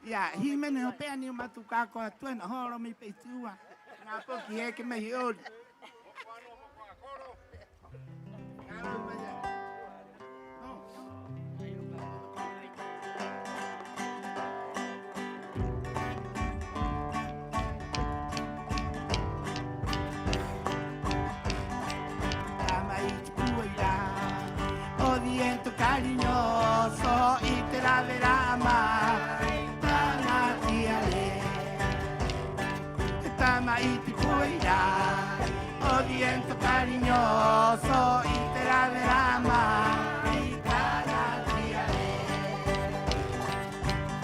Ya, Jiménez no pega ni un matucaco a tu enojoro mi peitúa. Na porque es que me llora. Odiento cariñoso y te la verá más. Tamaiti puira, odiento cariñoso y te la verá más. Y cada día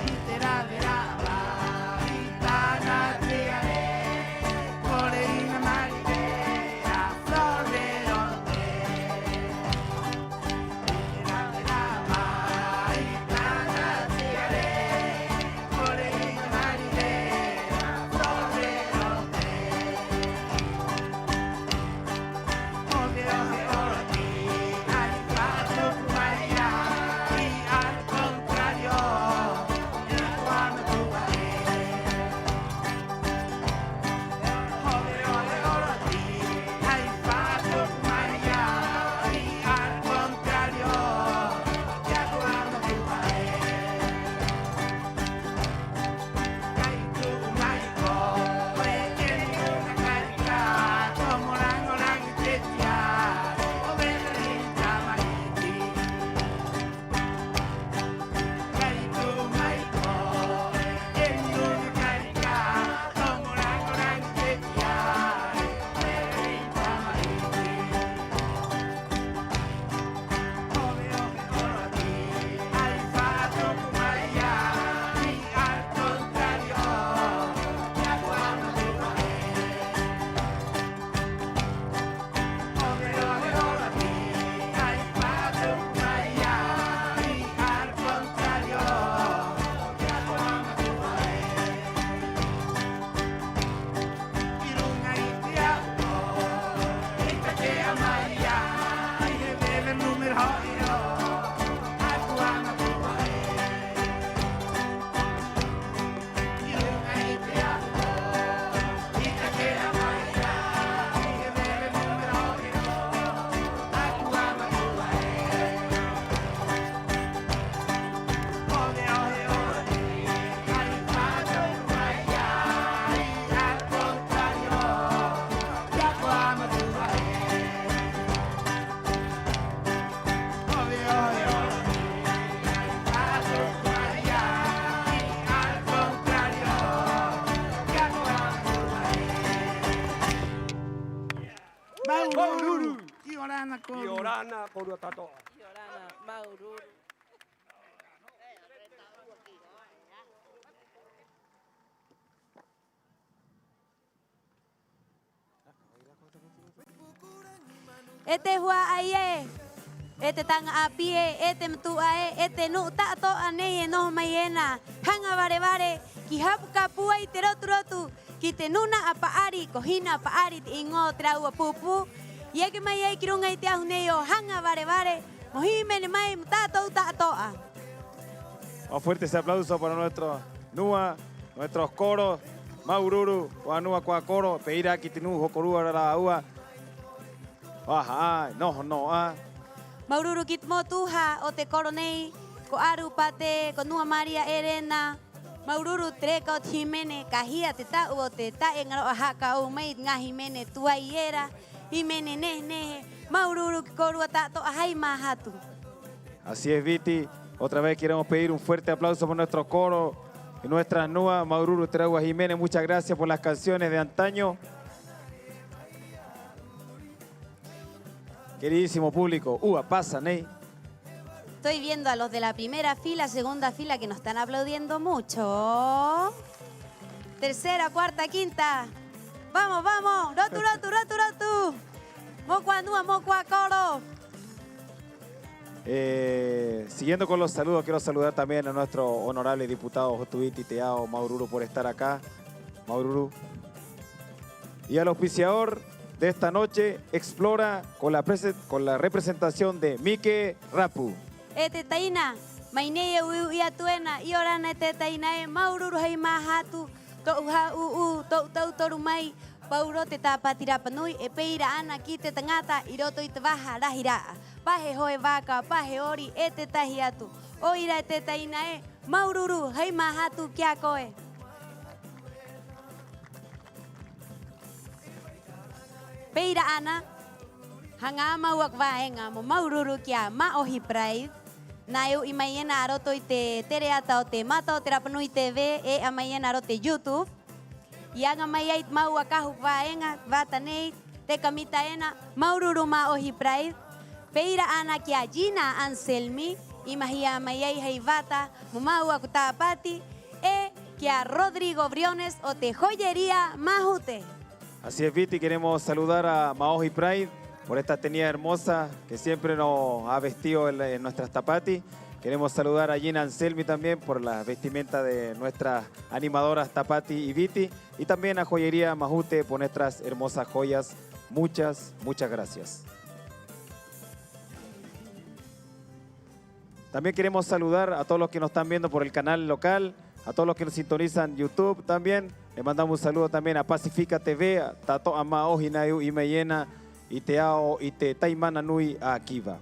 y te la verá más. Y cada día por una marinera, flor de donde te la verá más. Y cada día por una marinera, flor de Maururu, Iorana Koru. Iorana Koru Tato. Iorana Maururu. Este hua aye, este tan a pie, este mtu ae, este no tato ane no mayena, hanga bare bare, kihap kapua iterotu, kitenuna apa ari, kohina apa ari ingo traua pupu, yeke maye kirunga ite ahuneo, hanga bare bare, mohime ne mai tato a. Un fuerte ese aplauso para nuestros Nua, nuestros coros, Maururu, Wanua Cuacoro, Peira, Kitinu, Jokoru, Araua. Ajá, no, Maururu kitmo tuha, o te coronei, ko aru pate, ko Nua Maria Elena, Maururu treka o Jimene, kahia te ta o te ta en haka o mei nga Jimene tua iera, Jimene ne, Maururu korua tato ahai mahatu. Así es, Viti. Otra vez queremos pedir un fuerte aplauso por nuestro coro y nuestra Nua, Maururu Tragua Jiménez. Muchas gracias por las canciones de antaño. Queridísimo público, pasa, Ney. Estoy viendo a los de la primera fila, segunda fila que nos están aplaudiendo mucho. Tercera, cuarta, quinta. Vamos, rotu. Mocua Nua, mocua coro. Siguiendo con los saludos, quiero saludar también a nuestro honorable diputado Jotuviti Teao Maururu por estar acá. Maururu. Y al auspiciador de esta noche, Explora con la representación de Mike Rapu. Taina, Mainea uiu ia tuena, iorana te tainae, maururu hei mahatu, to'u ha'u, to'u toru mai, pauro te tāpatira panui, e peira ana ki te tangata, i roto i te waha rahiraa. Pahe hoe waka, pahe ori, e te tahi atu. Oira te tainae, maururu hei mahatu kia koe. Peira ana, hanga mauak vaenga mo maururu kia Maohi Pride. Naiu i maiena aroto i te tere ata o te mata o te Rapanui TV e a maiena aroto te YouTube. Ianga mai ait mau akahu vaenga, vatanei, te kamita ena, maururu Maohi Pride. Peira ana kia Gina Anselmi, imahia mai ai hei vata, mo mau aku tāpati, e kia Rodrigo Briones o te joyería Mahute. Así es, Viti, queremos saludar a Maohi Pride por esta tenida hermosa que siempre nos ha vestido en nuestras Tapati. Queremos saludar a Gina Anselmi también por la vestimenta de nuestras animadoras Tapati y Viti. Y también a Joyería Mahute por nuestras hermosas joyas. Muchas gracias. También queremos saludar a todos los que nos están viendo por el canal local, a todos los que nos sintonizan YouTube también. Le mandamos un saludo también a Pacifica TV, a Tato Ama Ojinayu y Meyena, y te ao y te taimana nui a Kiva.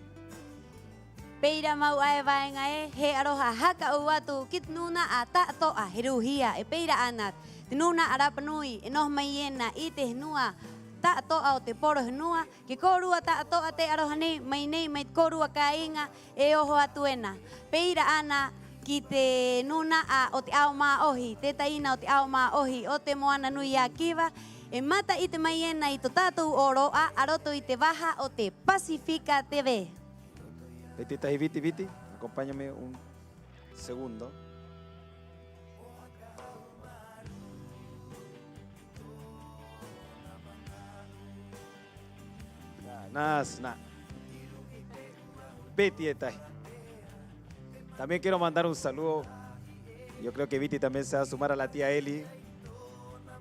Peira mau ae vaenga e, he aroha haka uatu, kit nuna a tato a heruhia, e peira anat. Te nuna a Rapanui, e nos Meyena, i te hnua, tato a o te poro hnua, ke korua tato a te aroha nei, mai korua ka inga, e oho atuena. Peira ana, ki te nuna a o te ao Maohi, te taina o te ao Maohi, o te moana nui a Kiva, e mata i te maiena i to tātou oroa, aroto i te waha o te Pacifica TV. Viti, Viti, acompáñame un segundo. Nada. Viti está ahí. También quiero mandar un saludo. Yo creo que Viti también se va a sumar a la tía Eli.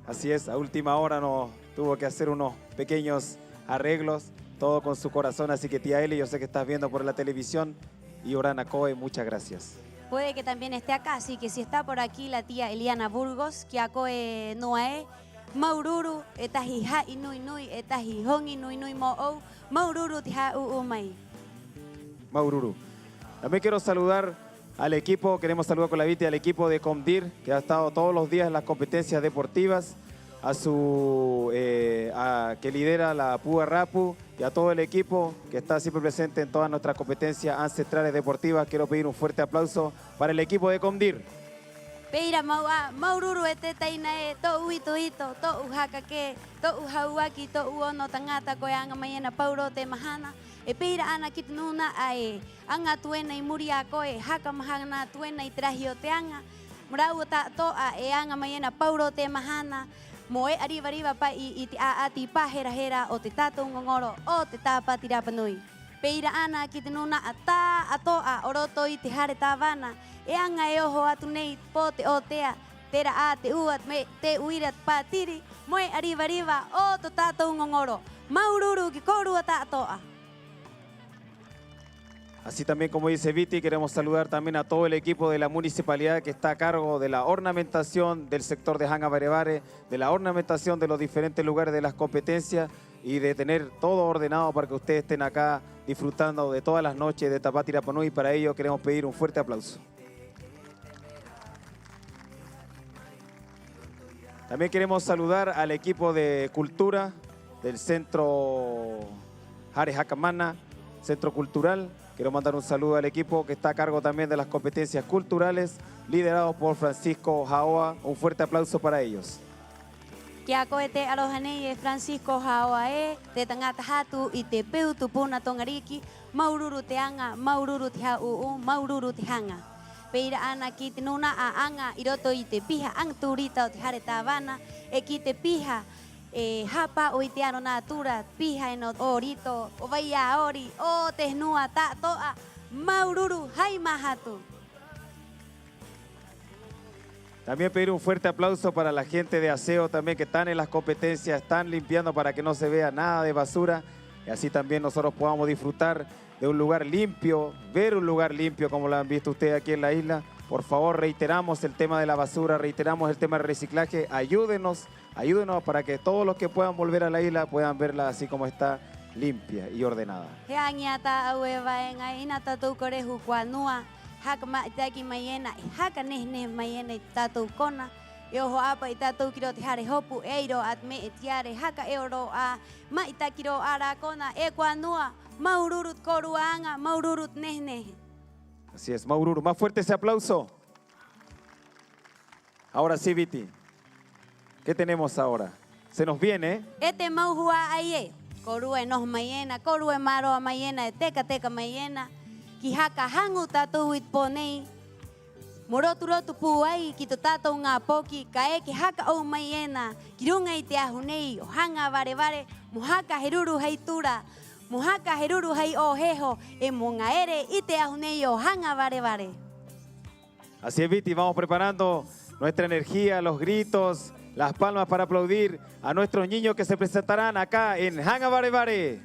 Así es, a última hora nos tuvo que hacer unos pequeños arreglos, todo con su corazón. Así que tía Eli, yo sé que estás viendo por la televisión. Y Orana Coe, muchas gracias. Puede que también esté acá, así que si está por aquí la tía Eliana Burgos, que Acoe Noae, Maururu, etahi ha'i nui, etahi hongi nui mo'ou, Maururu tiha mai. Maururu. También quiero saludar al equipo, queremos saludar con la Viti al equipo de Comdir, que ha estado todos los días en las competencias deportivas, que lidera la Púa Rapu y a todo el equipo que está siempre presente en todas nuestras competencias ancestrales deportivas. Quiero pedir un fuerte aplauso para el equipo de Comdir. Peira maua, Maururu ete tainae, to'u ito, to'u hakake, to'u hauaki, to'u ono tangata koeanga maiena pauro te mahana. E peira ana kit nuna ae, anga tuena i muri a koe, haka mahana tuena i trahi o te anga. Murau ta to'a e anga maiena pauro te mahana. Moe arriba pa i te aati pa hera o te tātou ngongoro o te tāpati Rapanui. Peira ana ki te nuna a tā atoa oroto i te hare tāwana. E anga e oho atu nei po te o tea, tera a te uat me te uirat pātiri. Moe arriba o to tātou ngongoro. Maururu ki korua tā atoa. Así también, como dice Viti, queremos saludar también a todo el equipo de la municipalidad que está a cargo de la ornamentación del sector de Hanga Barebare, de la ornamentación de los diferentes lugares de las competencias y de tener todo ordenado para que ustedes estén acá disfrutando de todas las noches de Tapati Rapanui. Y para ello queremos pedir un fuerte aplauso. También queremos saludar al equipo de cultura del Centro Jare Jacamana, Centro Cultural. Quiero mandar un saludo al equipo que está a cargo también de las competencias culturales, liderados por Francisco Jaoa. Un fuerte aplauso para ellos. Kia koe te arohanei e Francisco Jaoa e, te tangata hatu i te peu tupuna tongariki, Maururu te anga, Maururu te hau, Maururu te hanga. Peira ana ki te nuna a anga i roto i te piha angturita o te hare tāwana, e ki te piha e hapa o i te ano natura, piha e no orito, o vai a ori, o te hnua ta toa, Maururu hai mahatu. También pedir un fuerte aplauso para la gente de aseo también que están en las competencias, están limpiando para que no se vea nada de basura y así también nosotros podamos disfrutar de un lugar limpio, ver un lugar limpio como lo han visto ustedes aquí en la isla. Por favor, reiteramos el tema de la basura, reiteramos el tema del reciclaje. Ayúdenos para que todos los que puedan volver a la isla puedan verla así como está, limpia y ordenada. Heañata aueva en aina tatu coreju cuanua, hakma itaki mayena, hakanes mayena tatu kona. Yoho apa itatu kiro tihare hopu eiro atme etiare haka euro a ma itakiro arakona ecuanua maururut koruanga maururut nehne. Así es, Maururu, más fuerte ese aplauso. Ahora sí, Viti, ¿qué tenemos ahora? Se nos viene. Este maujua aye, korue nos mayena, korue maro mayena, teka mayena, kihaka hangu tatu wit ponei. Moroturotu puai kito tato nga poki kae ki haka o mayena kirunga ite ahunei ohanga vare muhaka heruru heitura muhaka heruru hei ojejo e mongaere ite ahunei ohanga vare. Así es, Viti, vamos preparando nuestra energía, los gritos, las palmas para aplaudir a nuestros niños que se presentarán acá en Hanga Vare.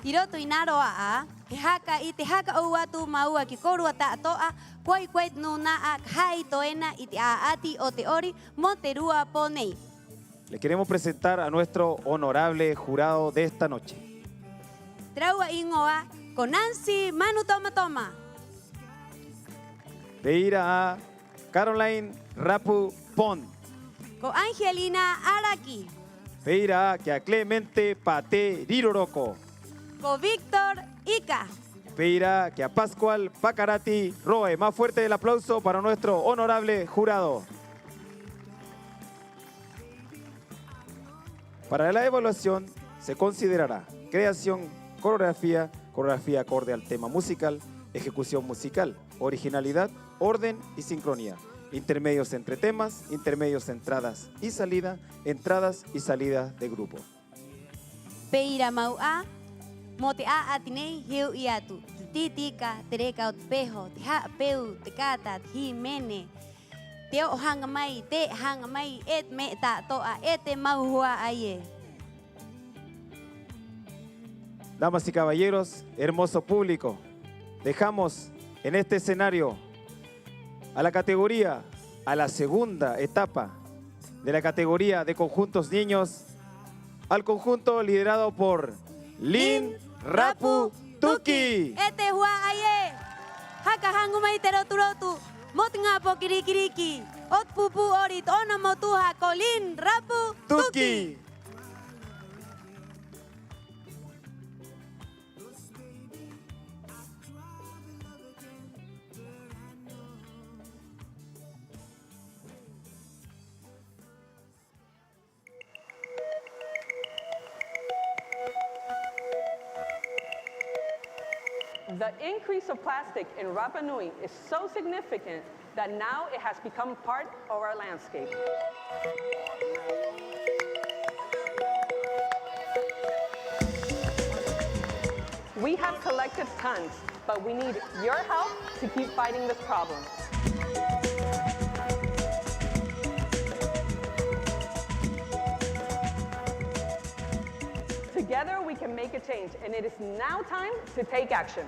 Tiroto inaro a haka ite haka uatu maua ki korua ta toa koi kwet nuna a hai toena ite a ati o teori monterua ponei. Le queremos presentar a nuestro honorable jurado de esta noche. Traua ingoa con Nancy Manu Toma. Pedir a Caroline Rapu Pon. Con Angelina Araki. Pedir a Clemente Pate Riroroko. Con Víctor Ica. Pedirá que a Pascual Pacarati Roe. Más fuerte el aplauso para nuestro honorable jurado. Para la evaluación se considerará creación, coreografía acorde al tema musical, ejecución musical, originalidad, orden y sincronía, intermedios entre temas, intermedios entradas y salidas de grupo. Peira Maua. Mote a atinei hiu iatu, titika, tereka otpejo, teha peu, tekata, himene, teo hangamai, te hangamai, et me ta toa, ete maujua aye. Damas y caballeros, hermoso público, dejamos en este escenario a la categoría, a la segunda etapa de la categoría de conjuntos niños, al conjunto liderado por Lin Rapu Tuki. Este hua aye. Haka hangumai teroturotu. Mot ngapo kirikiriki. Ot pupu orit ona motuha kolin Rapu Tuki. The increase of plastic in Rapa Nui is so significant that now it has become part of our landscape. We have collected tons, but we need your help to keep fighting this problem. Together we can make a change, and it is now time to take action.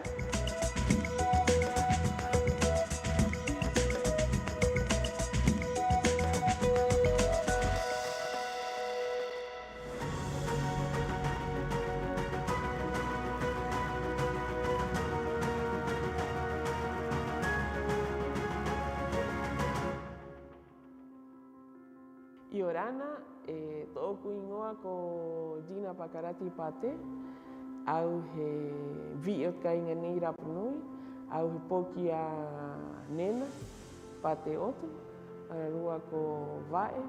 Iorana, toku ingoa ko Gina Pacarati Pate, au he viot ka inga nei Rapa Nui, au he poki a Nena, Pate Otu, ararua ko Vae,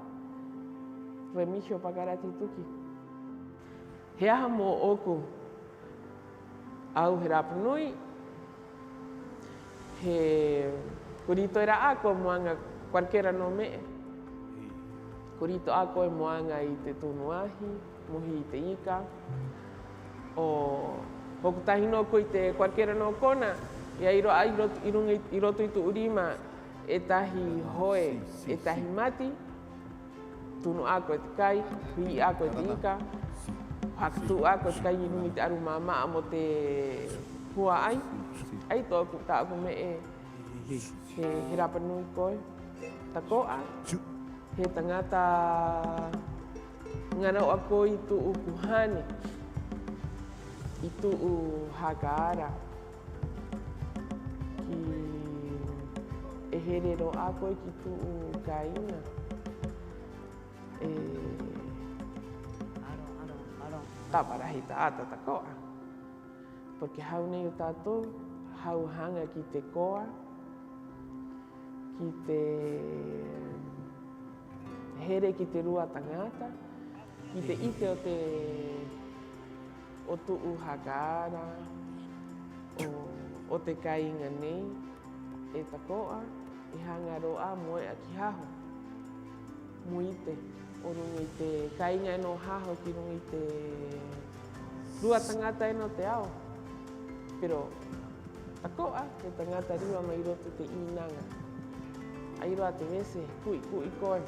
Remigio Pacarati Tuki. He aha mo oku, au he Rapa Nui, he kurito era ako moanga cualquiera no me. Kurito ako e moanga I te tunuahi, mohi I te ika, o hokutahi no ko I te cualquiera no kona, ia I roto I tu urima e tahi hoe, e tahi mati, tunu ako e te kai, hui ako e te ika, hakatu ako e te kai nungi te aru māmaa mo te hua ai. Ai tōku tāku me he rapa nui koe, ta koa. He tangata ngarau a koe i tuu kuhane, i tuu hakaara. Ki e herero a koe ki tuu kaina. Taparahi taata ta koa. Porque hau nei o tātou, hau hanga ki te koa, ki te here ki te rua tangata, ki te ite o tuu hakaara, o te kainga nei, e ta koa, i hanga roa moe a ki haho. Muite, o rungi te kainga no haho ki rungi te rua tangata no te ao. Pero ta koa, te tangata riwa mai roto te inanga. Ai roa te mese, kui koe.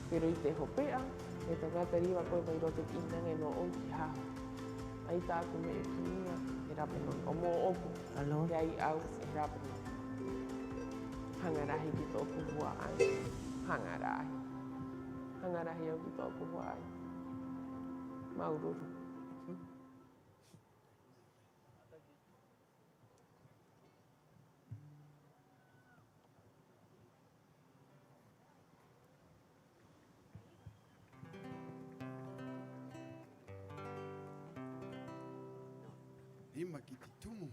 Pero i te hopea, te tangata riwa koe mai roto te inanga no o ki haho. Ai tāku me e kiinga, e rapanoi. O mō oku, te ai au, e rapanoi. Hangarahi ki tōku hua ai. Hangarahi. Hangarahi au ki tōku hua ai. Maururu. Ima ki te tumu.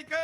Haka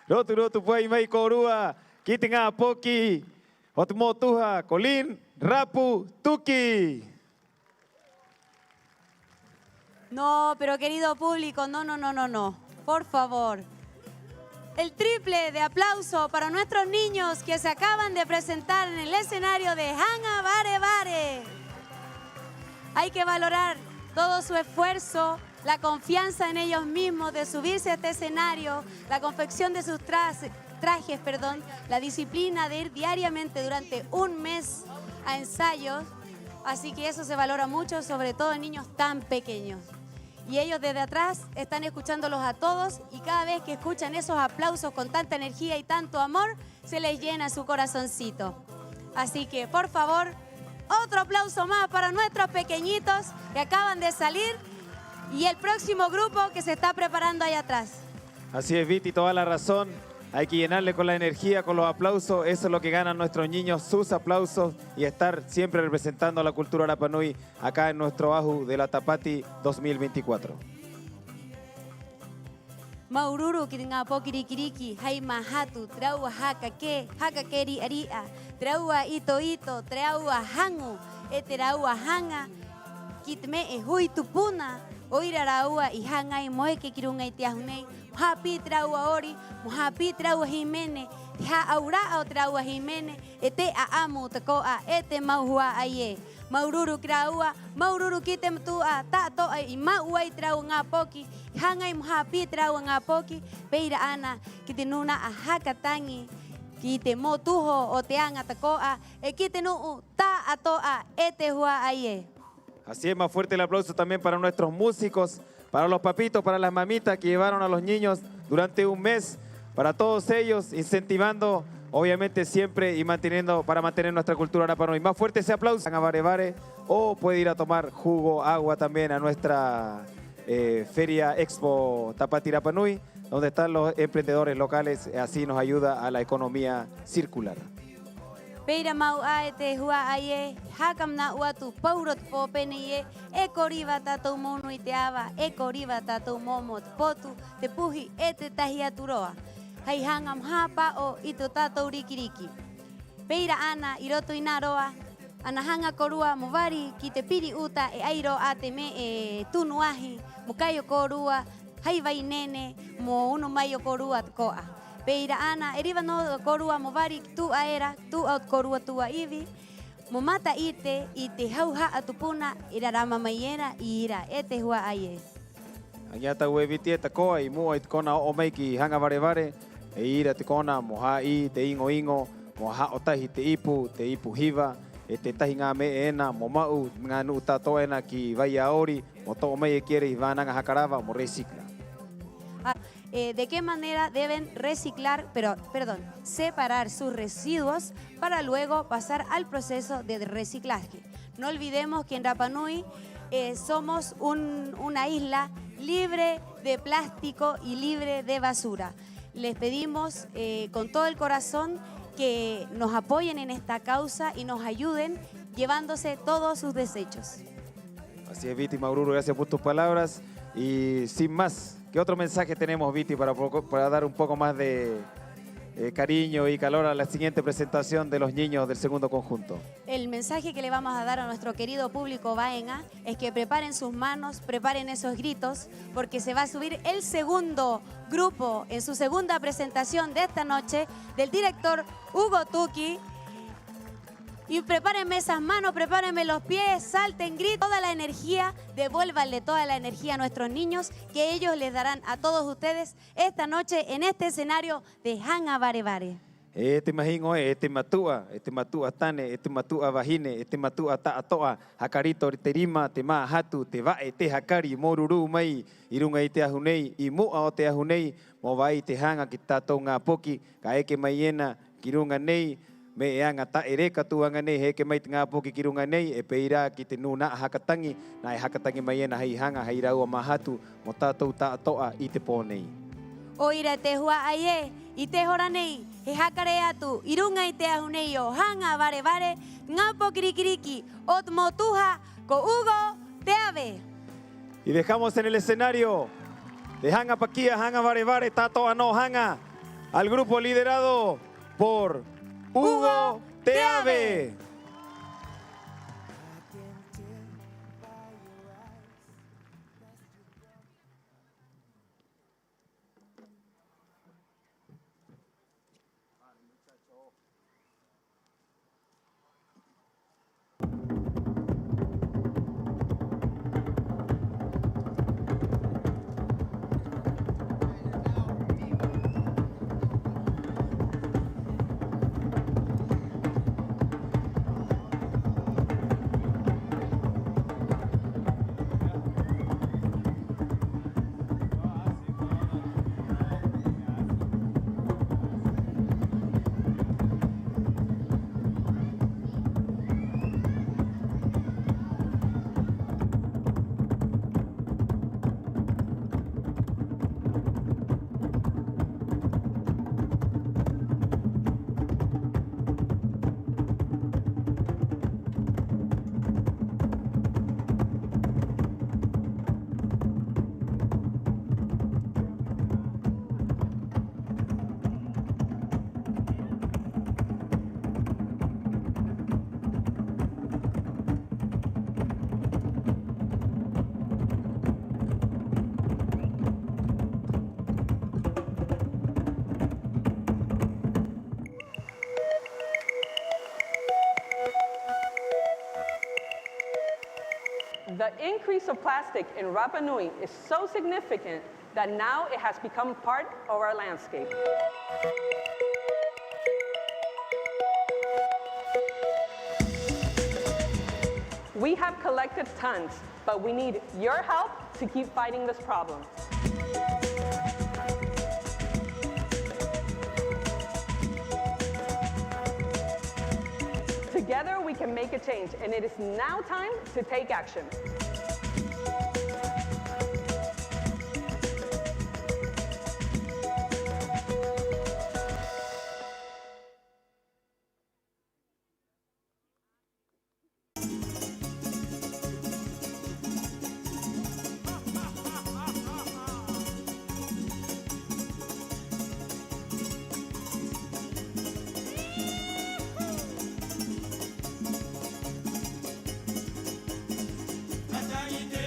Rotu puai mai korua, kitinga poki, otmotuha, colin, rapu, tuki. No, pero querido público, no. Por favor. El triple de aplauso para nuestros niños que se acaban de presentar en el escenario de Hanga Bare Bare. Hay que valorar todo su esfuerzo, la confianza en ellos mismos de subirse a este escenario, la confección de sus trajes, la disciplina de ir diariamente durante un mes a ensayos. Así que eso se valora mucho, sobre todo en niños tan pequeños. Y ellos desde atrás están escuchándolos a todos y cada vez que escuchan esos aplausos con tanta energía y tanto amor, se les llena su corazoncito. Así que, por favor, otro aplauso más para nuestros pequeñitos que acaban de salir y el próximo grupo que se está preparando ahí atrás. Así es, Viti, toda la razón. Hay que llenarle con la energía, con los aplausos. Eso es lo que ganan nuestros niños, sus aplausos y estar siempre representando a la cultura Rapa Nui acá en nuestro Aju de la Tapati 2024. Maururu kiringa po kirikiriki, haima hatu, traua hakakeri aria, traua ito, traua hangu, eteraua hanga, kitme hui tupuna, oiraraua y hanga y moeke kirunga itiahunei, hapi traua ori, mohapi traua jimene, ha aura o traua jimene, ete a amu takoa, ete mauhua aye. Maururu kraua, maururu kitem tua, tato ai maua i trau ngapoki, hangai mohapi trau ngapoki, peira ana, kitinuna a hakatangi, kite motuho o teanga takoa, e kitenu ta atoa, ete hua aye. Así es, más fuerte el aplauso también para nuestros músicos, para los papitos, para las mamitas que llevaron a los niños durante un mes, para todos ellos, incentivando, obviamente siempre y para mantener nuestra cultura Rapa Nui. Más fuerte ese aplauso a Bare Bare, o puede ir a tomar jugo, agua también a nuestra Feria Expo Tapati Rapa Nui, donde están los emprendedores locales, así nos ayuda a la economía circular. Peira mau aete hua aye, hakam na uatu paurot po penie, ekoriva tatou monu iteava, ekoriva tatou momot potu, te puhi ete tahiaturoa. Hai hangam hapa o ito tatou rikiriki. Peira ana iroto inaroa, ana hanga korua movari ki te piri uta e airo ate me e tunuahi, mukayo korua, hai vai nene, mo uno mayo korua koa. Peira ana, eriva no korua movari tu aera, tu out korua tua ivi, mo mata ite hauha atupuna, ira rama mayena ira, ete hua aye. Añata hueviti eta koa i mua it kona o meiki Hanga Bare Bare, e ira te kona moha i te ingo, moha otahi te ipu hiva, e te tahi ngā me ena, mo mau ngā nu tato ena ki vai aori, mo to mei e kiere i vānanga hakarava, mo recicla. De qué manera deben separar sus residuos para luego pasar al proceso de reciclaje. No olvidemos que en Rapa Nui somos una isla libre de plástico y libre de basura. Les pedimos con todo el corazón que nos apoyen en esta causa y nos ayuden llevándose todos sus desechos. Así es, Viti, Maururu, gracias por tus palabras. Y sin más, ¿qué otro mensaje tenemos, Viti, para dar un poco más de cariño y calor a la siguiente presentación de los niños del segundo conjunto? El mensaje que le vamos a dar a nuestro querido público Baenga es que preparen sus manos, preparen esos gritos, porque se va a subir el segundo grupo en su segunda presentación de esta noche del director Hugo Tuki. Y prepárenme esas manos, prepárenme los pies, salten, griten, toda la energía, devuélvanle toda la energía a nuestros niños que ellos les darán a todos ustedes esta noche en este escenario de Hanga Bare Bare. Este mahingo, este matua tane, este matua vahine, este matua taatoa, hakarito terima, te ma hatu, te vae, te hakari, moruru mai, irunga te ahunei, i mua o te ahunei, mo vai te hanga ki tato ngā poki, ka eke maiena, kirunga nei, me anga ta ereka tuanga nei he ke mai ngā poki kirunga nei e peira ki te nuna hakatangi na e hakatangi mai ena hei hanga hei raua mahatu mo tātou tātoa i te pōnei. Oira te hua aie, i te hora nei, he hakare atu, irunga i te ahunei o Hanga Bare Bare, ngā pokirikiriki, o te motuha ko Hugo te ave. Y dejamos en el escenario de Hanga Paquía, Hanga Barevare, Tato Ano Hanga, al grupo liderado por Hugo Teave. The increase of plastic in Rapa Nui is so significant that now it has become part of our landscape. We have collected tons, but we need your help to keep fighting this problem. Together we can make a change, and it is now time to take action. Natalité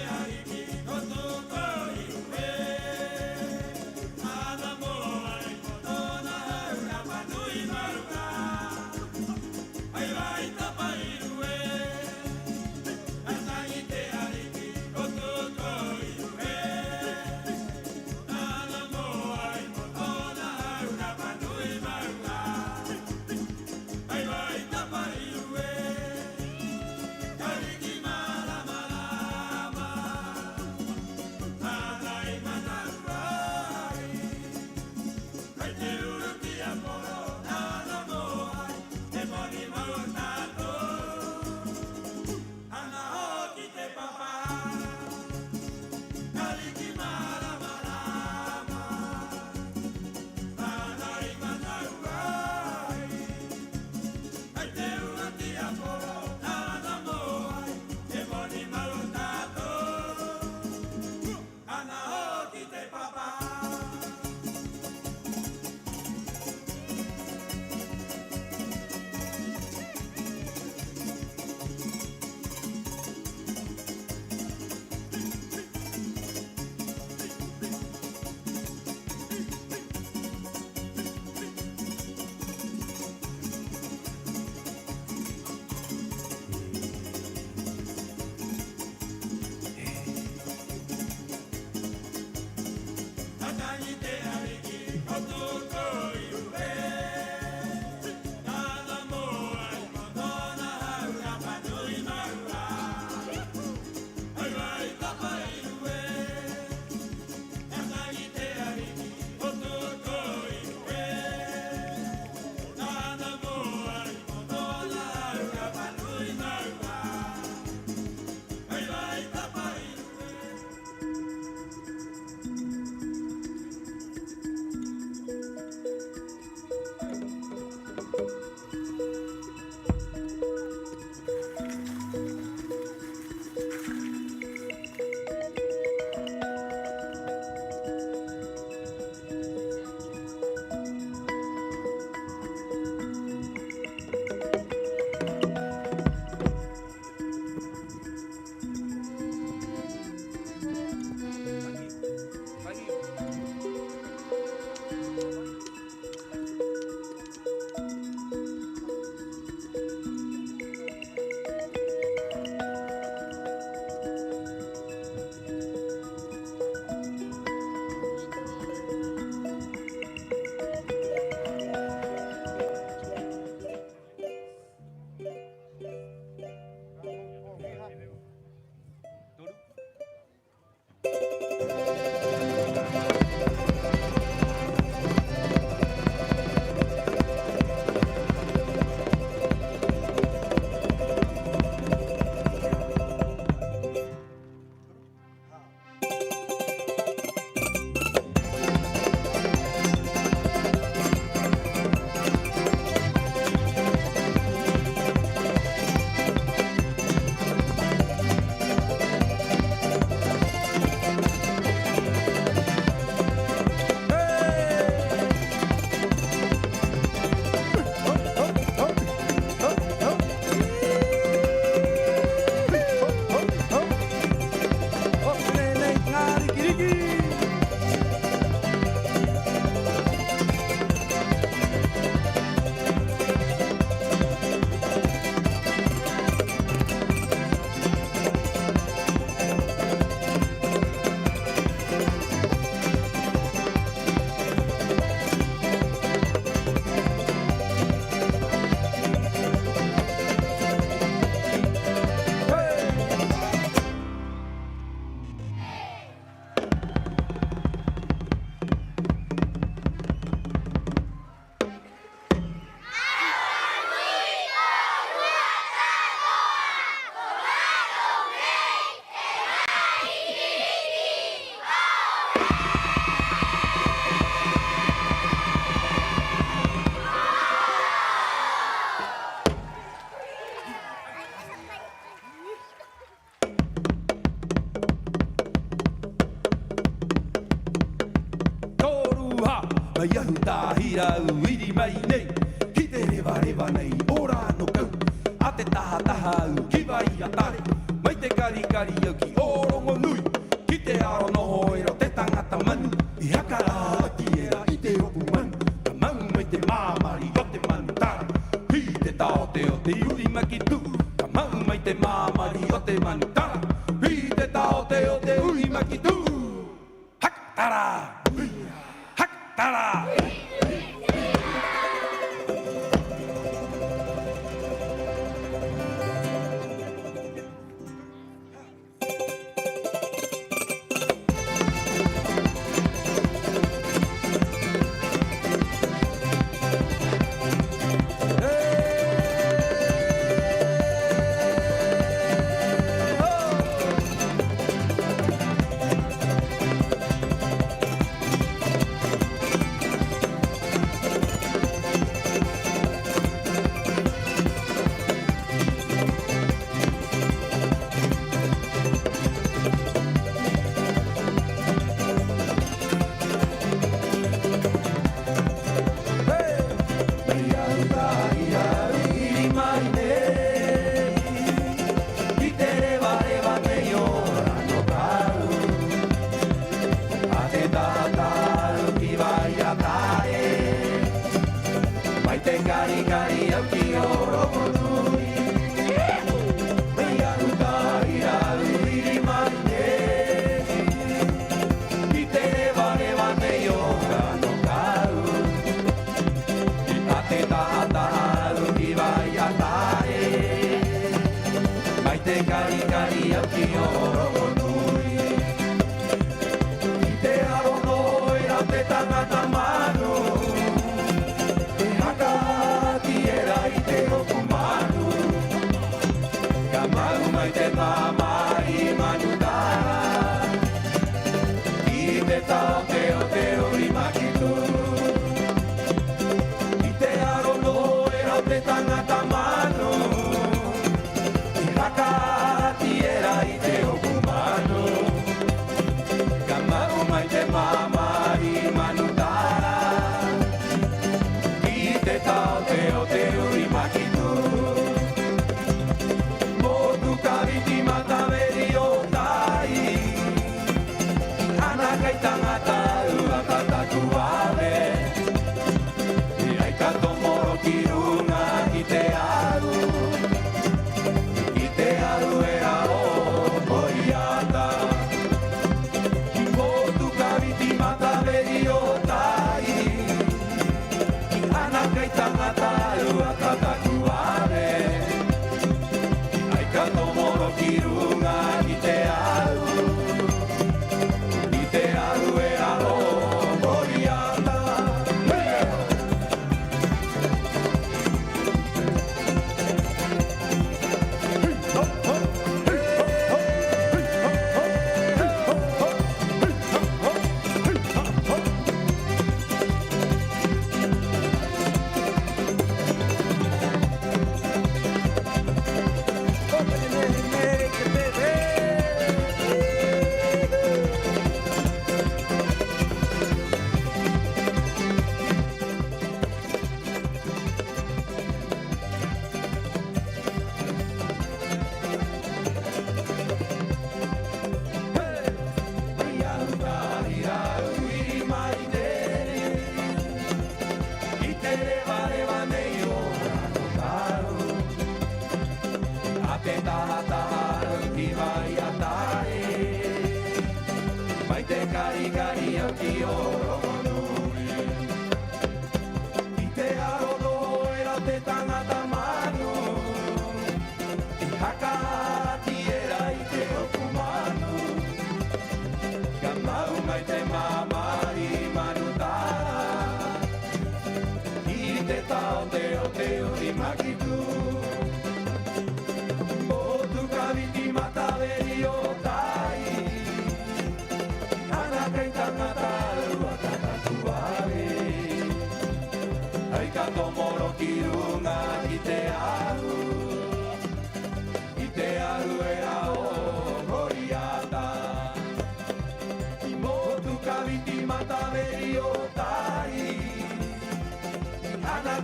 Mai ahu tāhira uiri mai nei Ki te rewa rewa nei ora no kau A te taha taha au ki vai a tare Mai te kari kari au ki orongo nui Ki te aro noho e ro te tangata manu I hakara ki era i te opu manu Ka mau mai te māmari o te manu tara Hi te tao te o te uri maki tu Ka mau mai te māmari o te manu tara Hi te tao te o te uri maki tu Hakatara Hakatara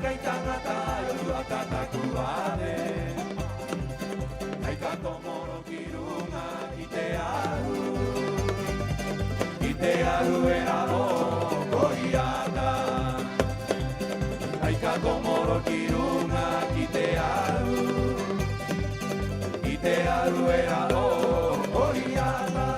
kai tangata Iu atataku ane Ai ka tomoro ki runga I te ahu I te ahu e aro kohiata Ai ka tomoro ki runga ki te ahu I te ahu e aro kohiata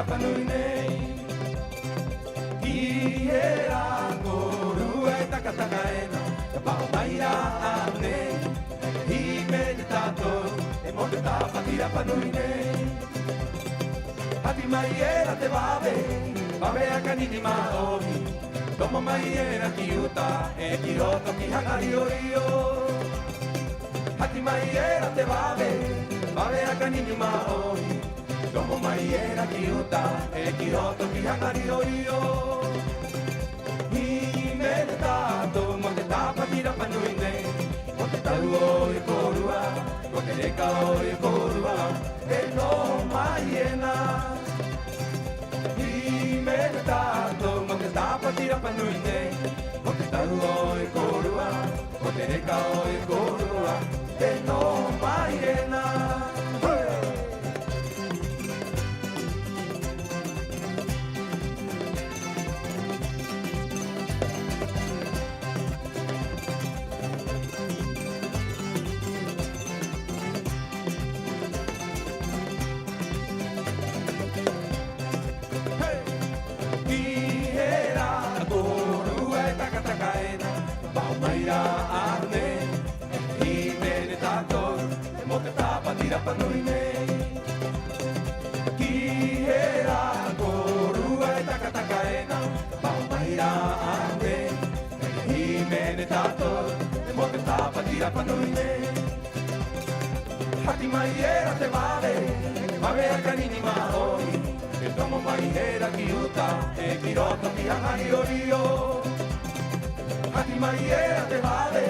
Panui nei Ki era koru e takatakaena Ka pao maira ane Hi me te tato E mo te tapatira panui nei Hati mai era te wawe Wawe a kanini maori Tomo mai era ki uta E ki roto ki hangari o rio Hati mai era te wawe Wawe a kanini maori Tomo mai era ki uta, e ki roto ki hangari o io. Hi me te tato, mo te tapatira panui nei. Mo te tau o e korua, ko te reka o e korua, e no mai ena. Hi me te tato, mo te tapatira panui nei. Mo te tau o e korua, ko te reka o e korua, e no mai ena. Patira panui nei Ki era korua e takatakaena Pau maira ane Hi mene tato E mo te tapatira panui nei Hati mai era te vale Wawe a kanini maori E tomo mai era ki uta E ki roto ki hangari o rio Hati mai era te vale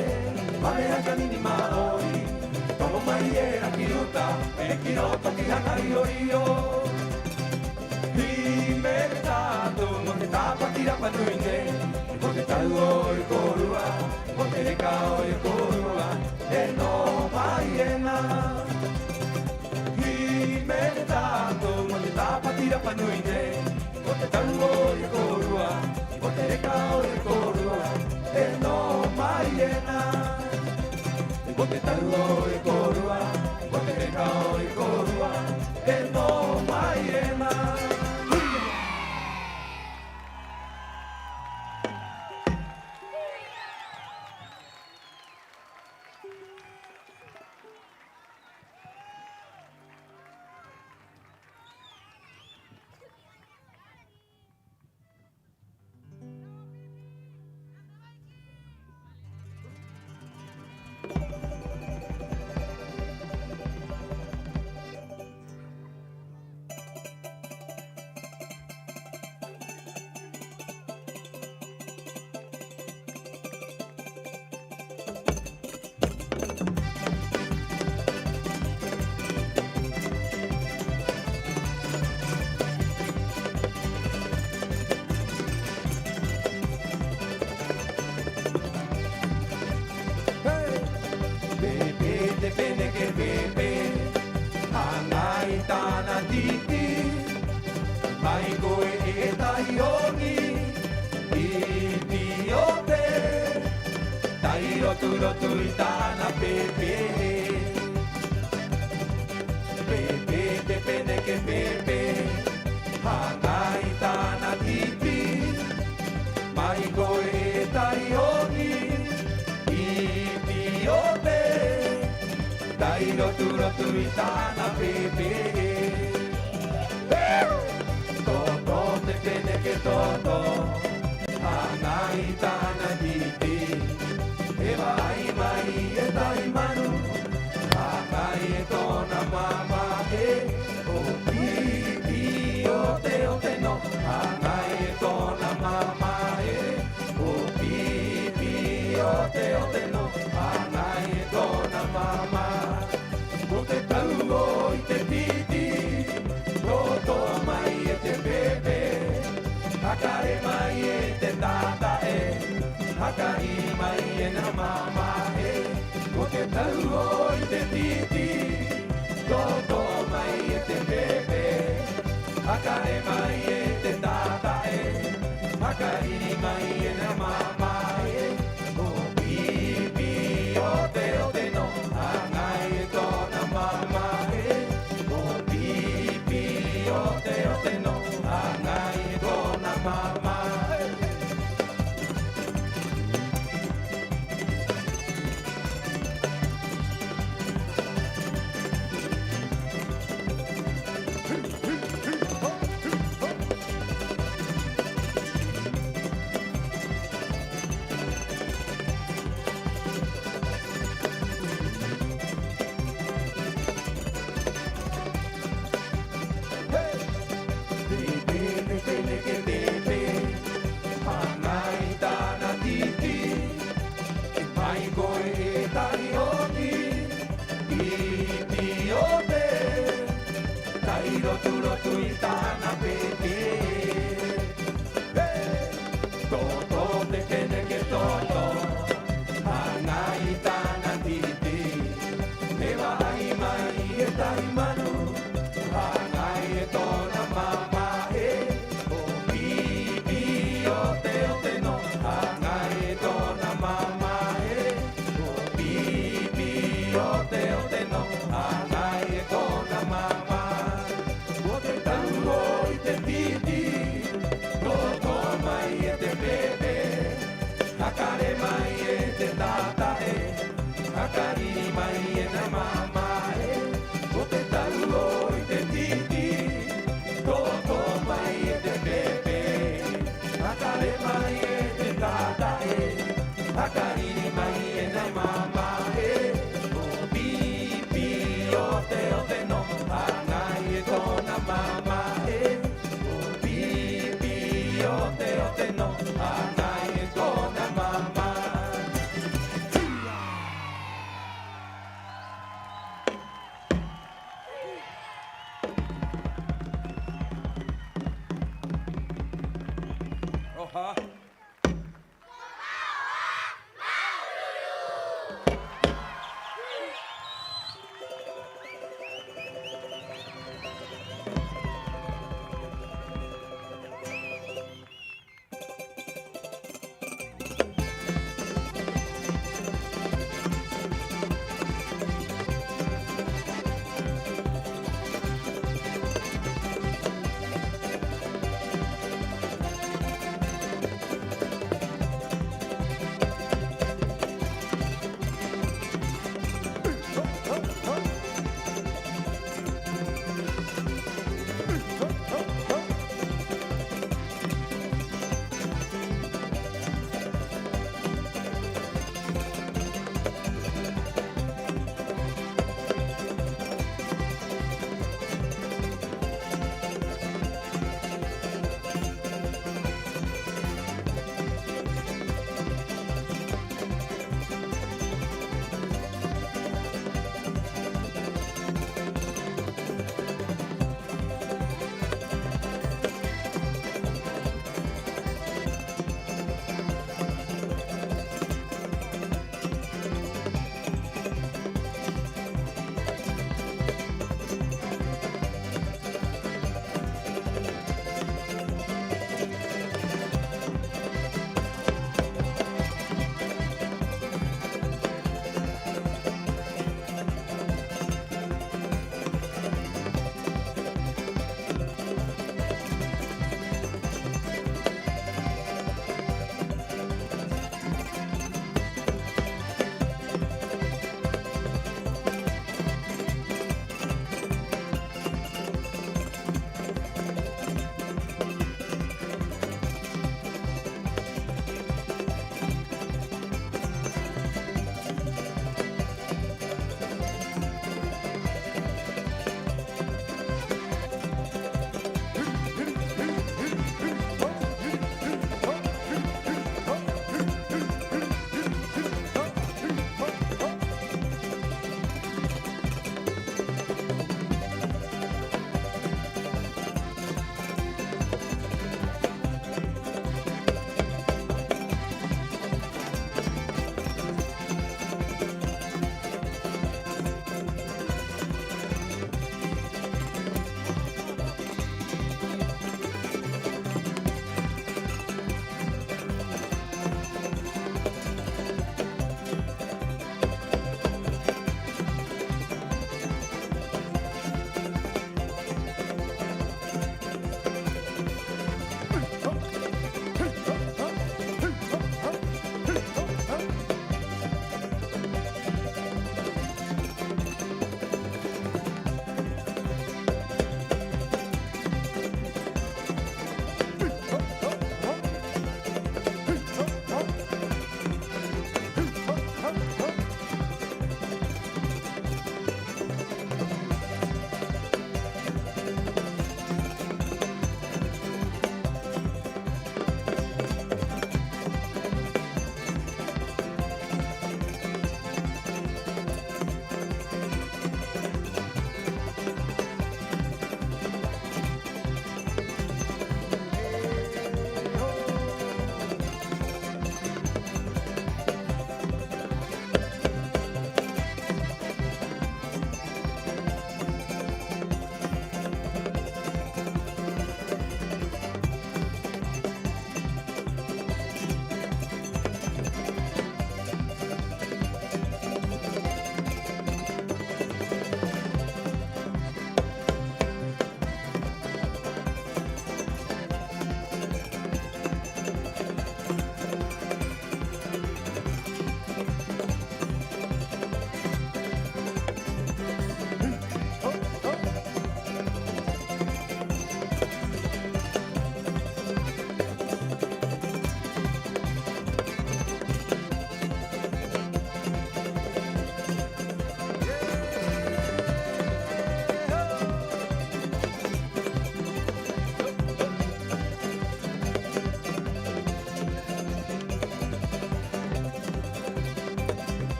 Wawe a kanini maori Tomo mai era ki uta, e ki roto ki hangari o rio. Hi me te tato, mo te tapatira panui nei. Mo te tau o e korua, mo te reka o e korua, e no mai ena. Hi me te tato, mo te tapatira panui nei. Mo te tau o e korua, mo te reka o e korua, e no mai ena. Mo te tau o e korua, mo te reka o e korua, e no mai ena. Mai koe e tahi oni, i pi o te rotu rotu i tāna pepe. Pepe, pepe, neke pepe. Hanga i tāna tipi. Mai koe e tai oni. Iti o te. Tai rotu rotu i tāna pepe. Toto, te neke toto. Hanga i tāna tipi. E vai mai e tai manu. Hakai e tōna mama e. O pipi o te no. Hakai e tōna mama e. O pipi o te no. Hakai e tōna mama. O te tau o i te titi. Toto mai e te bebe. Hakare mai e te tata e. Hakai mai e na mama e. O te tau o i te titi. Toto mai e te bebe. Hakare mai e te tata e. Hakai mai e na mama e. O pipi o te no. Hangai e tōna mama e. O pipi o te no. Hangai e tōna mama e.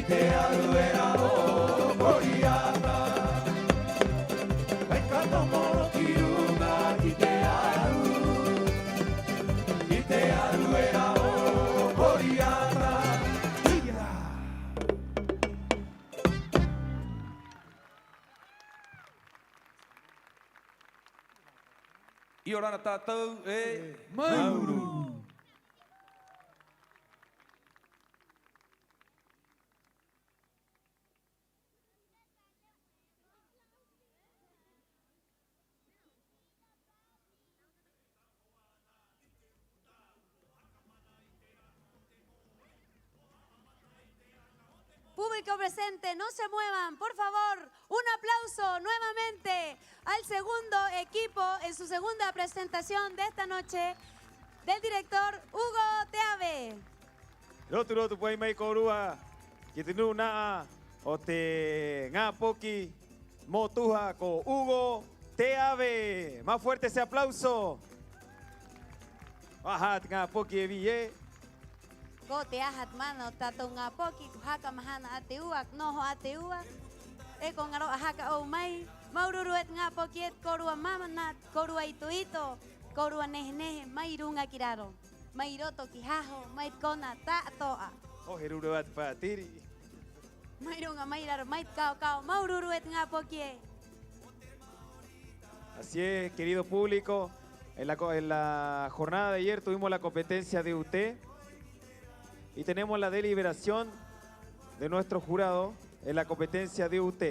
te aluera o coriata. Pecado moro kirunga, ki te aluera o coriata. I ora na tātou Mauru. Público presente, no se muevan, por favor. Un aplauso nuevamente al segundo equipo en su segunda presentación de esta noche del director Hugo Teave. Rotu puai mai korua, ki te nu naa o te ngā poki motuha ko Hugo Teave. Más fuerte ese aplauso. Aha, te ngā poki e vi e. Ko te ahat mana o tatou ngā poki, tu haka mahana a te uak, noho a te uak. E ko ngaro a haka o mai, maururu et ngā poki et korua mamanat, korua ito, korua nehe, mai runga kiraro. Mai roto ki haho, mai kona ta toa. O he ruru at pātiri. Mai runga, mai raro, mai kao, maururu et ngā poki e. Así es, querido público. En la jornada de ayer tuvimos la competencia de UT. Y tenemos la deliberación de nuestro jurado en la competencia de UT.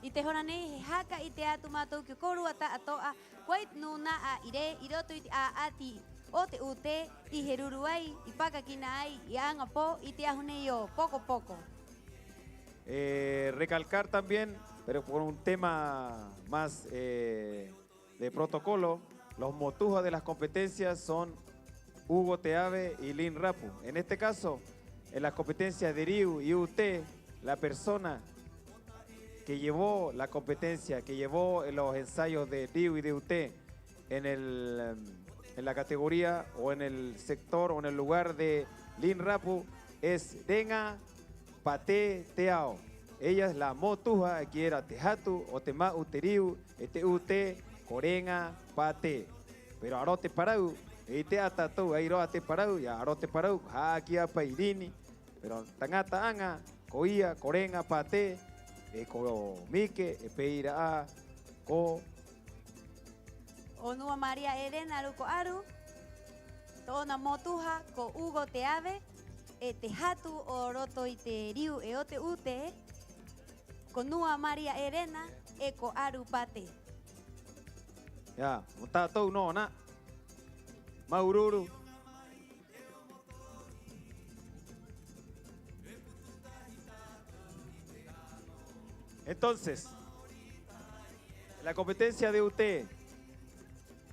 I te hora nei, he haka i te atu mātou ki korua ta atoa, koit nuna a ire, i roto i a ati o te ute, i he ruru ai, i pakakina ai, i anga po, i te ahune o poco. Recalcar también, pero por un tema más de protocolo, los motujos de las competencias son Hugo Teave y Lin Rapu. En este caso, en las competencias de RIU y UT, la persona que llevó la competencia, que llevó los ensayos de RIU y de UT en la categoría o en el sector o en el lugar de Lin Rapu es Denga Pate Teao. Ella es la motuja, aquí era Tejatu o Tema Uteriu, UT, Corenga Pate. Pero arote parau. E te atatou, aí roa te parau, ya aro te parau, aquí apa irini, pero tangata anga, koia, korenga, pate, e ko mike, e peira a, ko. Onua Maria Elena Aruko Aru, tona motuha ko Hugo Teave, e te hatu o roto i te riu e o te ute, ko Nua Maria Elena e ko Aru Pate. Ya, mutatou no na. Maururu. Entonces, la competencia de UT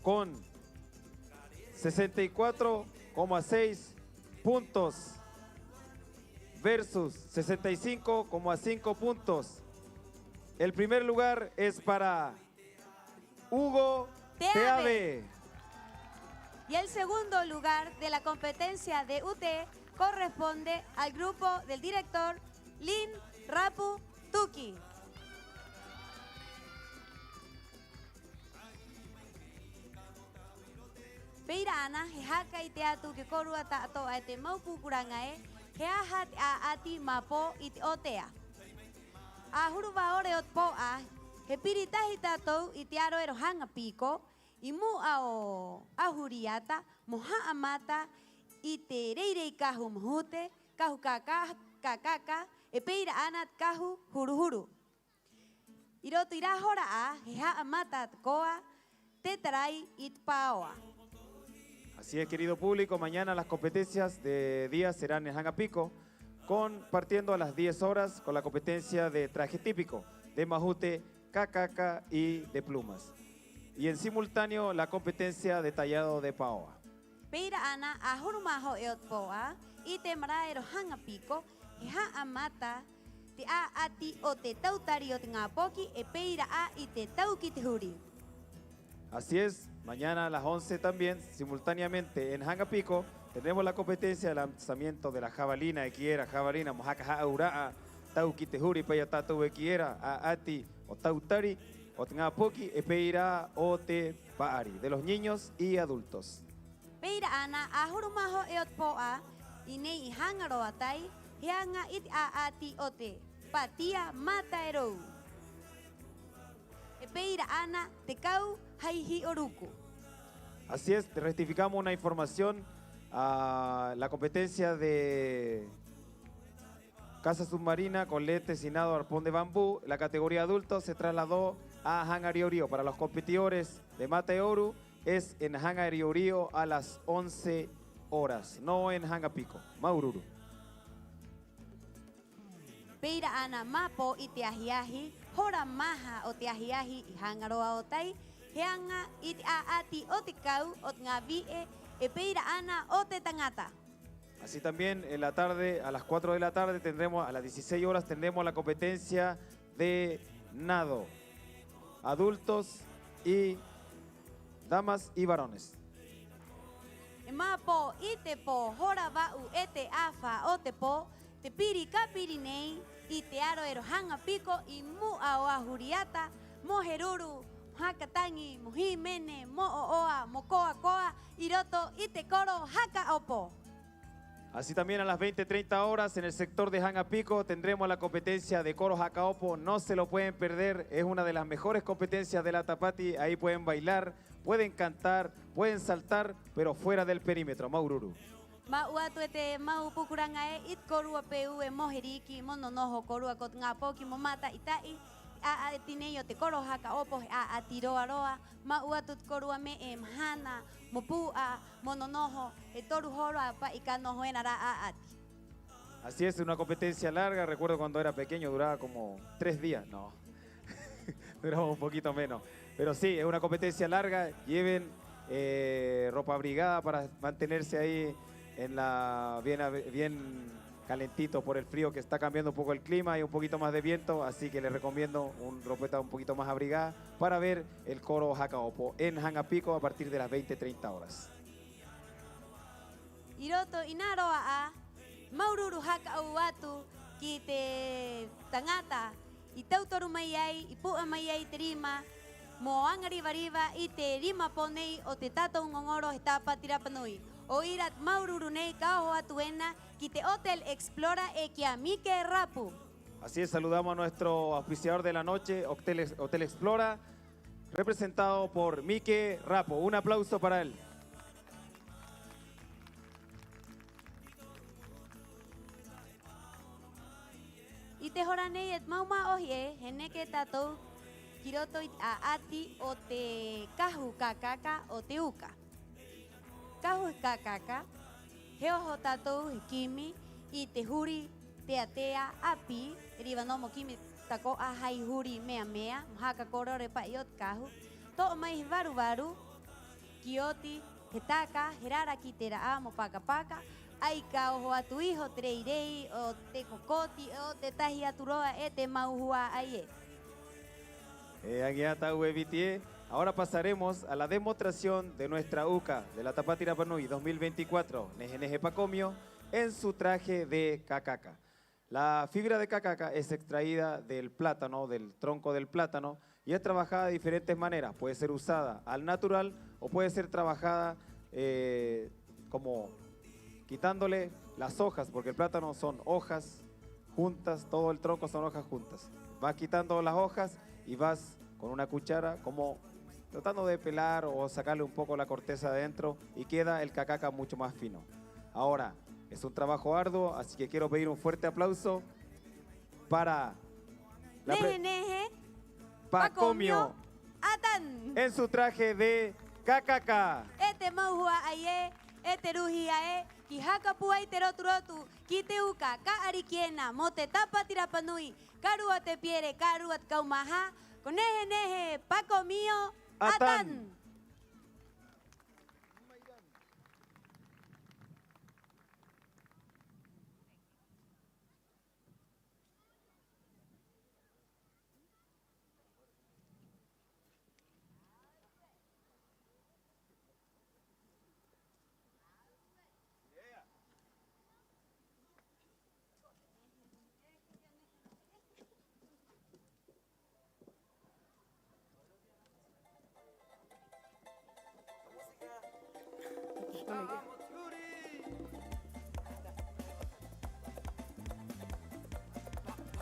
con 64,6 puntos versus 65,5 puntos. El primer lugar es para Hugo Teave. Y el segundo lugar de la competencia de UT corresponde al grupo del director Lin Rapu Tuki. Peira ana he haka i te atu ke korua ta atoa e te maupukuranga e, he aha te a ati mapo i te otea. A huruwa ore o poa, he piritahi tātou i te aro e rohanga piko, i mu ao ahuriata, moha amata, i te reirei kahu mohute, kahu kakaka, e peira anat kahu huruhuru. I roto i rahora a, he ha amata koa, te tarai i te paoa. Así es, querido público, mañana las competencias de día serán en Hangapico, partiendo a las 10 horas con la competencia de traje típico, de majute, cacaca y de plumas. Y en simultáneo la competencia de tallado de paoa. Peira ana a hurumaho e otpoa, i te maraero Hangapico, he ha amata, te a ati o te tautari o te ngapoki, e peira a i te tauki te huri. Así es, mañana a las 11 también, simultáneamente en Hangapico, tenemos la competencia de lanzamiento de la jabalina, equiera, jabalina, mojaca, uraa, tau kitehuri, payatatu, equiera, ati, o tautari, o tengapoki, epeira, o te paari, de los niños y adultos. Peira ana ahurumaho eotpoa inei ihangaro atai hianga it ati ote patia mataero. Peira ana tekau haihi oruku. Así es, rectificamos una información a la competencia de caza submarina con lete, cinado, arpón de bambú. La categoría adultos se trasladó a Hangariorio. Para los competidores de Mateoru es en Hangariorio a las 11 horas, no en Hangapico. Maururu. Peira ana mapo itiahiahi hora maha otiahiahi hangaroa otai hianga it ati otikau otngavie peira ana ote tangata. Así también en la tarde, a las 4 de la tarde tendremos, a las 16 horas tendremos la competencia de nado. Adultos y damas y varones. Mapo itepo hora bau ete afa otepo te piri kapirinei ite aro ero hanga pico y mu aoa huriata moheruru hakatangi muhimene mo oa mokoa koa iroto ite koro haka opo. Así también a las 20:30 horas en el sector de Hangapico tendremos la competencia de coro Jacaopo. No se lo pueden perder, es una de las mejores competencias de la Tapati. Ahí pueden bailar, pueden cantar, pueden saltar, pero fuera del perímetro. Maururu. Mauatu ete mau pukurangae it korua peu e moheriki mononoho korua kot ngapoki momata itai a tineyo te koro Jacaopo a tiroaroa mauatu korua me emhana mopua mononoho toru hora pa ikanoho enara ati. Así es, una competencia larga. Recuerdo cuando era pequeño duraba como 3 días. No, duraba un poquito menos. Pero sí, es una competencia larga. Lleven ropa abrigada para mantenerse ahí en la bien calentito por el frío que está cambiando un poco el clima y un poquito más de viento, así que les recomiendo un ropeta un poquito más abrigada para ver el coro Jacaopo en Hangapico a partir de las 20:30 horas. Iroto inaroa a maururu Hakauatu kite tangata itautoru mayai ipua mayai terima moangari variva ite rima ponei o te tato ngongoro etapa tirapanui. Oirat maururu nei kao atuena kite Hotel Explora ekiamike rapu. Así es, saludamos a nuestro auspiciador de la noche, Hotel Explora, representado por Mike Rapo. Un aplauso para él. Ite horanei et mauma ohie heneke tato kiroto a ati o te kahu kakaka o te uka. Kahu kakaka heoho tato hikimi i te huri te atea api rivanomo kimi tako a hai huri mea mea mahaka koro repa iot kahu to mai varu varu kioti hetaka herara kitera a mopaka paka ai ka oho atu iho treirei o te kokoti o te tahi aturoa e te mauhua aie. Aguiata Uevitie. Ahora pasaremos a la demostración de nuestra UCA de la Tapati Rapanui 2024, Neje Pacomio, en su traje de cacaca. La fibra de cacaca es extraída del plátano, del tronco del plátano, y es trabajada de diferentes maneras. Puede ser usada al natural o puede ser trabajada como quitándole las hojas, porque el plátano son hojas juntas, todo el tronco son hojas juntas. Vas quitando las hojas y vas con una cuchara como tratando de pelar o sacarle un poco la corteza de adentro y queda el cacaca mucho más fino. Ahora, es un trabajo arduo, así que quiero pedir un fuerte aplauso para la Neje Pacomio Atan. en su traje de cacaca. Ete mauhua aie, ete ruhia ki hakapua iteroturotu, ki te uka, ka arikiena, mote tapa tirapanui, karua te piere, karua kaumaha, con neje Pacomio Atan.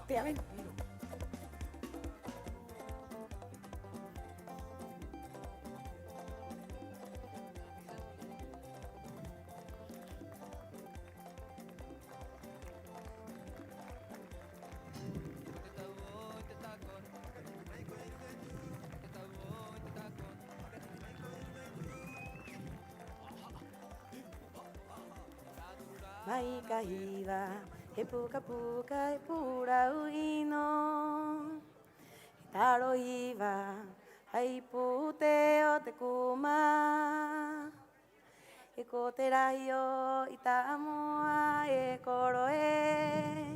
Tía, ven. Mai kahiwa, he puka puka, he pura uino. Taro iwa, hai pute o te kuma. E ko te rahi o i ta amoa e koro e.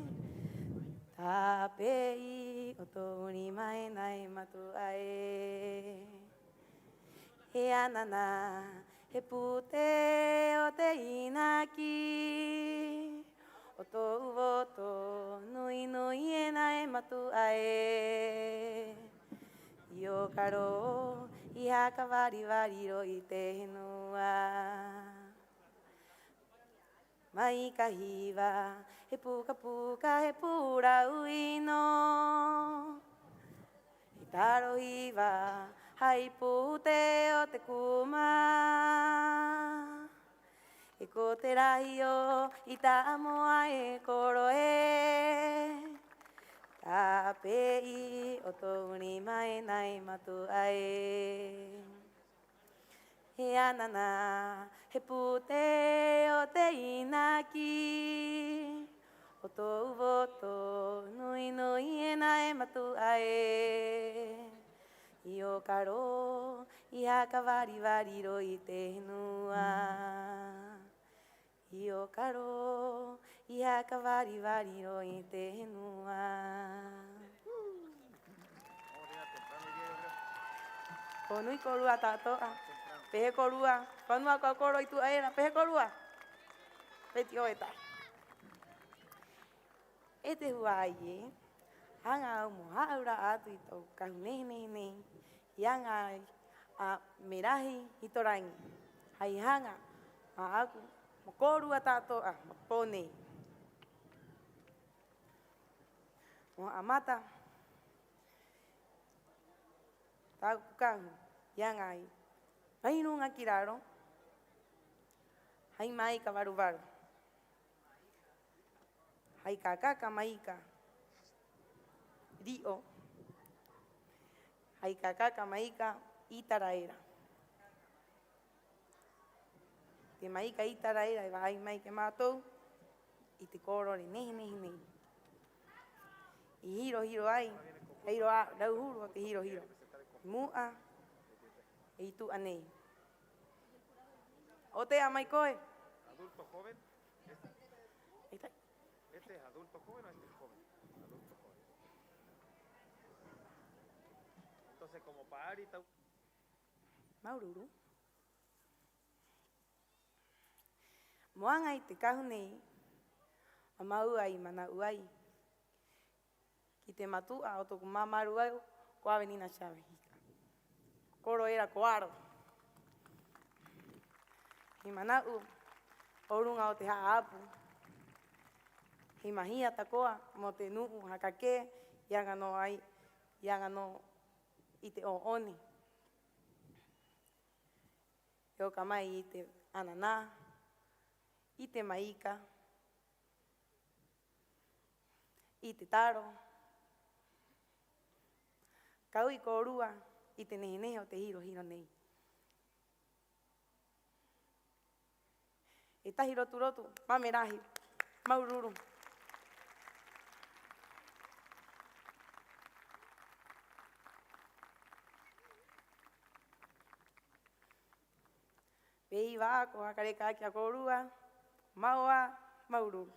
Tā pei o tōni mai nai matu ai. He anana, he pute o te inaki. O tō uoto, nui nui e nai matu ai. I o karo, i haka wari wari ro i te henua. Mai kahiwa, he puka puka, he pura uino. I taro iwa, hai pute o te kuma. E ko te rahi o i ta amoa e koro e. Tā pei o tōni mai nai matu ai. He anana, he pute o te inaki. O tō uoto, nui nui e nai matu ai. I o karo, i haka wari wari ro i te henua. I o karo, i haka wari wari ro i te henua. Ko nui korua tātoa, pehe korua, whanua kua koro i tu aera, pehe korua. Peti o e tai. E te hua ai e, hanga au mo haura atu i tau kahu nehi nehi nehi. Ianga ai a merahi i torangi. Hai hanga a aku mo korua tātoa, mo pōnei. Mo amata, tāku kahu, ianga ai. Hai runga ki raro. Hai mai ka waru waru. Hai ka kaka maika. Rio. Hai ka kaka maika i taraera. Te maika i taraera e wahai mai ke mātou i te kōrore nehi nehi nehi. I hiro hiro ai, hiro a rauhuru o te hiro hiro. Mua e i tu anei. O te amai koe. Adulto joven. Este ¿Es adulto joven o este es joven? Adulto joven. Entonces, como para ahorita. Maururu. Moanga i te kahu nei, a mau ai mana uai. Ki te matua o toku mamaru au, ko awe nina shawe hika. Koro era ko aro. Hi manau, o runga o te haapu. Hi mahia takoa mo te nuu hakake, ianga no ai, ianga no i te o oni. Eo ka mai i te anana, i te maika, i te taro. Kau i ko rua, i te nehi nehi o te hiro hiro nei. E tahi rotu rotu, mame rahi, maururu. Pei wā, ko hakareka kia ko rua, maua, maururu.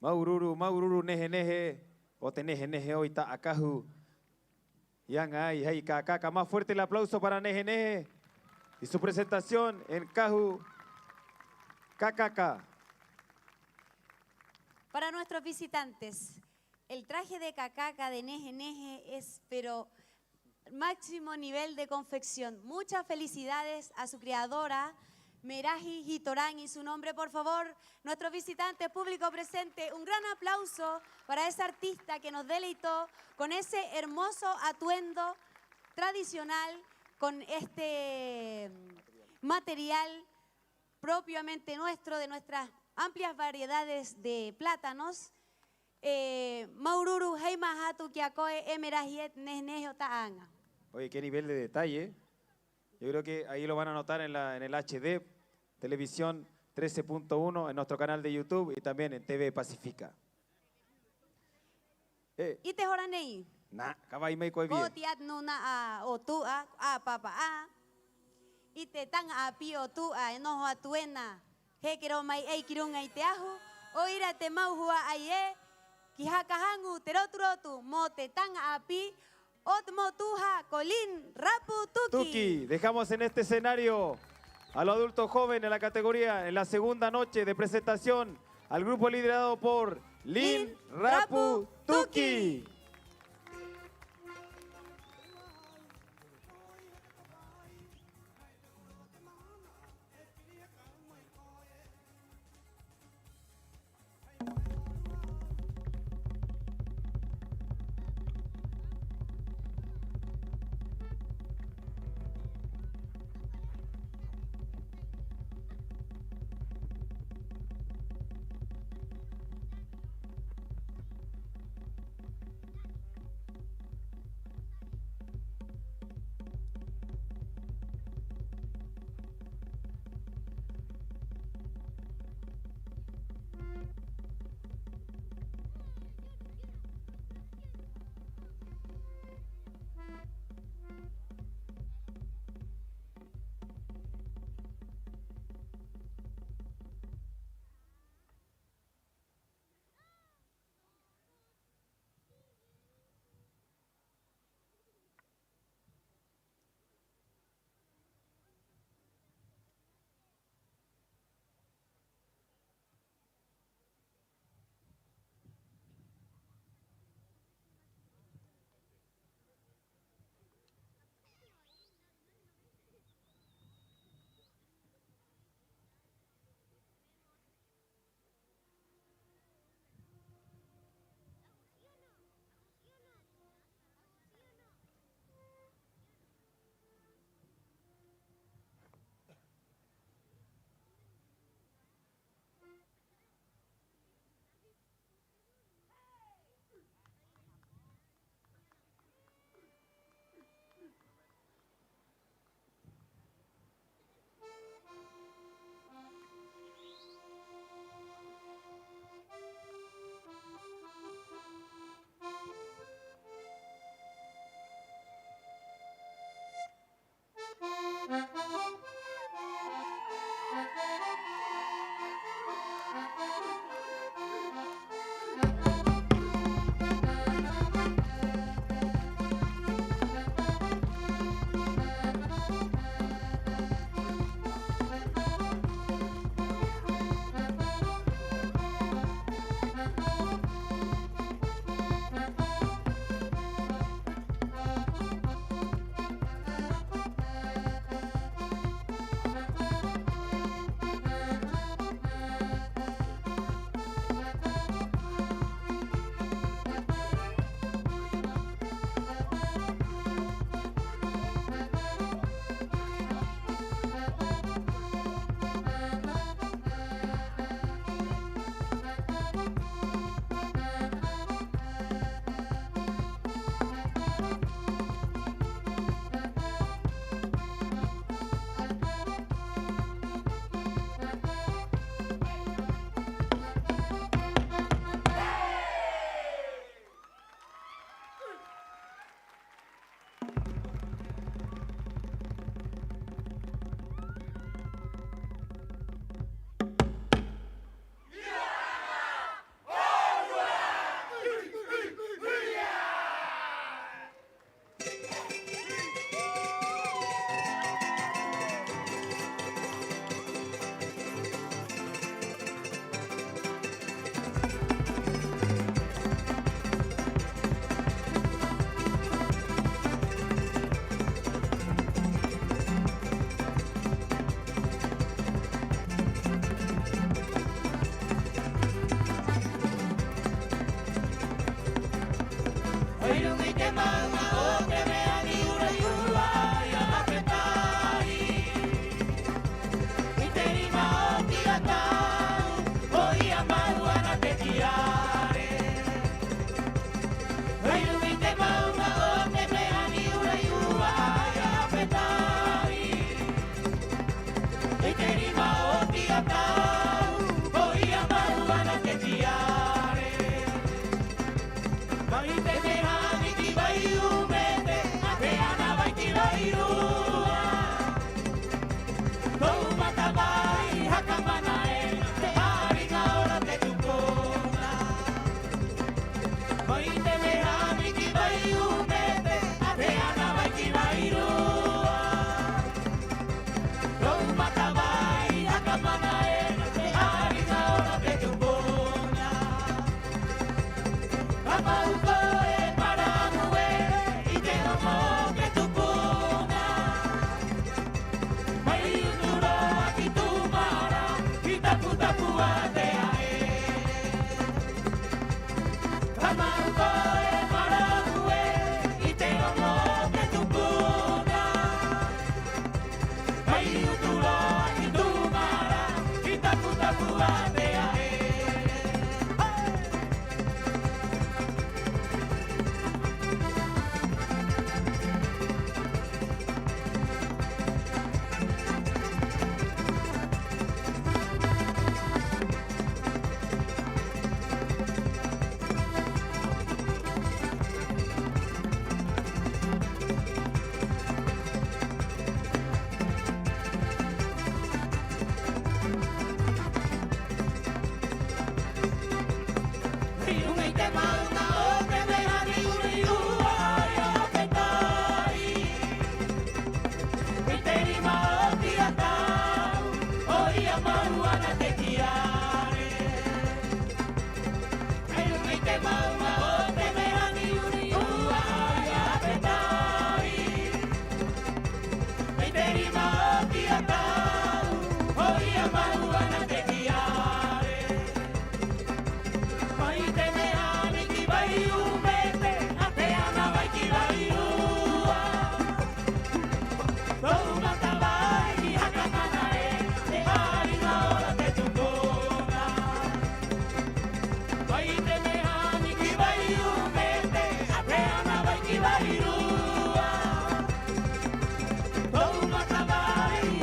Maururu, neje, o neje, hoy está acaju. Yang ay, hey, caca, más fuerte el aplauso para neje y su presentación en Caju, Cacaca. Para nuestros visitantes, el traje de cacaca de Neje Neje es, pero máximo nivel de confección. Muchas felicidades a su creadora, Meraji Hitorán, y su nombre, por favor, nuestros visitantes, público presente, un gran aplauso para esa artista que nos deleitó con ese hermoso atuendo tradicional, con este material propiamente nuestro, de nuestras amplias variedades de plátanos. Maururu, Heimahatu, Kiakoe, Emerajiet, Nesnejo, Taanga. Oye, qué nivel de detalle. Yo creo que ahí lo van a notar en el HD, televisión 13.1, en nuestro canal de YouTube y también en TV Pacífica. ¿Y te joranei? Nah, cabay me coe bien. Kotiat nuna a otua, a papa a. Y te tan a pi otua, enojo a tuena. He quiero mai ei kirun ai teahu. Oira te maujua aye. Kihakahangu teroturotu, mo te tan a pi. Otmotuja, colín, rapu, tuki. Tuki, dejamos en este escenario a los adultos jóvenes en la categoría, en la segunda noche de presentación, al grupo liderado por Lin, Rapu, Tuki.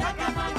Hakamana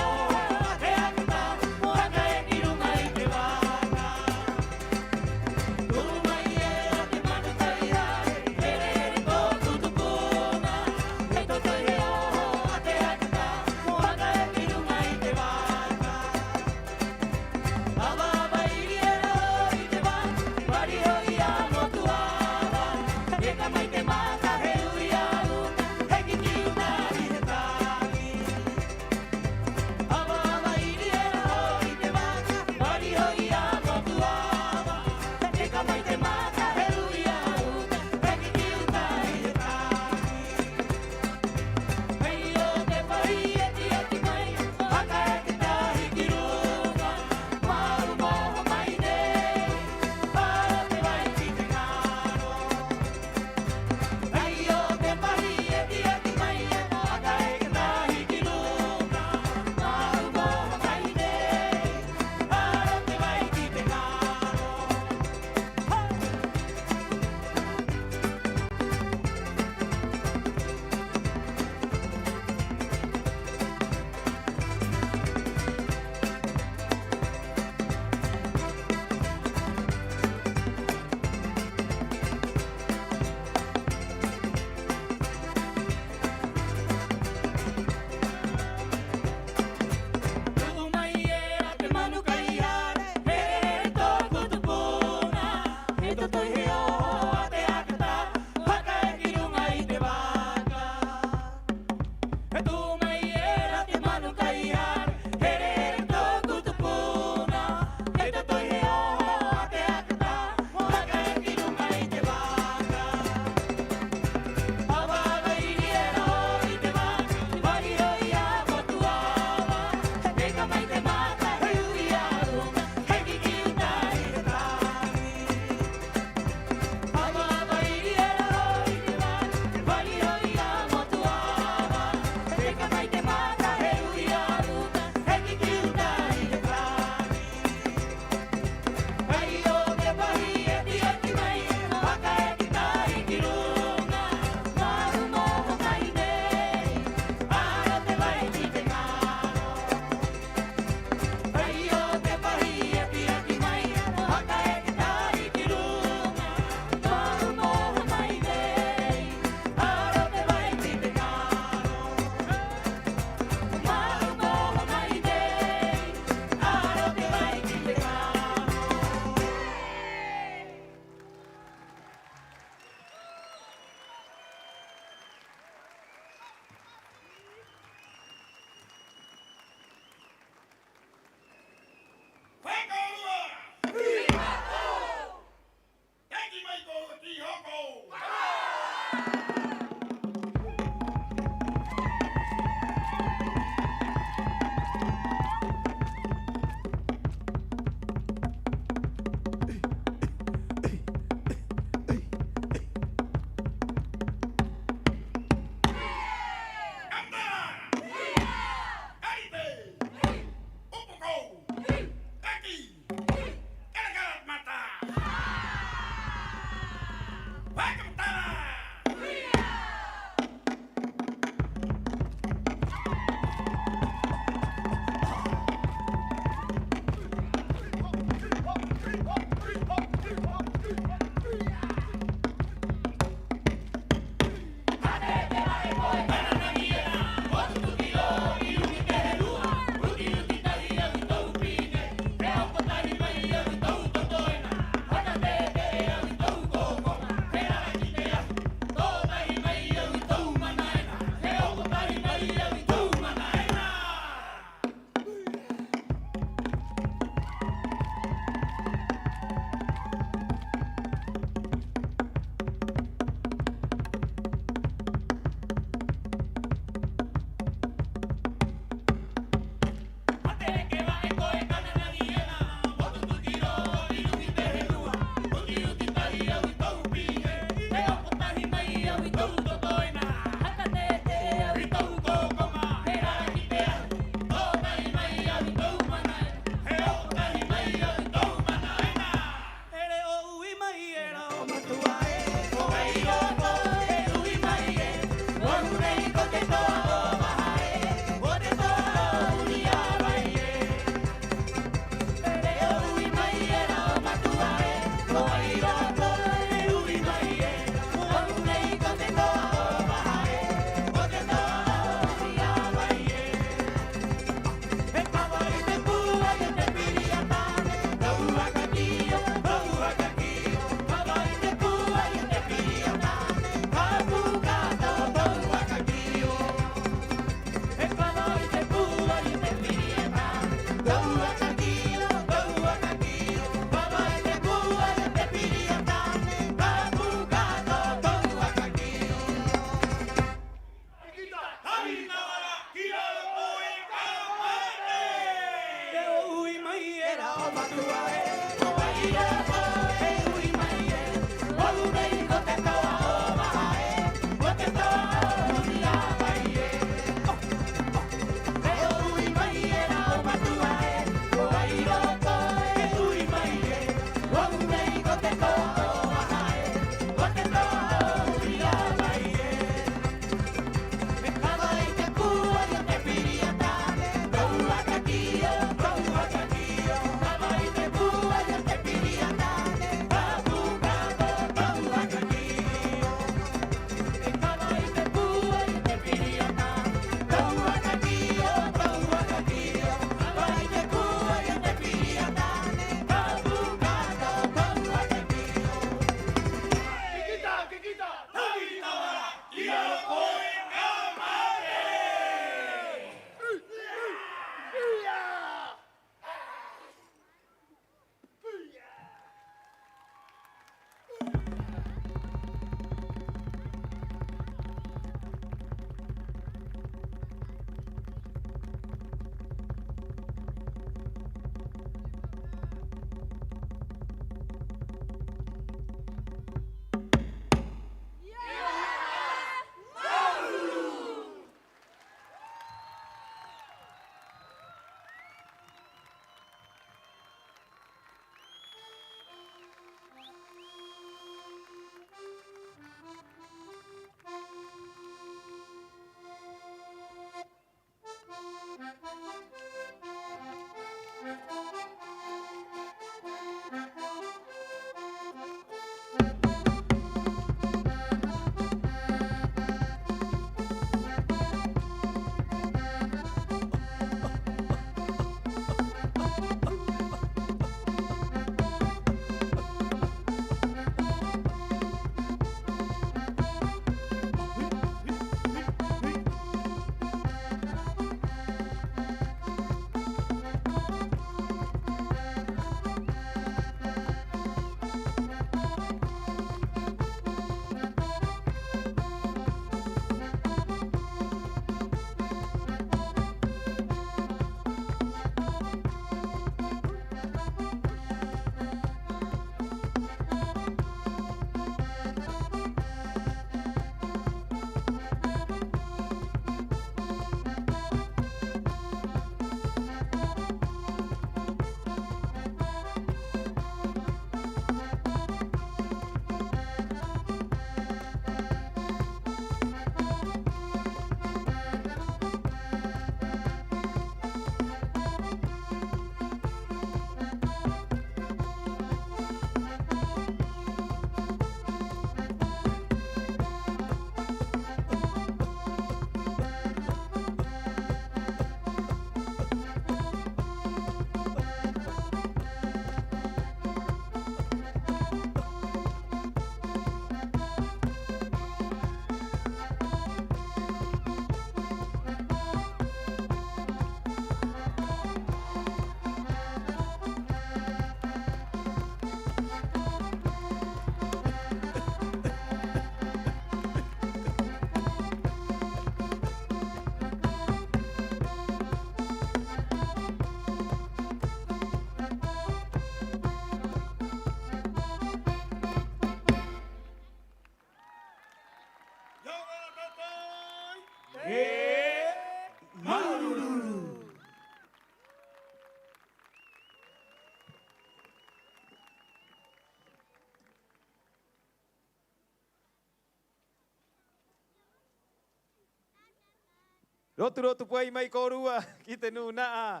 Roturo tu puai mai korua ki te nu naa.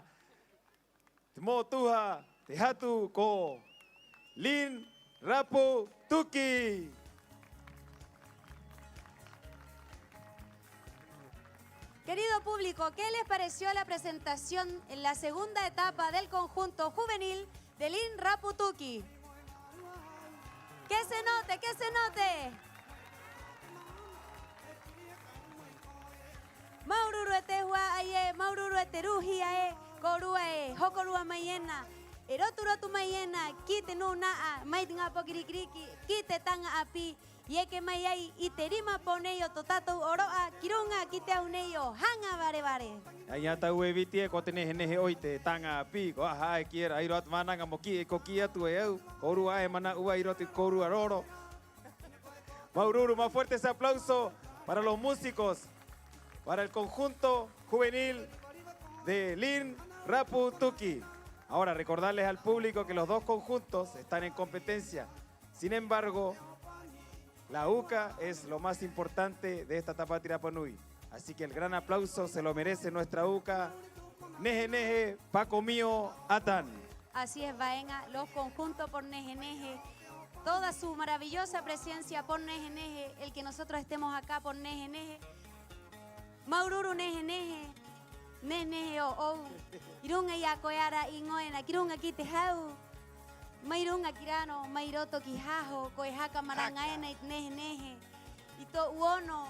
Te motuha, te hatu ko Lin Rapu Tuki. Querido público, ¿qué les pareció la presentación en la segunda etapa del conjunto juvenil de Lin Rapu Tuki? ¡Que se note, que se note! Maururu etehua aye, maururu eteruhi ae, korua e, hokorua mayena, eroturotu mayena, kite nu naa, maitinga pokirikiriki, kite tanga api, Ye que mayai iterima poneyo totato oroa kirunga kite uneyo hanga bare bare. Aia tau e viti e ko te nehe oite tanga api ko aha e kiera airo at mananga moki e kokia tu e au koru ae mana ua iro te koru aroro. Maururu, más fuerte ese aplauso para los músicos, para el conjunto juvenil de Lin Rapu Tuki. Ahora recordarles al público que los dos conjuntos están en competencia. Sin embargo, la UCA es lo más importante de esta Tapati Rapa Nui. Así que el gran aplauso se lo merece nuestra UCA. Neje Neje, Paco Mío, Atan. Así es, Baenga, los conjuntos por Neje Neje, toda su maravillosa presencia por Neje Neje, el que nosotros estemos acá por Neje Neje. Maururu Neje Neje, Neje Neje o Irunga ya koyara ingoena, Kirunga kite hau. Mairunga kirano, Mairoto kijajo, koyhaka marangaena Neje Neje. Y to uono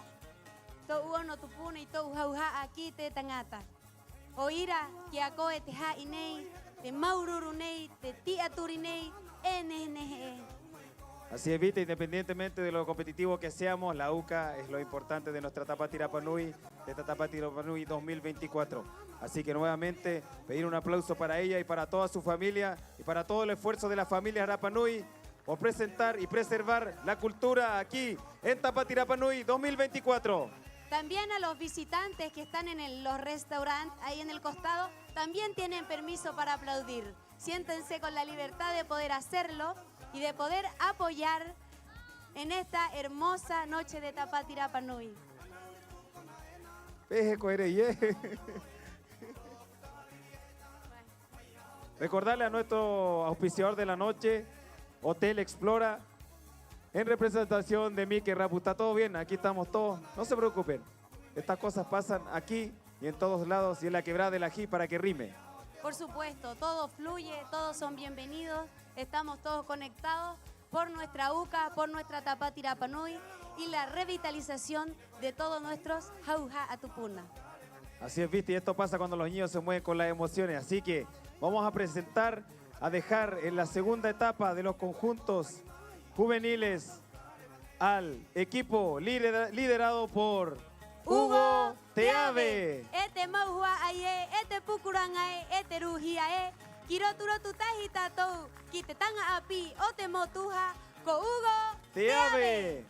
tupune y to uhauha aquí te tangata. Oira que akoe te ha inei, te maururu nei, te tiaturi nei, Neje. Así es, Vita, independientemente de lo competitivo que seamos, la UCA es lo importante de nuestra Tapati Rapa Nui, de esta Tapati Rapa Nui 2024. Así que nuevamente pedir un aplauso para ella y para toda su familia y para todo el esfuerzo de la familia Rapa Nui por presentar y preservar la cultura aquí en Tapati Rapa Nui 2024. También a los visitantes que están en los restaurantes ahí en el costado, también tienen permiso para aplaudir. Siéntense con la libertad de poder hacerlo y de poder apoyar en esta hermosa noche de Tapati Rapa Nui. Recordarle a nuestro auspiciador de la noche, Hotel Explora, en representación de Miki Rapu. Está todo bien, aquí estamos todos, no se preocupen. Estas cosas pasan aquí y en todos lados y en la quebrada del Ají para que rime. Por supuesto, todo fluye, todos son bienvenidos, estamos todos conectados por nuestra UCA, por nuestra Tapati Rapa Nui y la revitalización de todos nuestros Jauja Atupuna. Así es, viste, y esto pasa cuando los niños se mueven con las emociones. Así que vamos a presentar, a dejar en la segunda etapa de los conjuntos juveniles al equipo liderado por Hugo Teave. Este maujua aye, este pukurangae, este rujiae, kiroturo tutajita tou, kitetanga api, ote motuja, ko Hugo Teave.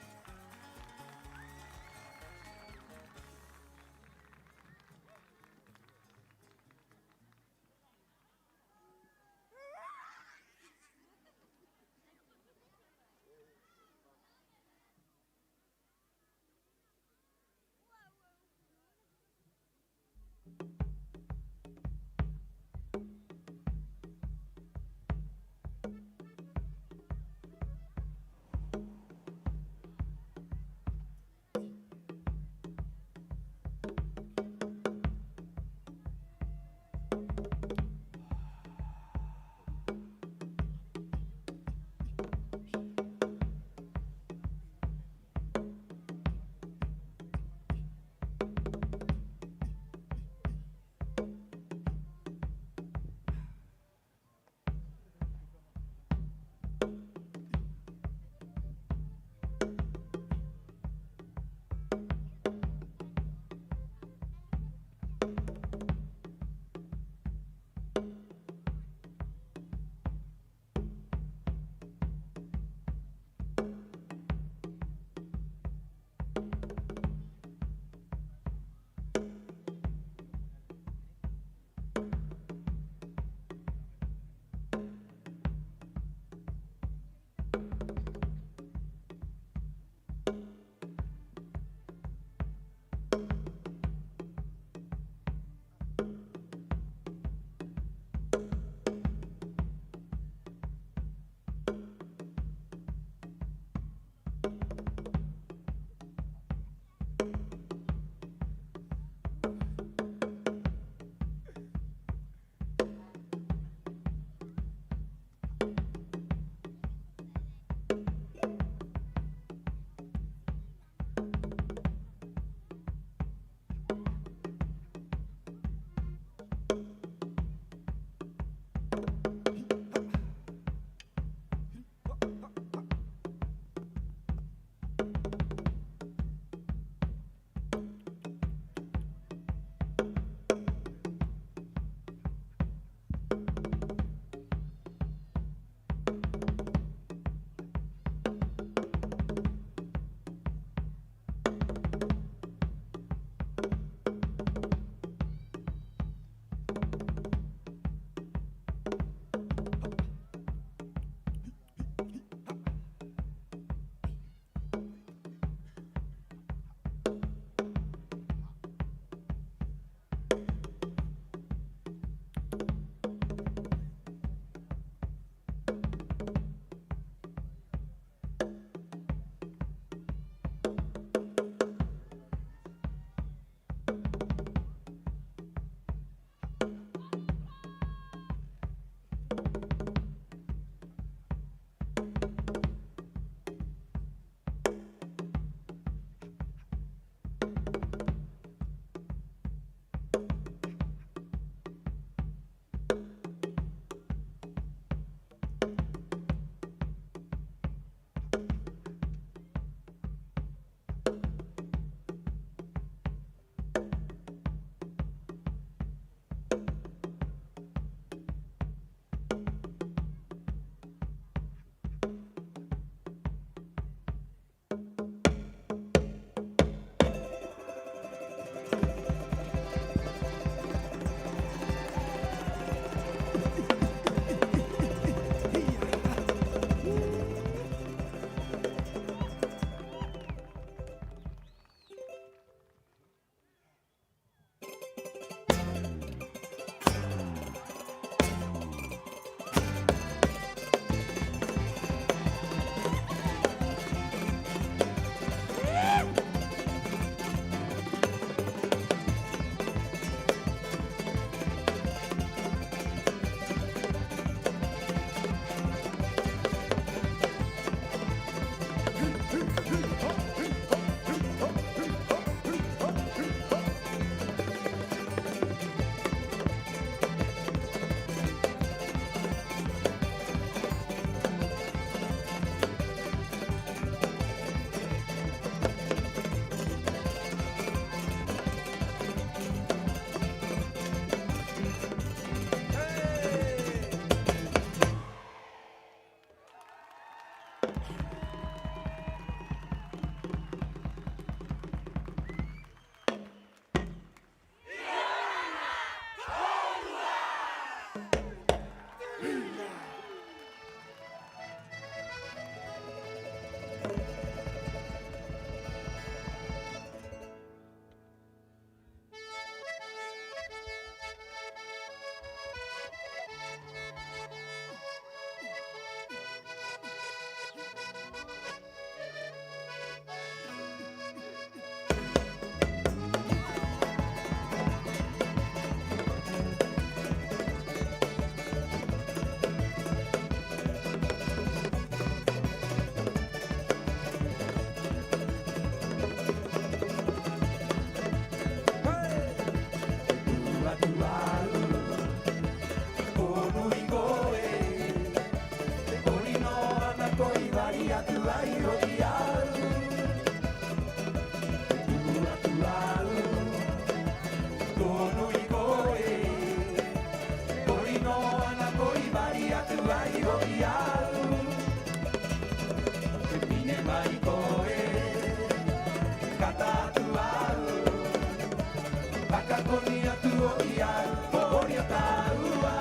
Takakoni atu o ia, ori o taua.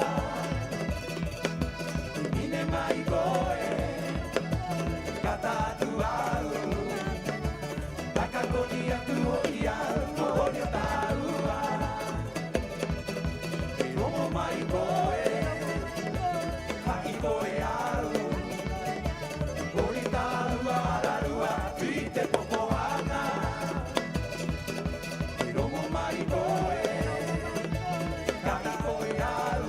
Ine mai koe, kata atu au. Takakoni atu o ia, ori o taua. E rongo mai koe, haki koe au. Ori taua ararua, i te popoana. E rongo mai koe, haki koe au.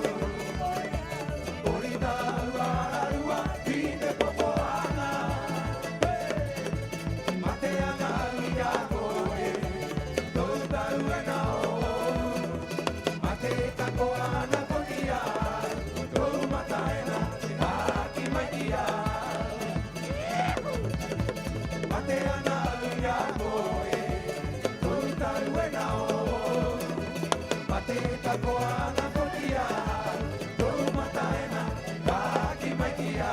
Ori taua ararua, i te popoana. Mate ana ia koe, tau tau e nao. Mate tako ana konia, tau mataena, haki mai ia. Mate ana ia koe, tau tau e nao. Mate tako ana konia, tau mataena, haki mai ia.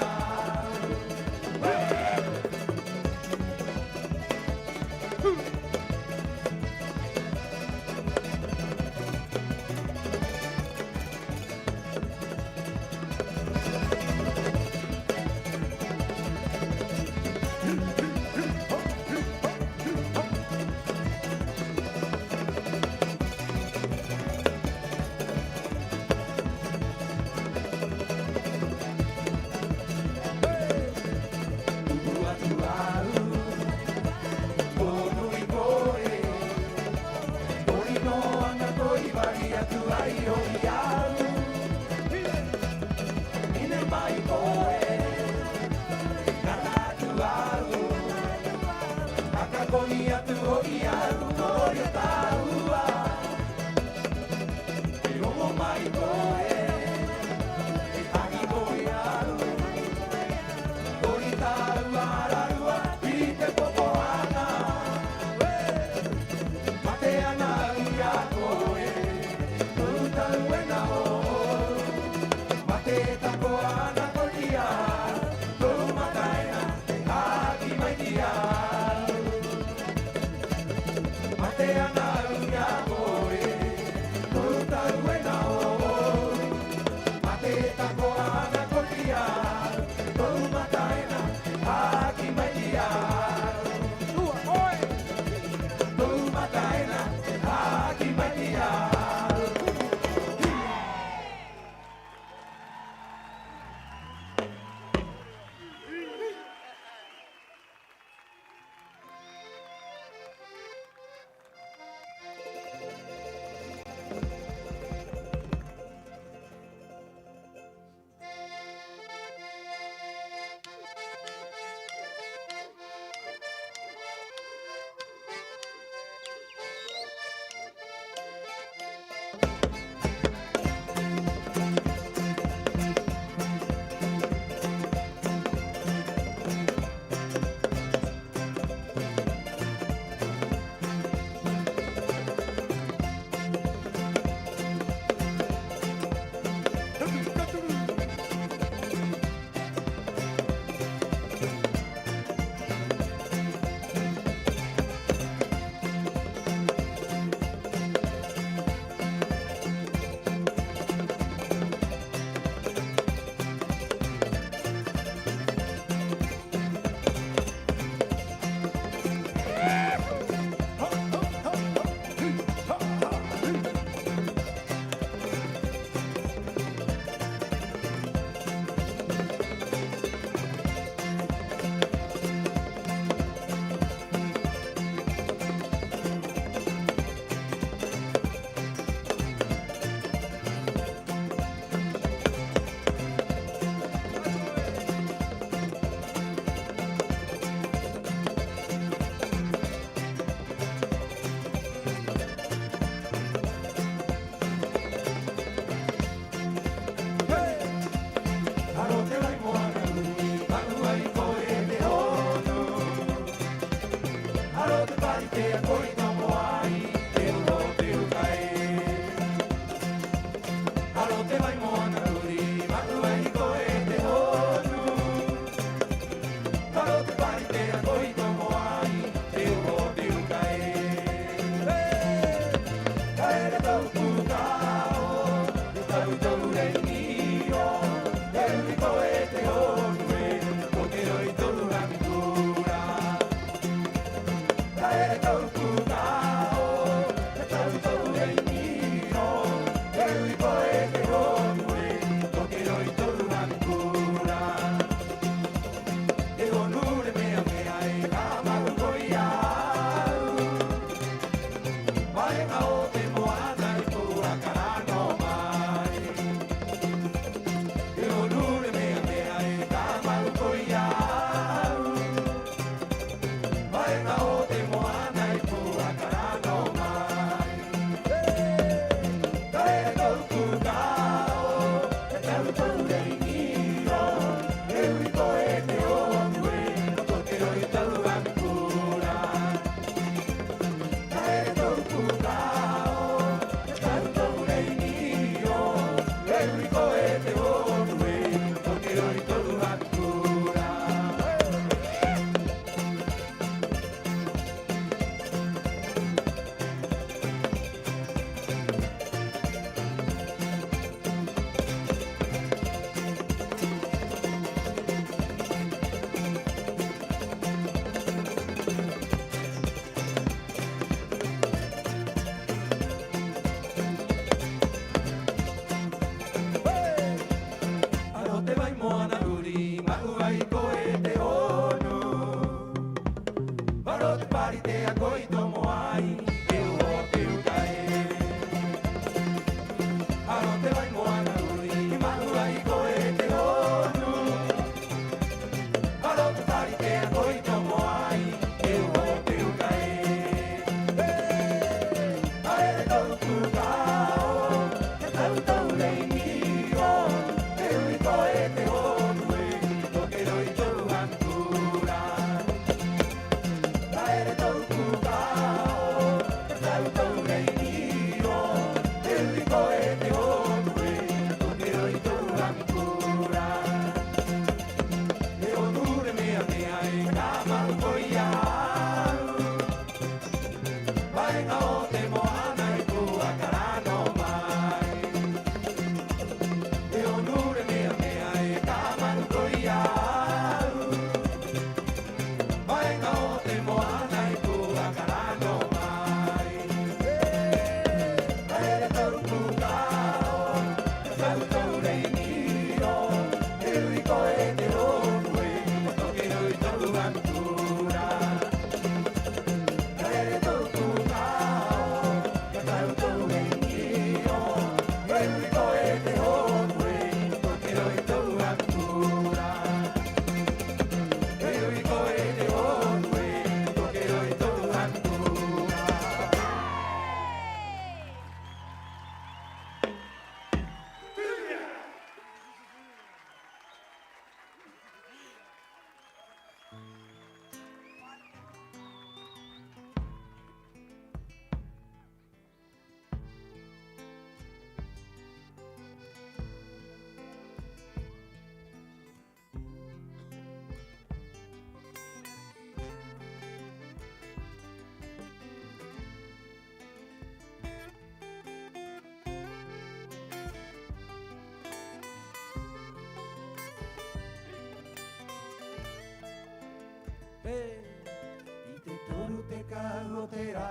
I te toru te kahotera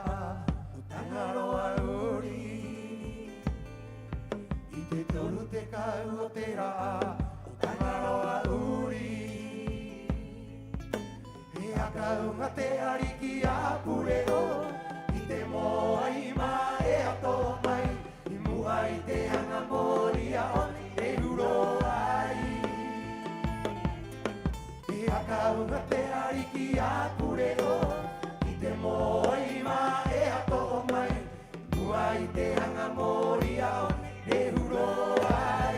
o tangaroa uri. I te toru te kahotera o tangaroa uri. E akaunga te ariki a pureo I te moa I ma e ato mai I mua I te hanga moria o te huro ai. E akaunga te ariki a pureo I te moa I ma e ato mai mua I te hanga moria o te huro ai.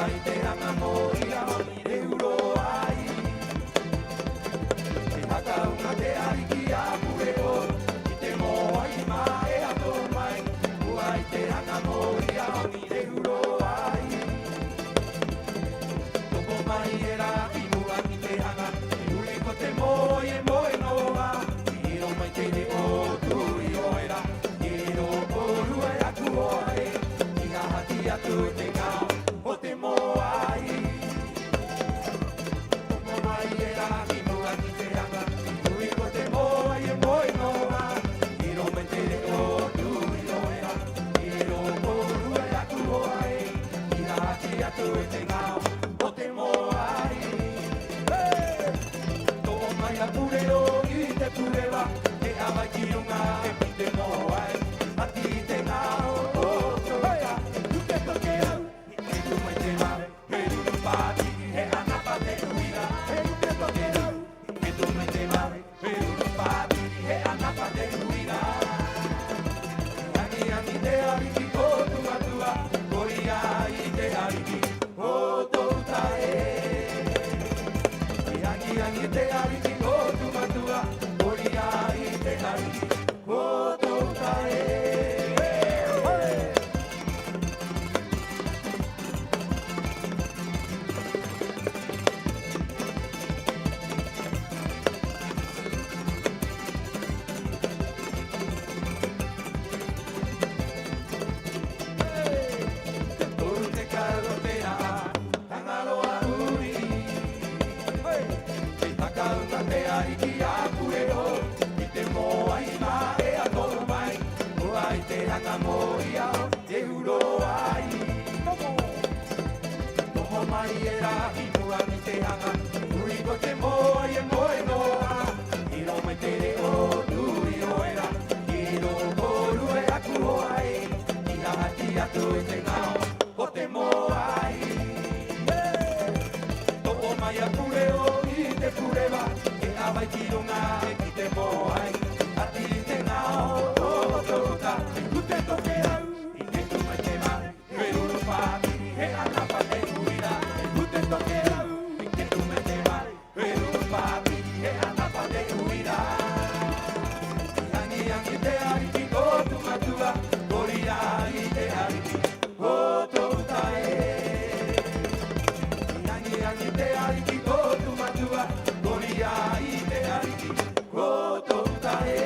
i te hanga mo ia honi re uro ai. Te haka unga te ariki a pure o, i te moa i mai e ato mai. Ua i te hanga mo ia honi re uro ai. Toko mai e ra i mua ki te hanga, i uri ko te moa e moe noa. I ro mai te re o tui o era, i ro o rua e aku o e. I hahati atu te ngao o te moa ai. Toko mai e ra i mua ki te hanga, i uri ko te moa e moe noa. I ro mai te re o tui o era, i ro o rua e aku o e. I hahati atu te ngao o te moa ai. Toko mai a pure o i te pureva, e awa ki runga e pi te moa ai. Ati te ngao o tohea, tuke toke au, i te rumai te mare, he ruru pāti, he anapa te uira. He tuke toke au, i te rumai te mare, he ruru pāti, he anapa te uira. Angi angi te ariki o tuatua, koria i te ariki o toutae. Angi angi te ariki o tuatua, koria i te ariki o toutae. Toru te karotera, tangaroa uri. Te takaunga te ariki a pureo, i te moa i mai a tolu mai. Ua i te hanga mo i ao, te uro ai. Tomo mai e ra i mua mi te hanga, uri ko te moa i e moe noa. I ro mai te re o tui o era, i ro o rue aku o ai. I hahati atu i te ngao o te moa ai. Toko mai a pure o i te pureva, e awai ki runga e ki te moa ai. Ati i te ngao o touta, e kute toke au, i te tumai te mare, he uru pāti, he anapa te uira. E kute toke au, i te tumai te mare, he uru pāti, he anapa te uira. Angi angi te ariki o tumatua, koria i te ariki o toutae. Angi angi te ariki o tumatua, koria i te ariki o toutae.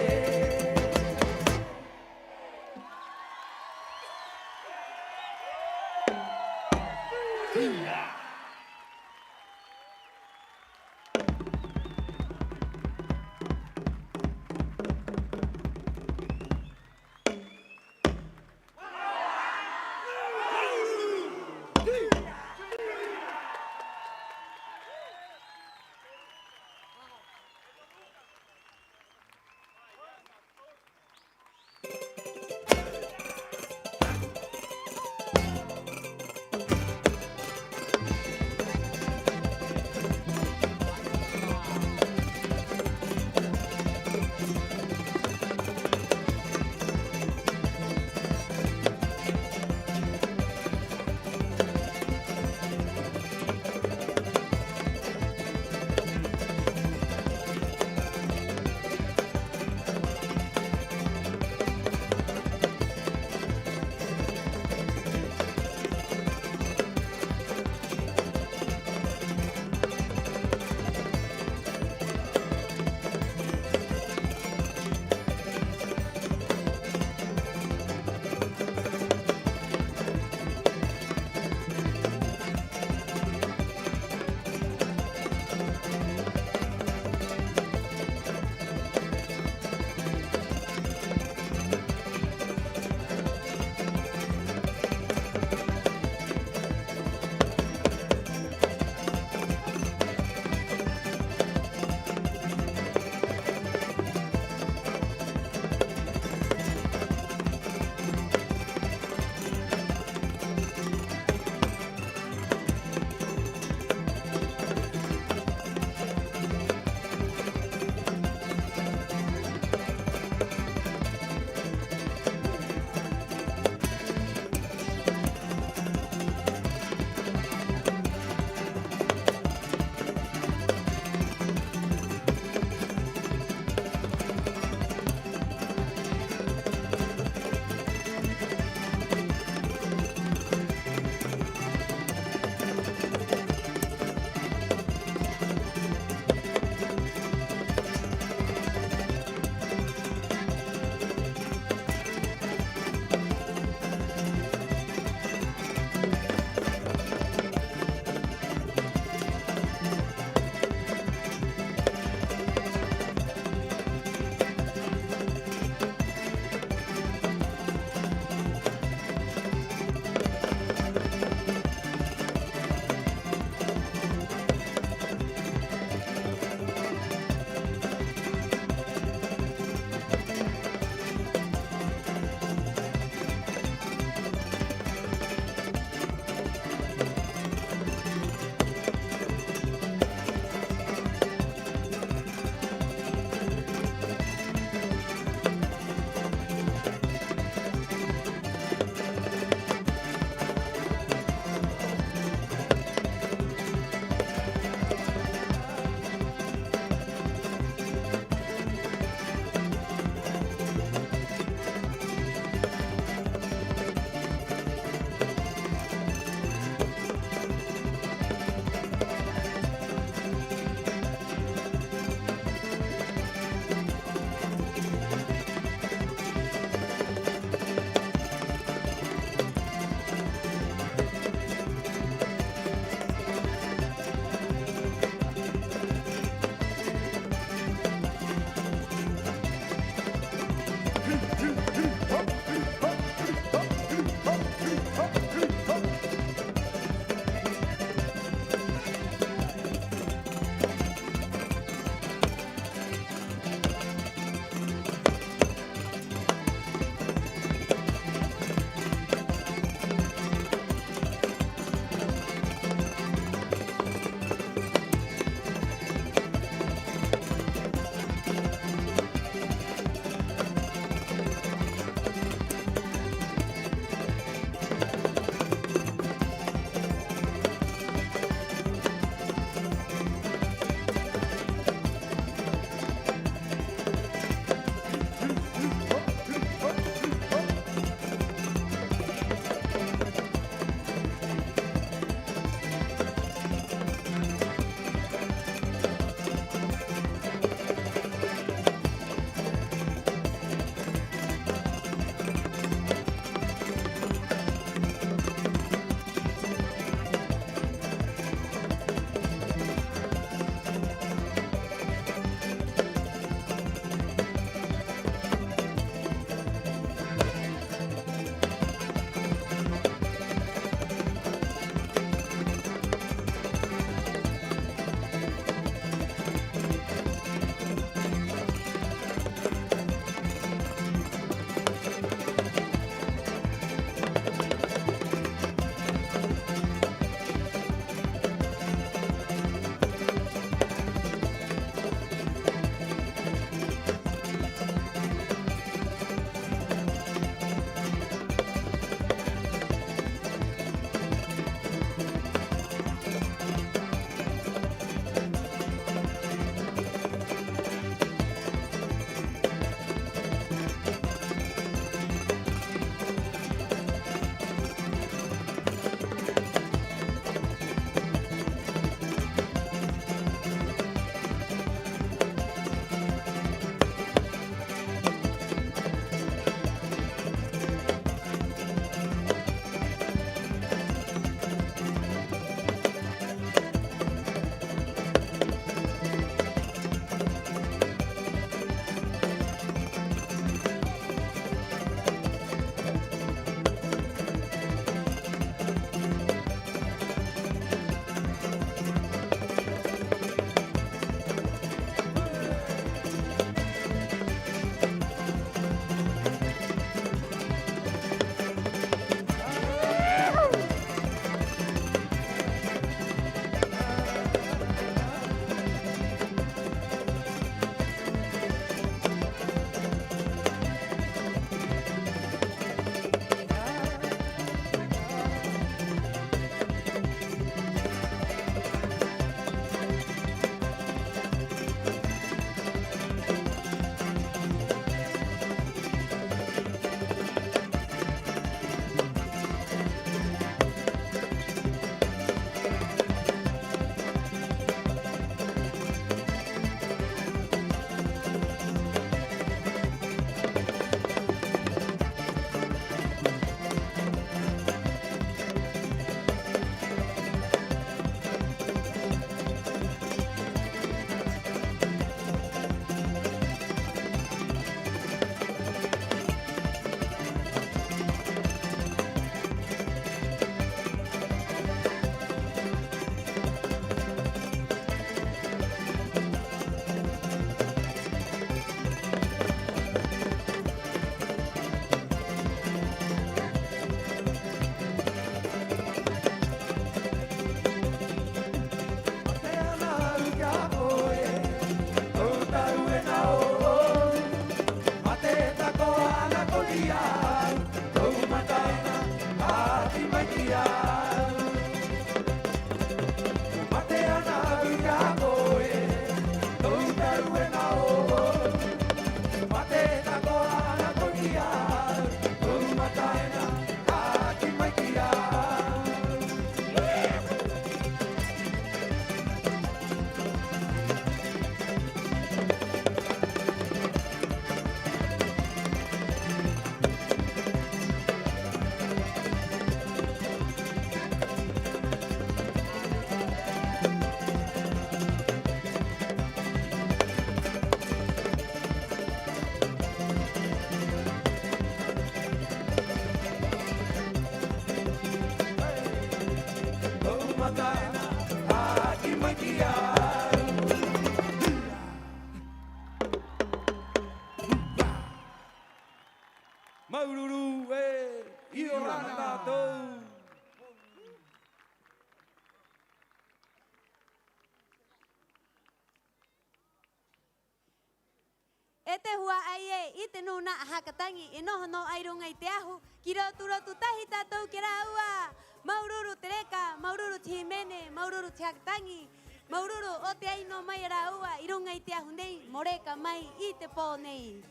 Este hua aye, ite nuna hakatangi, enoho no airunga iteahu, kiroturo tutahita tau kiraua, maururu tereka, maururu chimene, maururu chaktangi, maururu ote ai no mai raua, irunga iteahu nei, moreka mai ite po nei.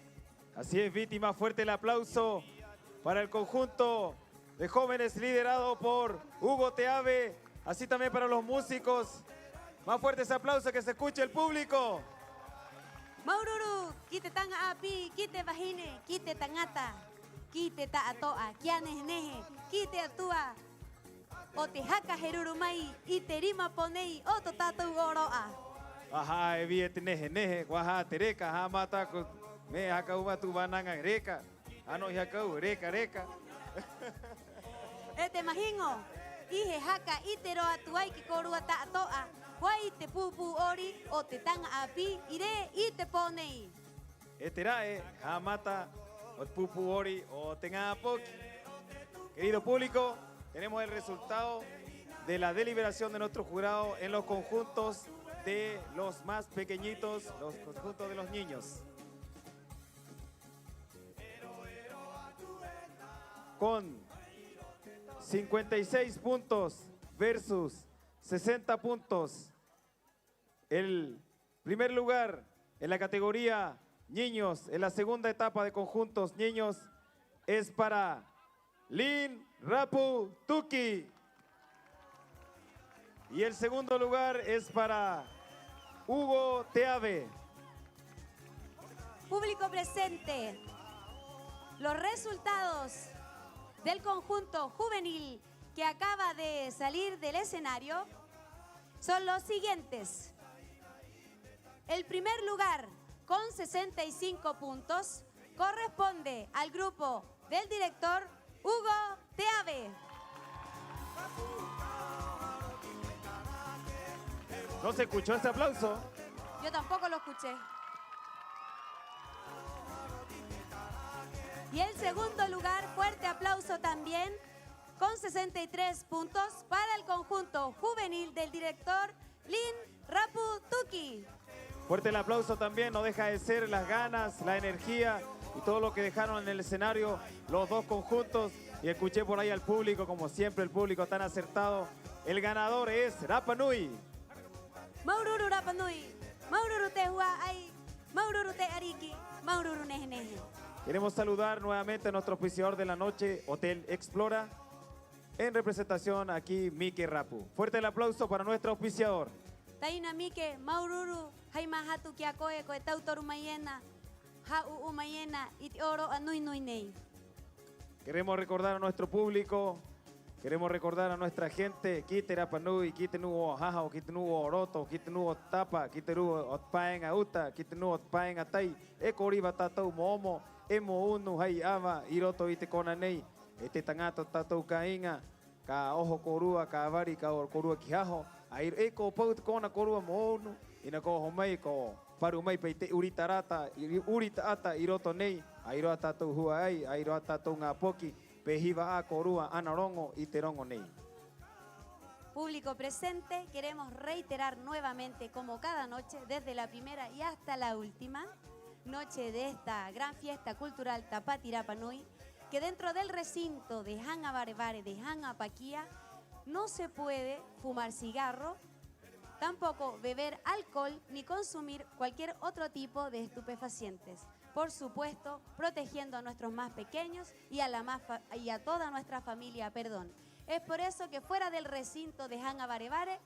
Así es, Viti, más fuerte el aplauso para el conjunto de jóvenes liderado por Hugo Teave, así también para los músicos. Más fuerte ese aplauso, que se escuche el público. Maururu, kite tanga api, kite vahine, kite tangata, kite taatoa, kianes nehe, kite atua, o te haka herurumai, ite rima ponei, o to tatu oroa. Ajá, eviete neje, neje, guaja, tereka, ajá, mata, me haka uma tu bananga, reka, ano haka reka, reka. Este majingo, ihe haka itero atuai ki korua taatoa, huai te pupu ori, o te tanga api, ire ite ponei. Eterae, Hamata, o Pupu Ori, o Tenga Poki. Querido público, tenemos el resultado de la deliberación de nuestro jurado en los conjuntos de los más pequeñitos, los conjuntos de los niños. Con 56 puntos versus 60 puntos. El primer lugar en la categoría niños, en la segunda etapa de conjuntos niños, es para Lin Rapu Tuki. Y el segundo lugar es para Hugo Teave. Público presente, los resultados del conjunto juvenil que acaba de salir del escenario son los siguientes. El primer lugar con 65 puntos corresponde al grupo del director Hugo Teave. ¿No se escuchó este aplauso? Yo tampoco lo escuché. Y el segundo lugar, fuerte aplauso también, con 63 puntos para el conjunto juvenil del director Lin Rapu Tuki. Fuerte el aplauso también, no deja de ser las ganas, la energía y todo lo que dejaron en el escenario los dos conjuntos. Y escuché por ahí al público, como siempre el público tan acertado. El ganador es Rapa Nui. Maururu Rapa Nui, Maururu te hua ai, Maururu te ariki, Maururu nehe nehe. Queremos saludar nuevamente a nuestro auspiciador de la noche, Hotel Explora, en representación aquí Mike Rapu. Fuerte el aplauso para nuestro auspiciador. Taina Mike, Maururu, haima hatu kia koe koe tautoru mayena, hau mayena, iti oro anui nui nei. Queremos recordar a nuestro público, queremos recordar a nuestra gente, Kite Rapa Nui, Kite Nuo Jaja, Kite Nuo Oroto, Kite Nuo Tapa, Kite Nuo Otpaen Auta, Kite Nuo Otpaen Atai, Eko Riva Tatau Momo, Emo Unu Hai Ava, Iroto Ite Konanei, Este Tangato Tatau Kainga, Ka Ojo Korua, Ka Avari, Ka Korua Kihajo, Air Eko Paut Kona Korua Moonu, Inako Homei Ko, Parumei Peite Uritarata, Uritaata, Iroto Nei, Airo Tatau Huai, Airo Tatau Ngapoki, Pejiva A Korua, Anarongo, Iterongo Nei. Público presente, queremos reiterar nuevamente, como cada noche, desde la primera y hasta la última noche de esta gran fiesta cultural Tapati Rapa Nui, que dentro del recinto de Hanga Barebare, de Hanga Paquía, no se puede fumar cigarro, tampoco beber alcohol ni consumir cualquier otro tipo de estupefacientes. Por supuesto, protegiendo a nuestros más pequeños y a toda nuestra familia, perdón. Es por eso que fuera del recinto de Hanga Barebare,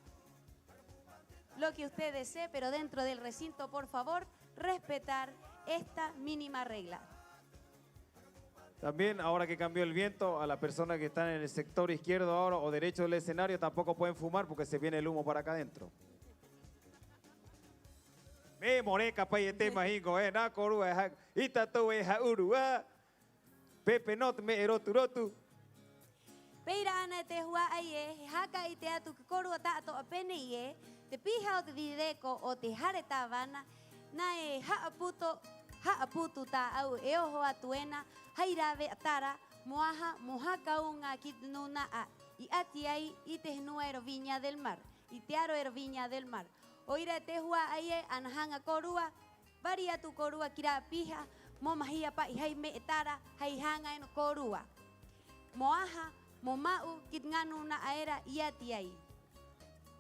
lo que usted desee, pero dentro del recinto, por favor, respetar esta mínima regla. También, ahora que cambió el viento, a las personas que están en el sector izquierdo ahora o derecho del escenario tampoco pueden fumar porque se viene el humo para acá adentro. Me moreca payete majingo, na korua, itatu urua, pepe not me eroturotu. Peira ana te hua aie, haka i te atu korua tato apene ie, te piha o te direko o te hareta vana, na e haaputu ta au e oho atuena, hairawe atara, moaha, mohaka unga kitnuna a, i ati ai i te hnua ero Viña del Mar, i te aro ero Viña del Mar. Oira te hua aie anahanga korua, varia tu korua kira piha, mo mahia pa ihai me etara, hai hanga en korua. Moaja, momau, kitnganu na aera iatiai.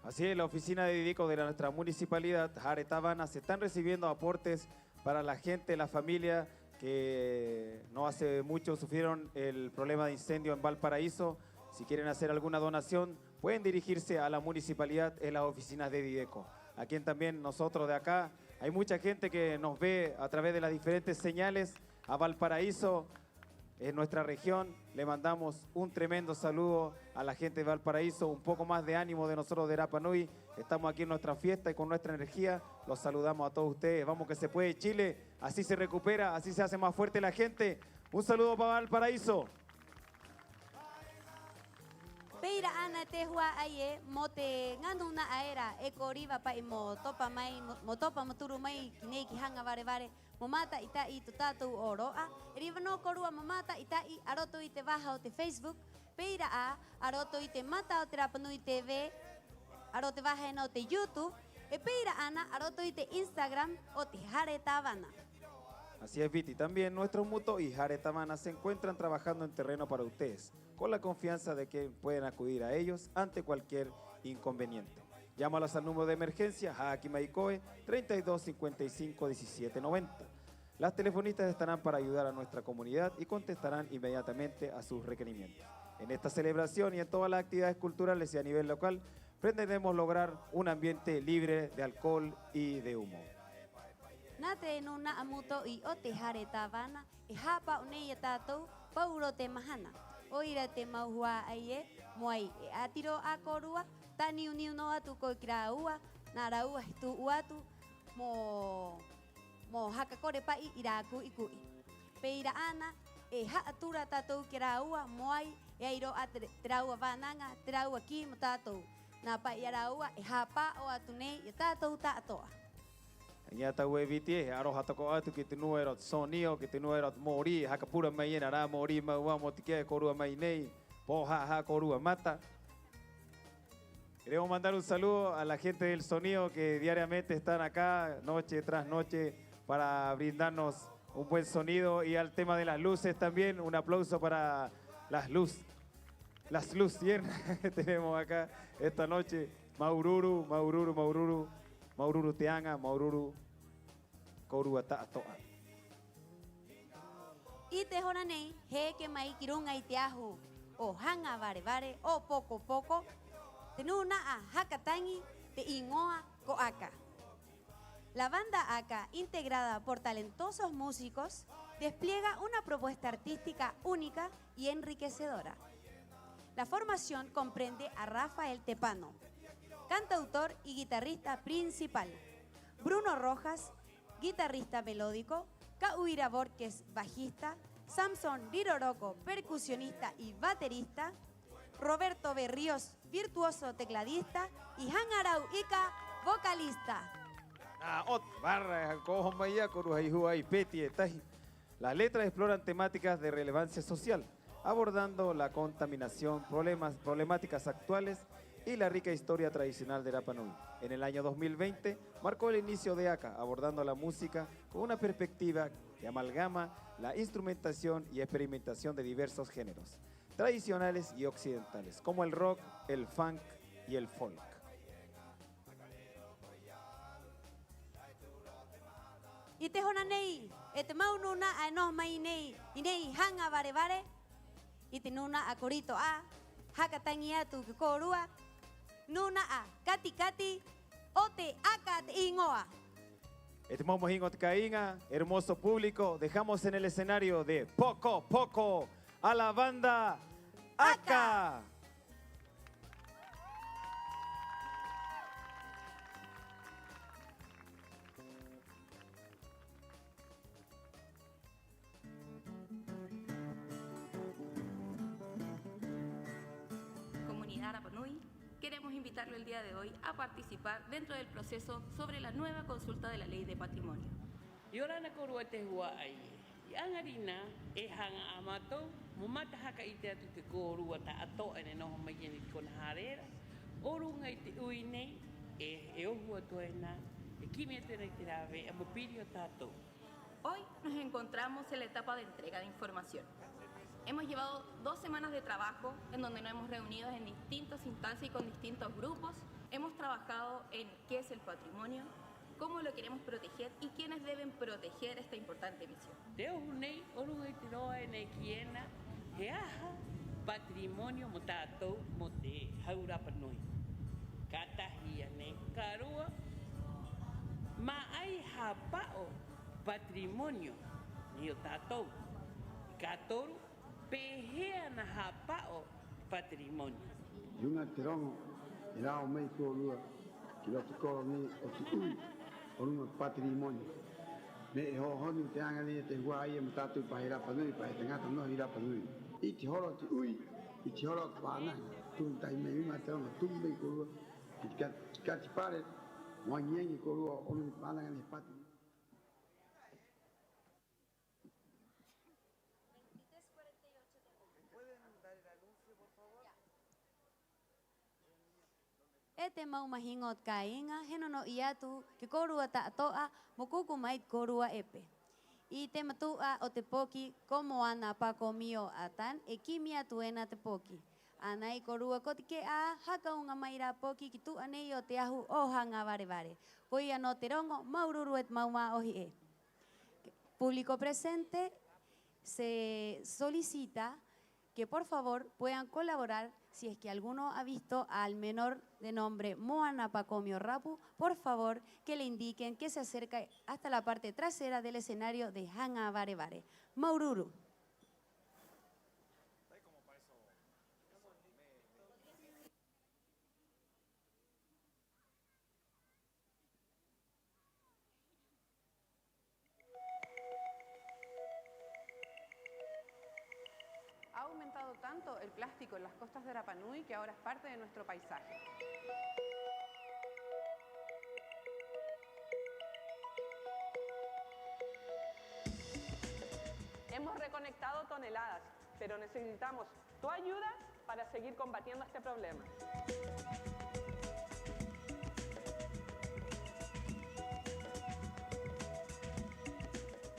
Así es, la oficina de Dideco de nuestra municipalidad, Jaretabana, se están recibiendo aportes para la gente, la familia que no hace mucho sufrieron el problema de incendio en Valparaíso. Si quieren hacer alguna donación, pueden dirigirse a la municipalidad en las oficinas de Dideco. A quien también nosotros de acá, hay mucha gente que nos ve a través de las diferentes señales a Valparaíso, en nuestra región. Le mandamos un tremendo saludo a la gente de Valparaíso, un poco más de ánimo de nosotros de Rapa Nui. Estamos aquí en nuestra fiesta y con nuestra energía los saludamos a todos ustedes. Vamos que se puede, Chile, así se recupera, así se hace más fuerte la gente. Un saludo para Valparaíso. Peira ana te hua aye mote nganu na aera e koriva pa mo topa mai mo topa moturu mai kinei ki hanga vare momata ita i tutatu oroa riva no korua momata ita i aroto i te vaha o te Facebook peira a aroto i te mata o te Rapa Nui TV arote vaha no te YouTube e peira ana aroto i te Instagram o te Jaretabana. Así es, Viti. También nuestros mutos y Jaretabana se encuentran trabajando en terreno para ustedes, con la confianza de que pueden acudir a ellos ante cualquier inconveniente. Llámalos al número de emergencia Haki Maikoe 32 55 17 90. Las telefonistas estarán para ayudar a nuestra comunidad y contestarán inmediatamente a sus requerimientos. En esta celebración y en todas las actividades culturales y a nivel local, pretendemos lograr un ambiente libre de alcohol y de humo. Nate nuna amuto i o te Jaretabana e hapa une ia tātou pauro te mahana. Oira te mauhua aie moai e atiro a korua tani uniu no atu ko kira ua na raua hitu uatu mo hakakore pai iraku ikui. Peira ana e haatura tātou kira ua moai e airo a te raua vananga te raua ki mo tātou. Na pai raua e hapa o atu nei e tātou tātoa. Ia tau e Viti e aroha toko atu ki te nuerot sonio, ki te nuerot mori, hakapura mai ena rā mori maua mo tike korua mai nei, po ha korua mata. Queremos mandar un saludo a la gente del sonido que diariamente están acá noche tras noche para brindarnos un buen sonido y al tema de las luces también, un aplauso para las luces que tenemos acá esta noche. Maururu Teanga, Maururu, Korua Ta'atoa. I te hona nei, he ke mai ki runga i te ahu o hanga vare o poko, te nuna a hakatangi te ingoa ko aka. La banda ACA, integrada por talentosos músicos, despliega una propuesta artística única y enriquecedora. La formación comprende a Rafael Tepano, cantautor y guitarrista principal, Bruno Rojas, guitarrista melódico, Kauira Borges, bajista, Samson Riroroko, percusionista y baterista, Roberto Berríos, virtuoso tecladista y Hangarau Ika, vocalista. Las letras exploran temáticas de relevancia social, abordando la contaminación, problemáticas actuales y la rica historia tradicional de Rapa Nui. En el año 2020 marcó el inicio de ACA, abordando la música con una perspectiva que amalgama la instrumentación y experimentación de diversos géneros, tradicionales y occidentales, como el rock, el funk y el folk. I te hona nei, e te maununa a enoh mai nei, i nei hanga vare, i te nuna a korito a, hakatangi atu ki korua, nuna a kati, o te aka te ingoa. Estamos en Otcaínga, hermoso público, dejamos en el escenario de Poco a la banda ACA. Comunidad Rapa Nui, queremos invitarlo el día de hoy a participar dentro del proceso sobre la nueva consulta de la Ley de Patrimonio. Yorana korua te hua ai. Iangarina e hanga amato, momata haka i te atu te korua ta ato ene noho mai ene kona harera. Orunga i te ui nei e ohua toena Hoy nos encontramos en la etapa de entrega de información. Hemos llevado 2 semanas de trabajo en donde nos hemos reunido en distintas instancias y con distintos grupos. Hemos trabajado en qué es el patrimonio, cómo lo queremos proteger y quiénes deben proteger esta importante misión. Patrimonio motato mote Rapa Nui. Katahia ne karua. Ma ai hapao patrimonio ni tato. Katoru pehea na hapao patrimonio. Yunga terongo ira o mei ko lua ki lo ko ni o tu o patrimonio. Me ho honi te anga ni te hua ia matato pa ira pa nui pa te ngata no ira pa nui. I te horo te ui, i te horo te pāna, tūn tai mei unga te ronga tūmbei korua, i te kati pare, wangiengi korua, onu pāna ngani pati. Ete mau mahingot kainga, heno no iatu, ke korua ta atoa, mokuku mait korua epe. I te matua o te poki, como ana pa komio atan, e kimia tuena te poki. Ana i korua kotike a, haka unga maira poki ki tu anei o te ahu o hanga vare. Koia no te rongo, maururu et mauma ohi e. Público presente, se solicita que por favor puedan colaborar si es que alguno ha visto al menor de nombre Moana Pacomio Rapu, por favor que le indiquen que se acerque hasta la parte trasera del escenario de Hanga Vare. Maururu. Ha aumentado tanto el plástico en las costas de Rapa Nui que ahora es parte de nuestro paisaje. Hemos reconectado toneladas, pero necesitamos tu ayuda para seguir combatiendo este problema.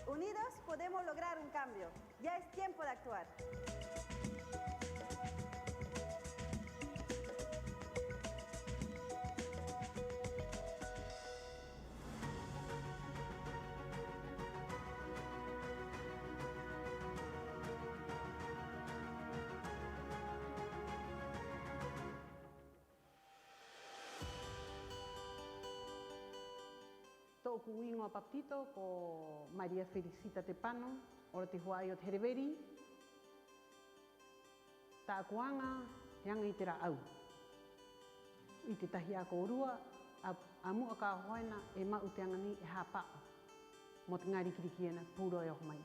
Unidos podemos lograr un cambio. Ya es tiempo de actuar. Tōku ingoa paptito ko Maria Felicita Tepano, ora te huai o te hereveri. Tā kuanga, heanga i te rā au. I te tahi a kōrua, a mua ka hoena e mau te angani e hāpao. Mo te ngāri kirikiena, pūro e oho mai.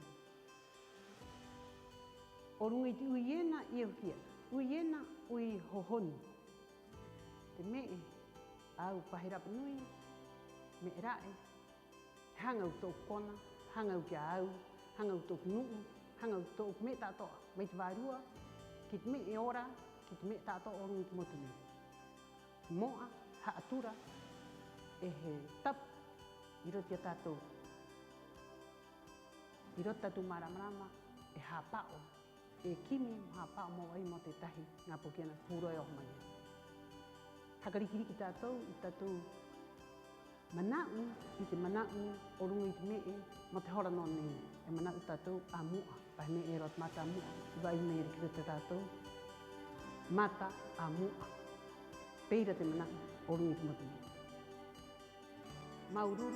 O runga i te uiena i au hia. Uiena ui hohoni. Te mee, au Pahirapa Nui, me rae. Hangau tōku kona, hangau kia au, hangau tōku nuu, hangau tōku me tātoa, mai te vārua, ki te me e ora, ki te me tātoa o rungi te motune. Moa, haatura, e he tapu, i roti a tātou. I roti tātou maramarama, e hāpao, e kimi hāpao mo ai mo te tahi, ngā pokiana pūro e oho mai. Hakarikiri ki tātou, i tātou manau, i te manau, o runga i te mee, mo te hora no nei, e manau tātou a mua, pahe me e rot mata a mua, i wai me e rikira te tātou, mata a mua, peira te manau, o runga i te motu nei. Maururu.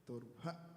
Torha.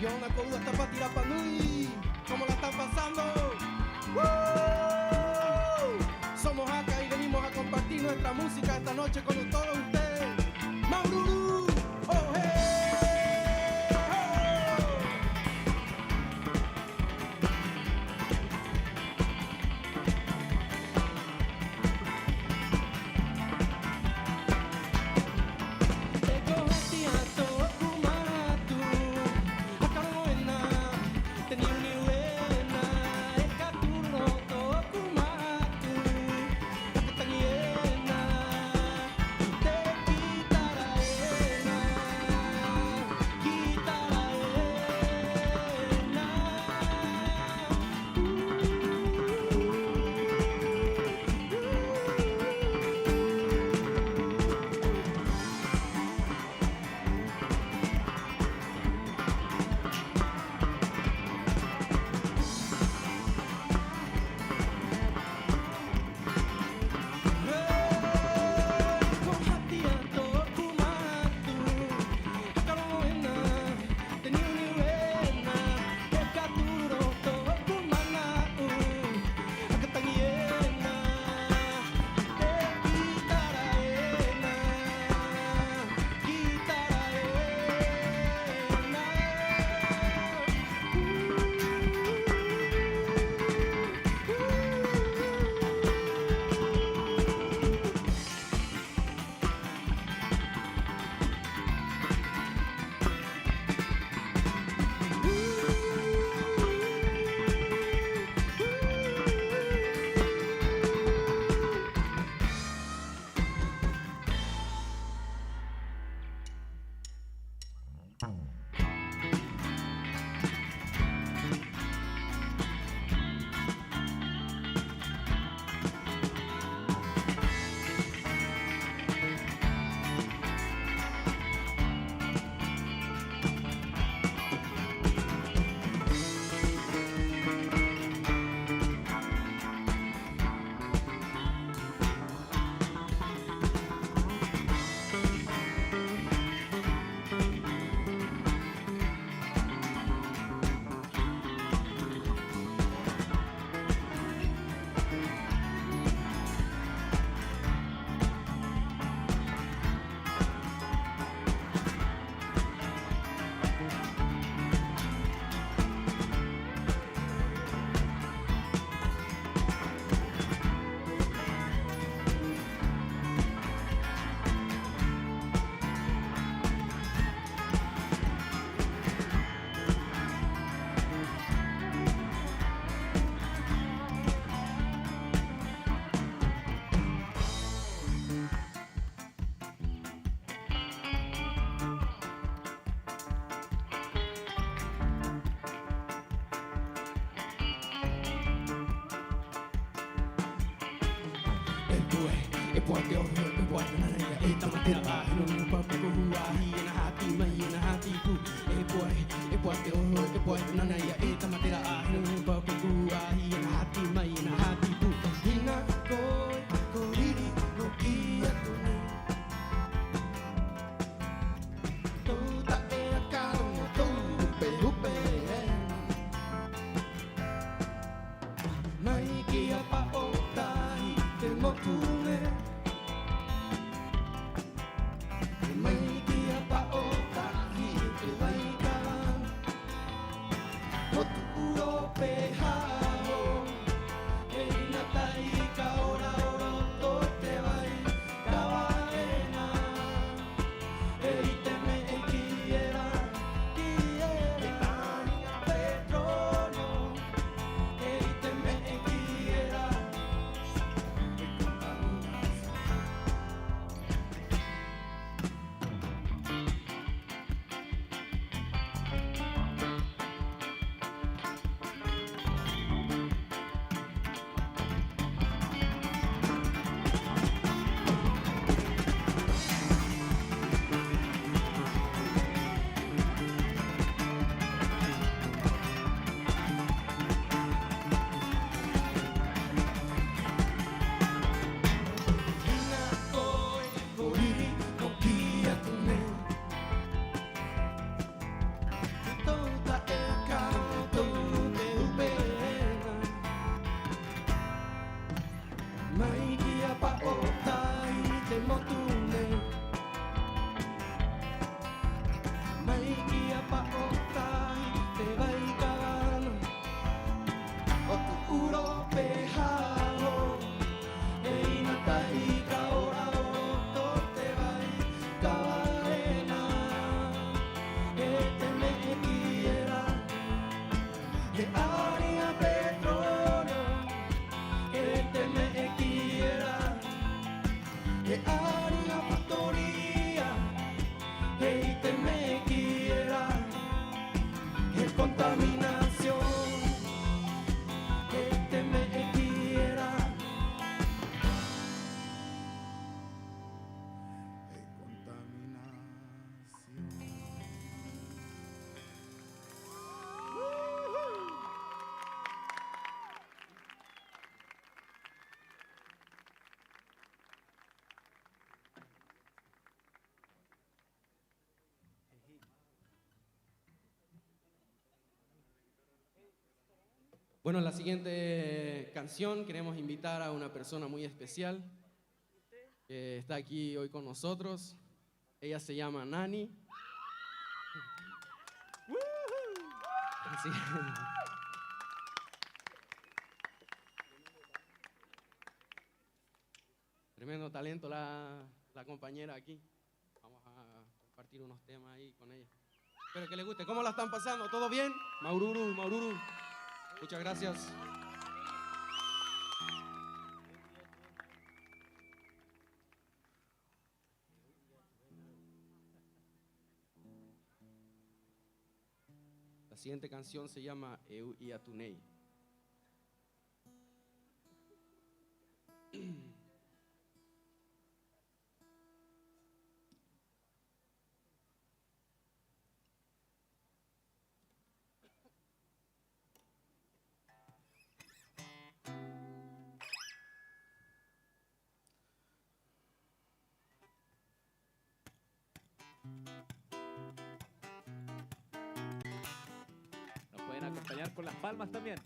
Y una coluda está para tirar pa' Nui. ¿Cómo la están pasando? ¡Woo! Somos acá y venimos a compartir nuestra música esta noche con todos ustedes. Maururu, oh hey, oh. Te Bueno, la siguiente canción queremos invitar a una persona muy especial que está aquí hoy con nosotros. Ella se llama Nani. Así. Tremendo talento la compañera aquí. Vamos a compartir unos temas ahí con ella. Espero que les guste. ¿Cómo la están pasando? ¿Todo bien? Maururu, Maururu. Muchas gracias. La siguiente canción se llama Eu y Atunei. Nos pueden acompañar con las palmas también.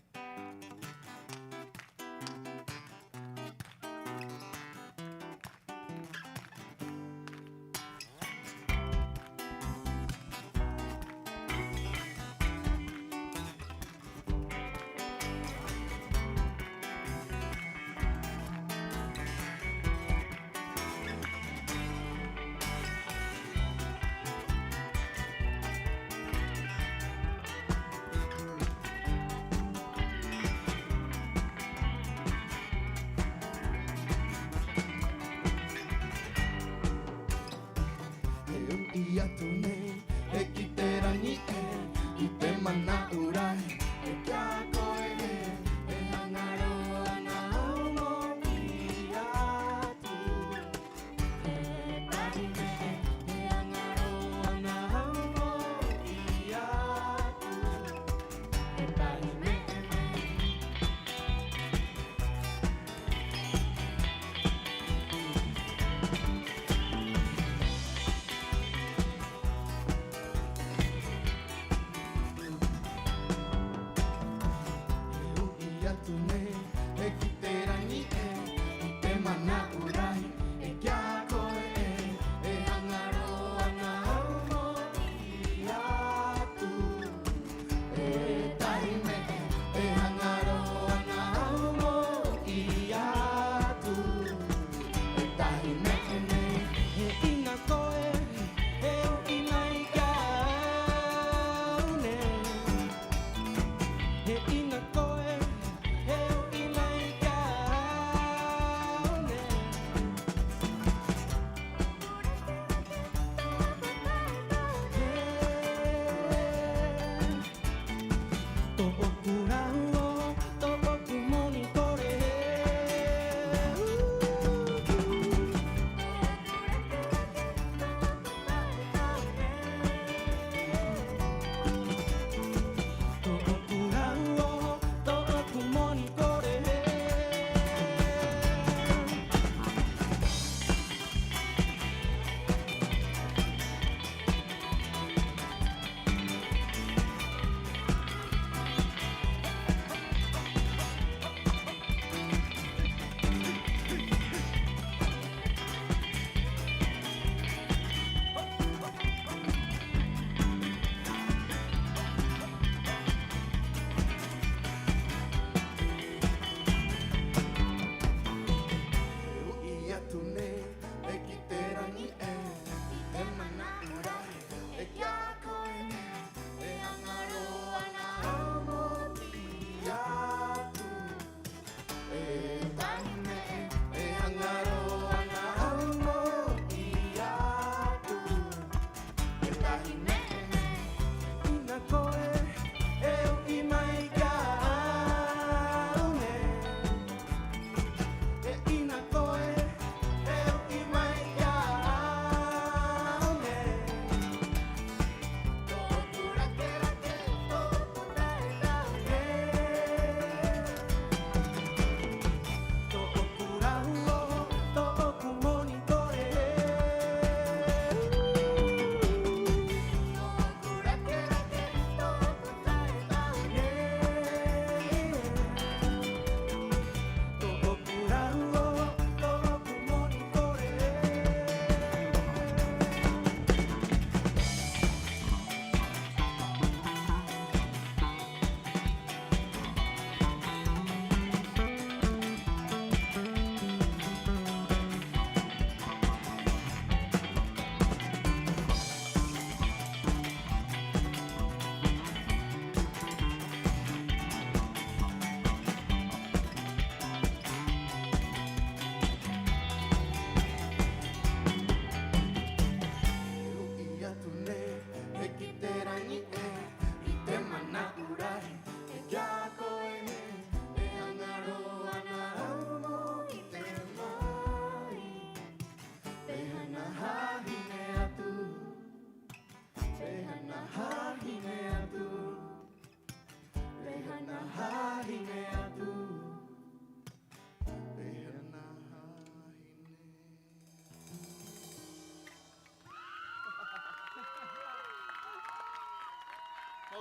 Ia tunei, e ki te rangi e, i te mana urai, e kia koe e, e hangaroa ngā aumonia.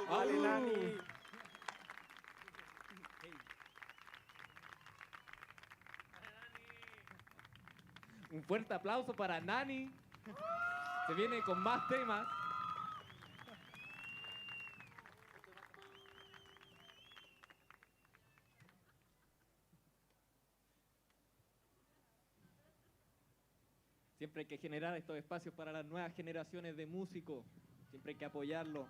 Vale, Nani. Un fuerte aplauso para Nani. Se viene con más temas. Siempre hay que generar estos espacios para las nuevas generaciones de músicos. Siempre hay que apoyarlo.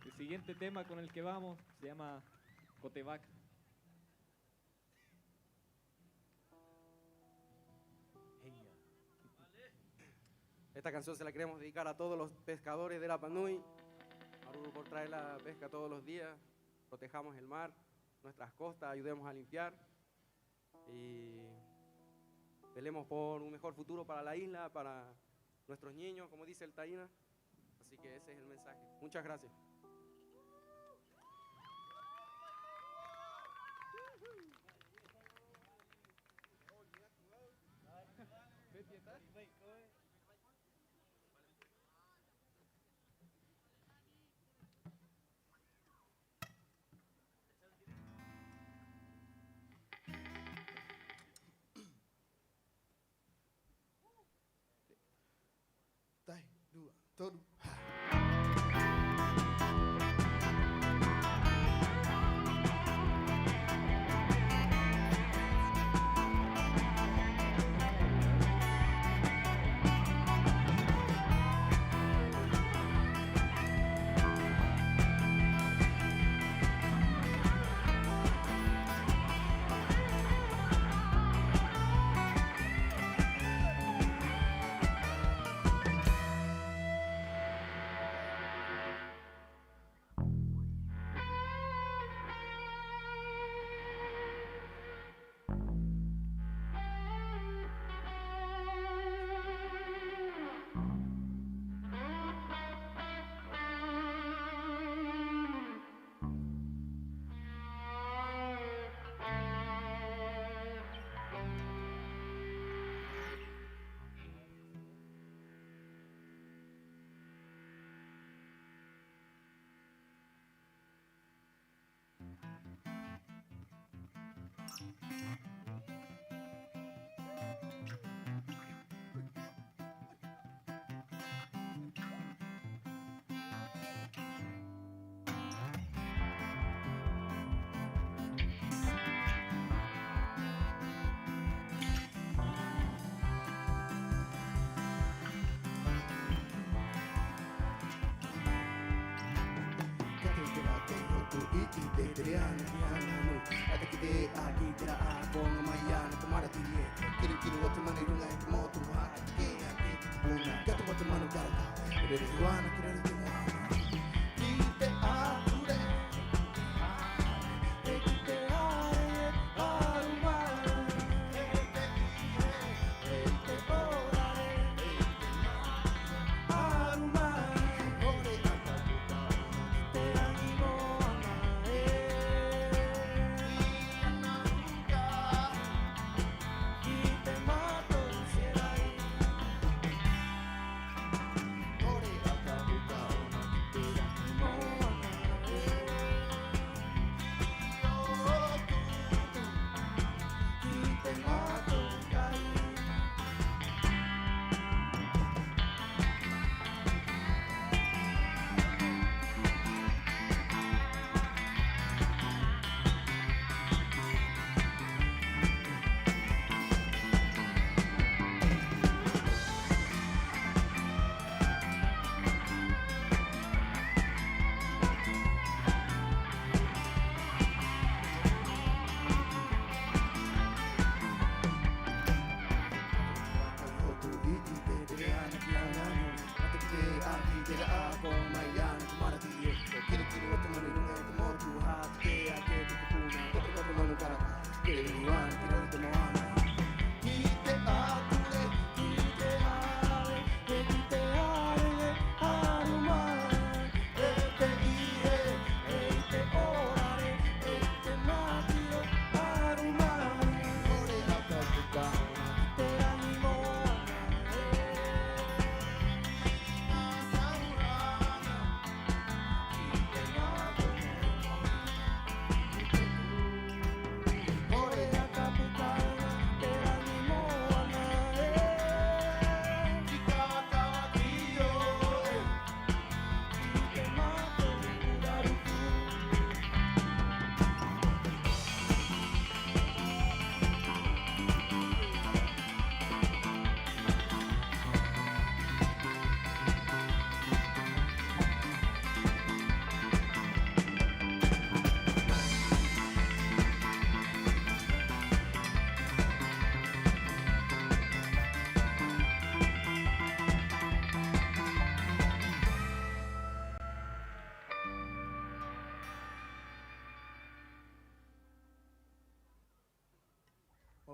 El siguiente tema con el que vamos se llama Cotebac. Esta canción se la queremos dedicar a todos los pescadores de Rapa Nui. Maururu por traer la pesca todos los días. Protejamos el mar, nuestras costas, ayudemos a limpiar. Y velemos por un mejor futuro para la isla, para nuestros niños, como dice el Taína. Así que ese es el mensaje. Muchas gracias. Tai, dua, todo.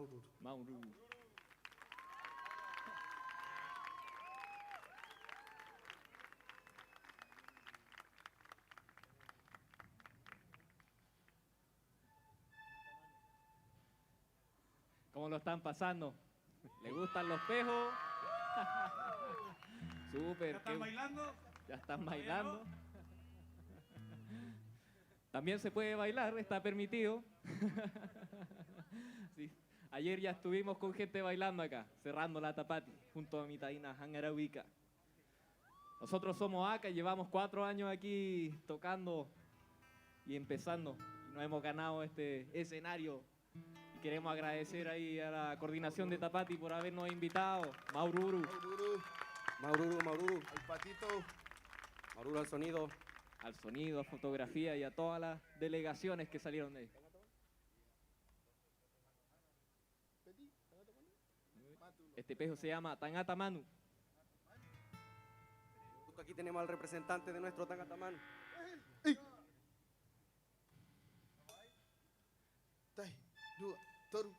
Maururu. Maururu. ¿Cómo lo están pasando? ¿Les gustan los pejos? Súper. ¿Ya están bailando? Ya están bailando. También se puede bailar, está permitido. Sí. Ayer ya estuvimos con gente bailando acá, cerrando la Tapati, junto a mi taína Hangarahuica. Nosotros somos acá, llevamos 4 años aquí tocando y empezando. Nos hemos ganado este escenario. Queremos agradecer ahí a la coordinación de Tapati por habernos invitado. Maururu. Maururu. Al patito. Maururu al sonido. Al sonido, a fotografía y a todas las delegaciones que salieron de ahí. Este pejo se llama Tangata Manu. Aquí tenemos al representante de nuestro Tangata Manu. Tai, dua, toru.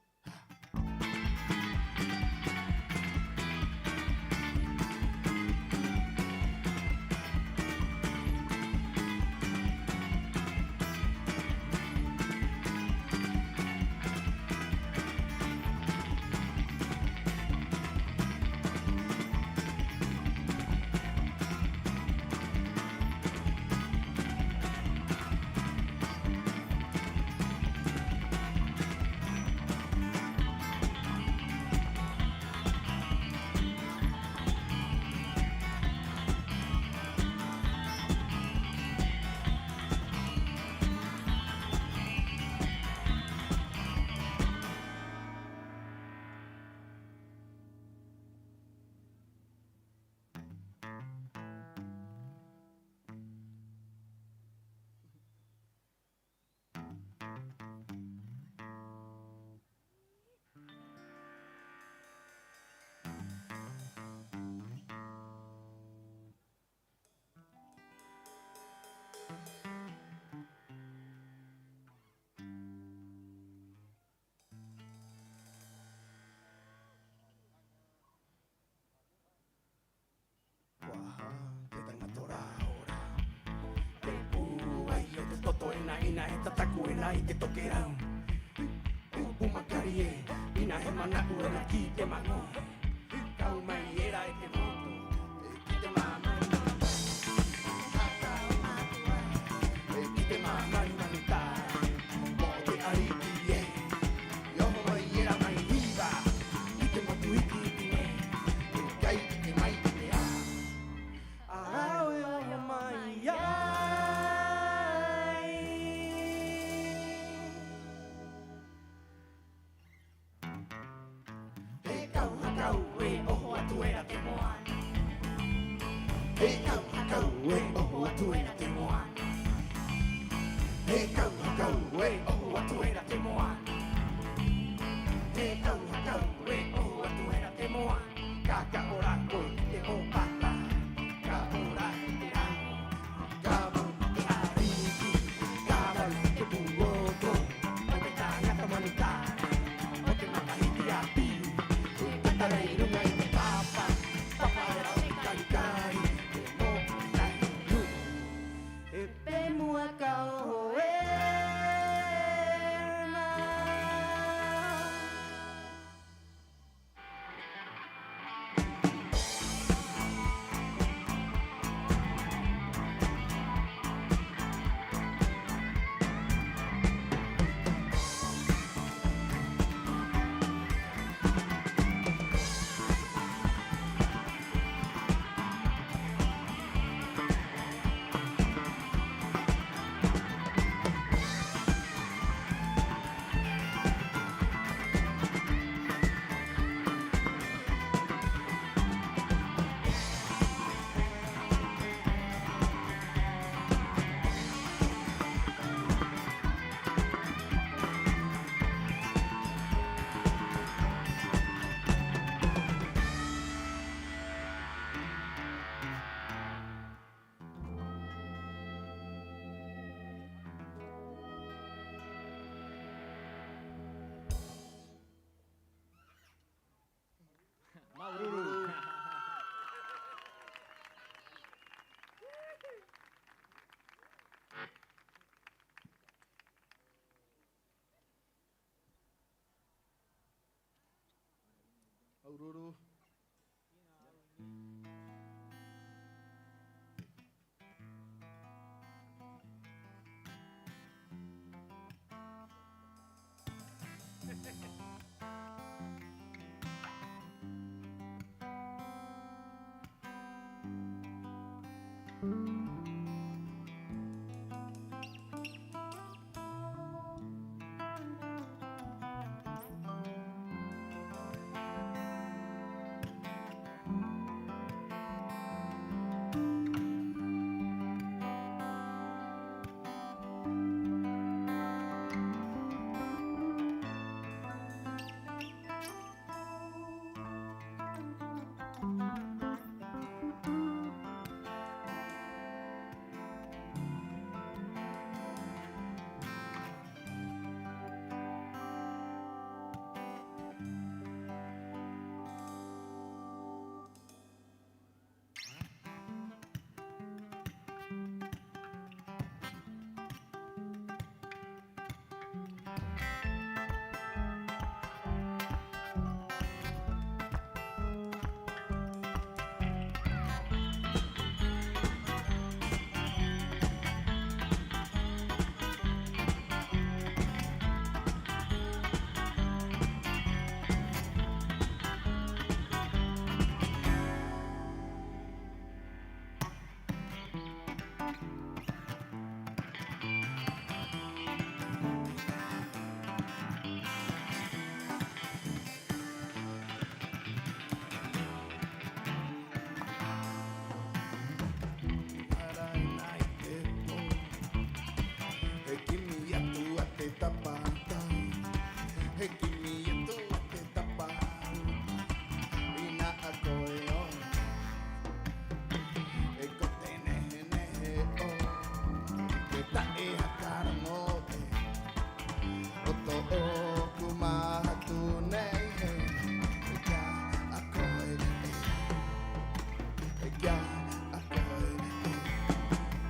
Ina eta takuena ite tokerau Umakarie, ina hemana uena kite mano Kau maiera ete moto, kite mama Kite mama imanita Mote arikie, yoho maiera maihiba Kite motu iki itine, kai kite mai kitea Arawe oya maiya Maururu.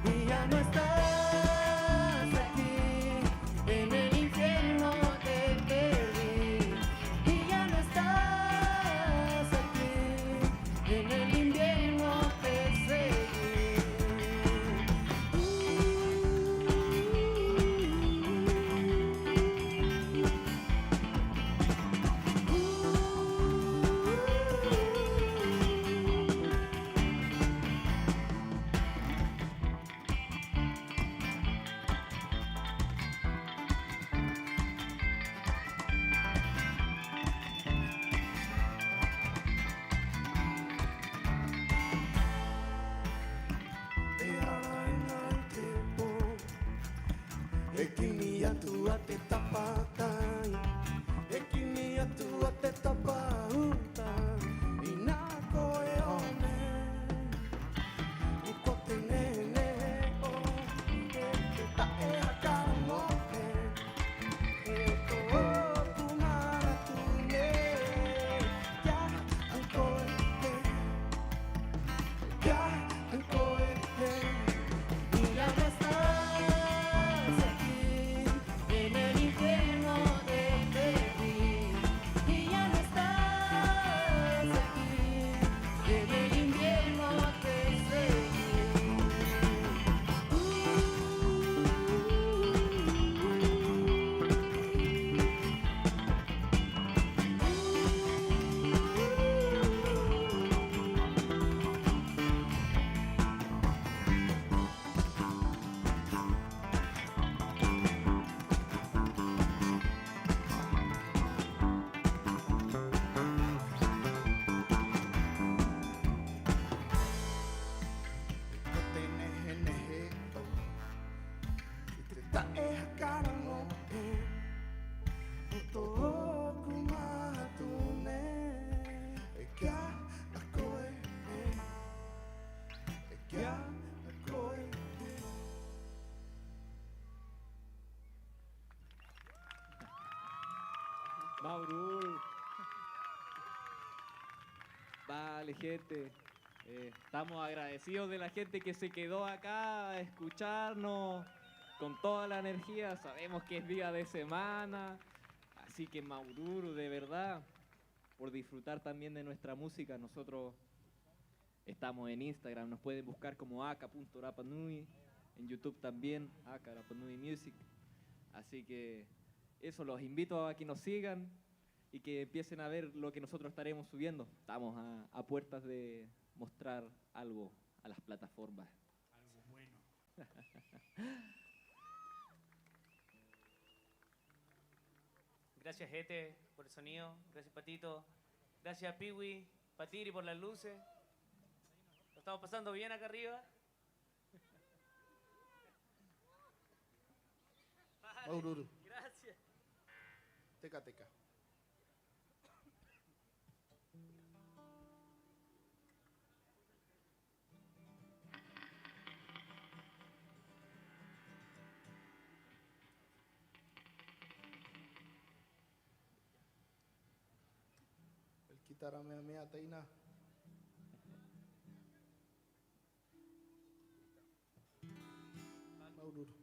Y ya no estás aquí, en el infierno te perdí. Y ya no estás aquí, en el invierno te seguí. Ekini atu ate tapatai, ekini atu ate tapauta, inako e one, ukote nene o, eke tae akano e, eko o kumara tune, ya anko e, ya anko e, y ya no estás aquí, en el infierno te perdí. Y ya no estás aquí, en el invierno te seguí. Maururu. Vale, gente. Estamos agradecidos de la gente que se quedó acá a escucharnos con toda la energía. Sabemos que es día de semana. Así que Maururu, de verdad, por disfrutar también de nuestra música. Nosotros estamos en Instagram, nos pueden buscar como aka.rapanui, en YouTube también, aka Rapanui Music. Así que eso, los invito a que nos sigan y que empiecen a ver lo que nosotros estaremos subiendo. Estamos a puertas de mostrar algo a las plataformas. Algo bueno. Gracias, Gete, por el sonido. Gracias, Patito. Gracias, Piwi, Patiri, por las luces. Lo estamos pasando bien acá arriba. Vale, Maururu. gracias. Teca, teca. El kitara mea taina. Maururu.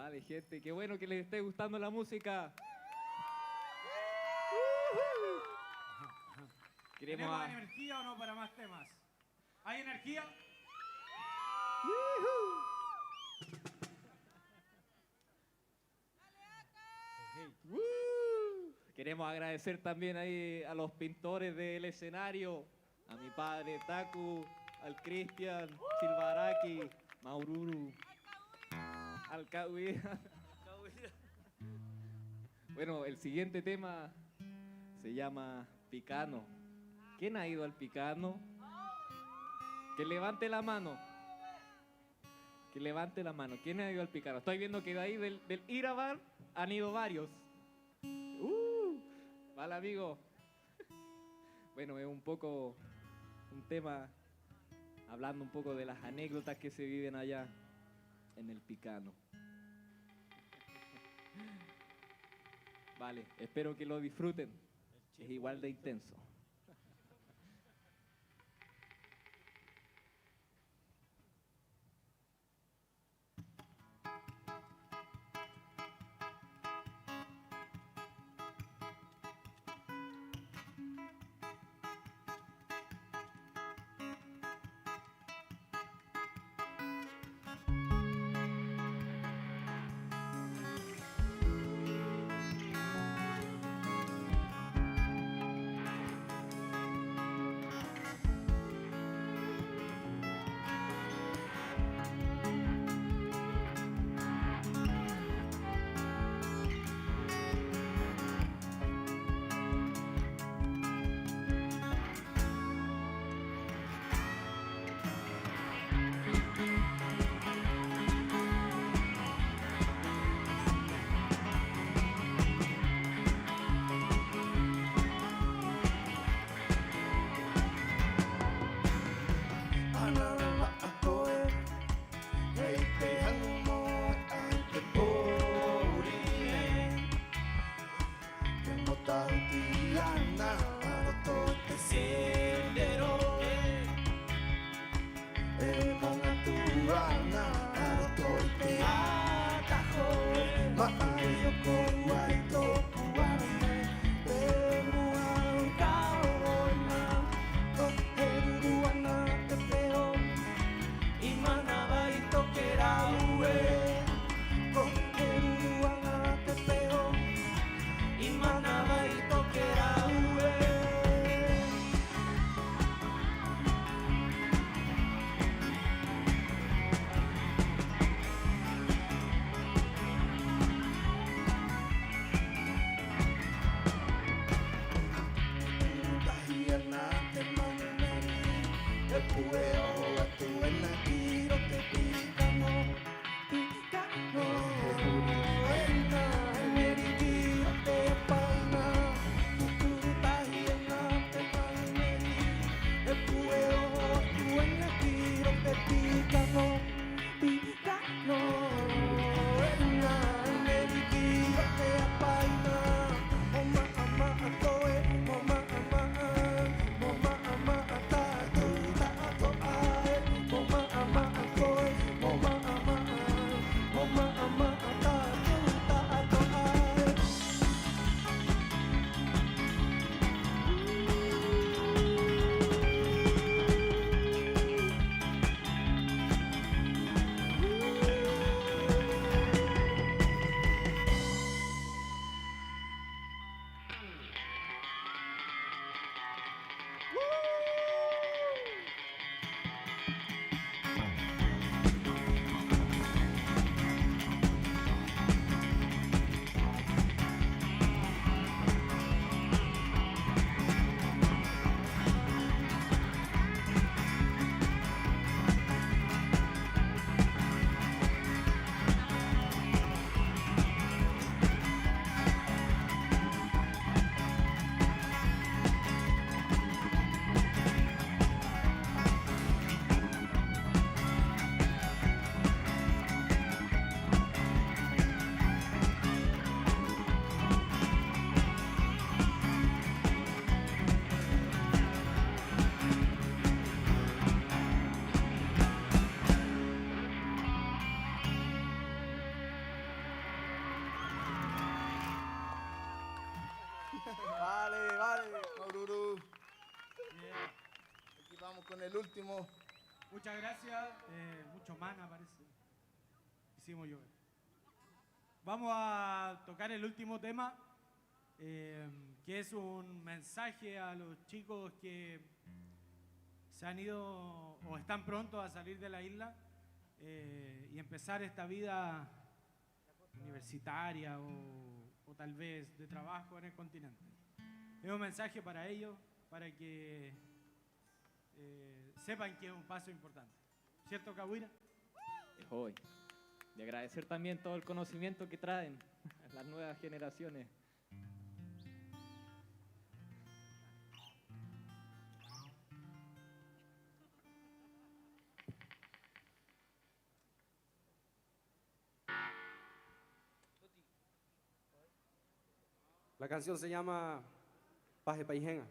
Vale, gente, qué bueno que les esté gustando la música. ¿Tenemos energía o no para más temas? ¿Hay energía? Queremos agradecer también ahí a los pintores del escenario, a mi padre Taku, al Cristian, Silvaraki, Maururu, al Kawira. Bueno, el siguiente tema se llama Picano. ¿Quién ha ido al Picano? Que levante la mano. Que levante la mano. ¿Quién ha ido al Picano? Estoy viendo que de ahí del Irabar han ido varios. Vale, amigo. Bueno, es un poco un tema hablando un poco de las anécdotas que se viven allá en el Picano. Vale, espero que lo disfruten. Es igual de intenso. Imana baito kera Vale, vale, Maururu. Bien. Aquí vamos con el último. Muchas gracias. Mucho mana parece. Hicimos llover. Vamos a tocar el último tema, que es un mensaje a los chicos que se han ido o están prontos a salir de la isla y empezar esta vida universitaria o tal vez de trabajo en el continente. Es un mensaje para ellos, para que sepan que es un paso importante. ¿Cierto, Cahuira? Es hoy. Y agradecer también todo el conocimiento que traen las nuevas generaciones. La canción se llama Paje Paijenga.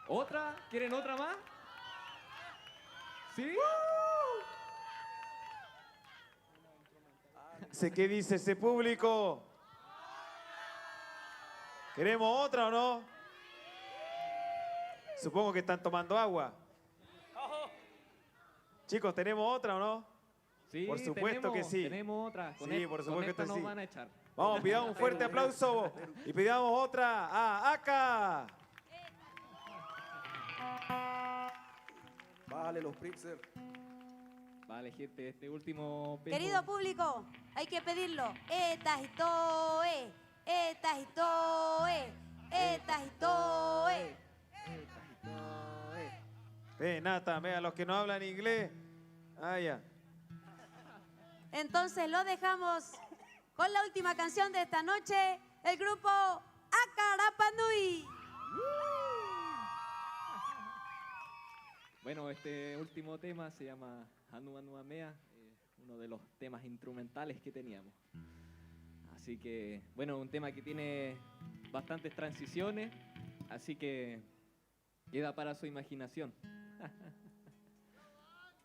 ¿Otra? ¿Quieren otra más? ¿Sí? ¿Qué dice ese público? ¿Queremos otra o no? Supongo que están tomando agua. Chicos, ¿tenemos otra o no? Sí, por supuesto que sí. Tenemos otra. Sí, por supuesto que nos sí. van a echar. Vamos, pidamos un fuerte aplauso y pidamos otra a Aka. Vale, los Pritzker. Vale, gente, este último... Querido público, hay que pedirlo. Etajitoe, etajitoe, etajitoe. Nata, vea, los que no hablan inglés. Ah, ya. Entonces lo dejamos con la última canción de esta noche, el grupo Aka Rapa Nui. Bueno, este último tema se llama Hanu Anu Amea, uno de los temas instrumentales que teníamos. Así que, bueno, un tema que tiene bastantes transiciones, así que queda para su imaginación.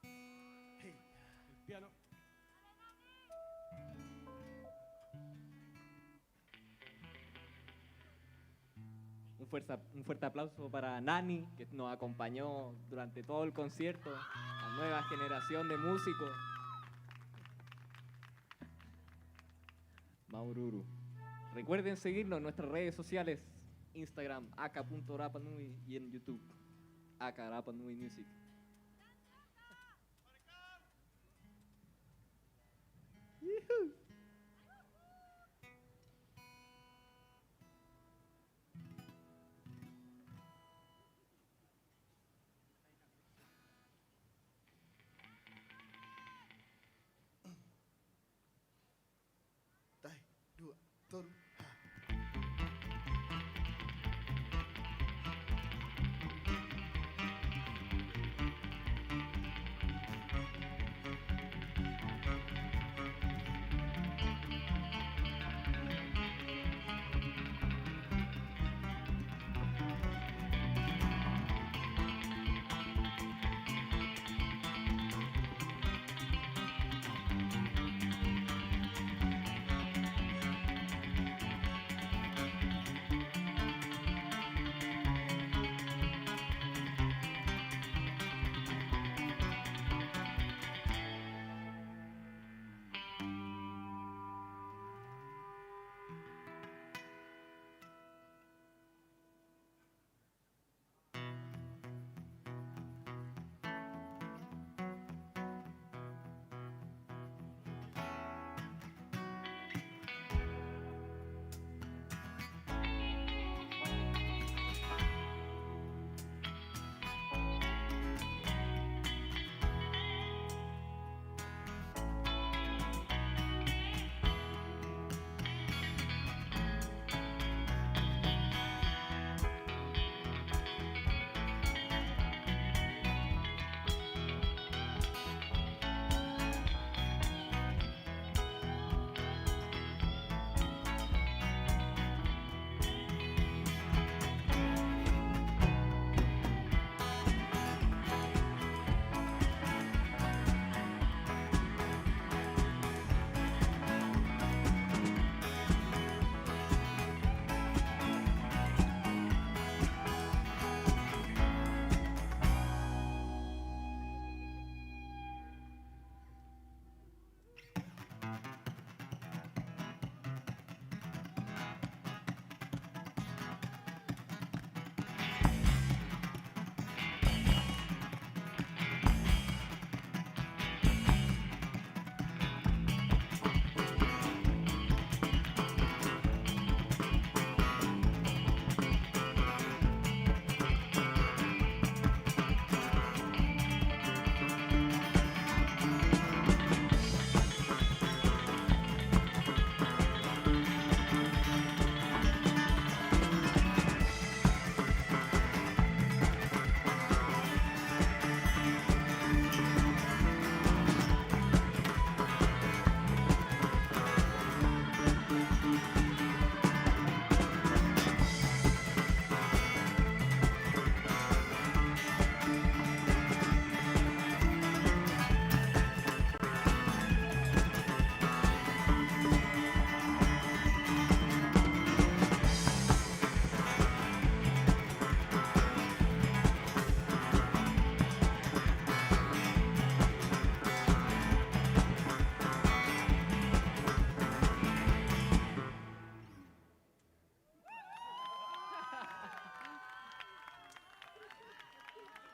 El piano. Un fuerte aplauso para Nani, que nos acompañó durante todo el concierto, la nueva generación de músicos. Maururu. Recuerden seguirnos en nuestras redes sociales, Instagram, aka.rapanui y en YouTube, Aka Rapanui Music. ¡Yuhu! Toru.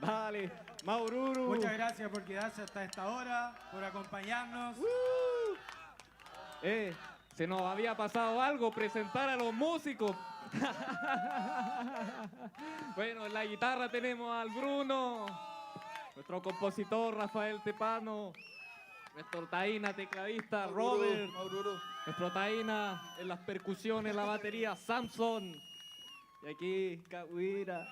Dale, Maururu. Muchas gracias por quedarse hasta esta hora, por acompañarnos. Se nos había pasado algo, presentar a los músicos. Bueno, en la guitarra tenemos al Bruno, nuestro compositor Rafael Tepano, nuestro taína tecladista Robert, nuestro taína en las percusiones, la batería Samson, y aquí Cahuira.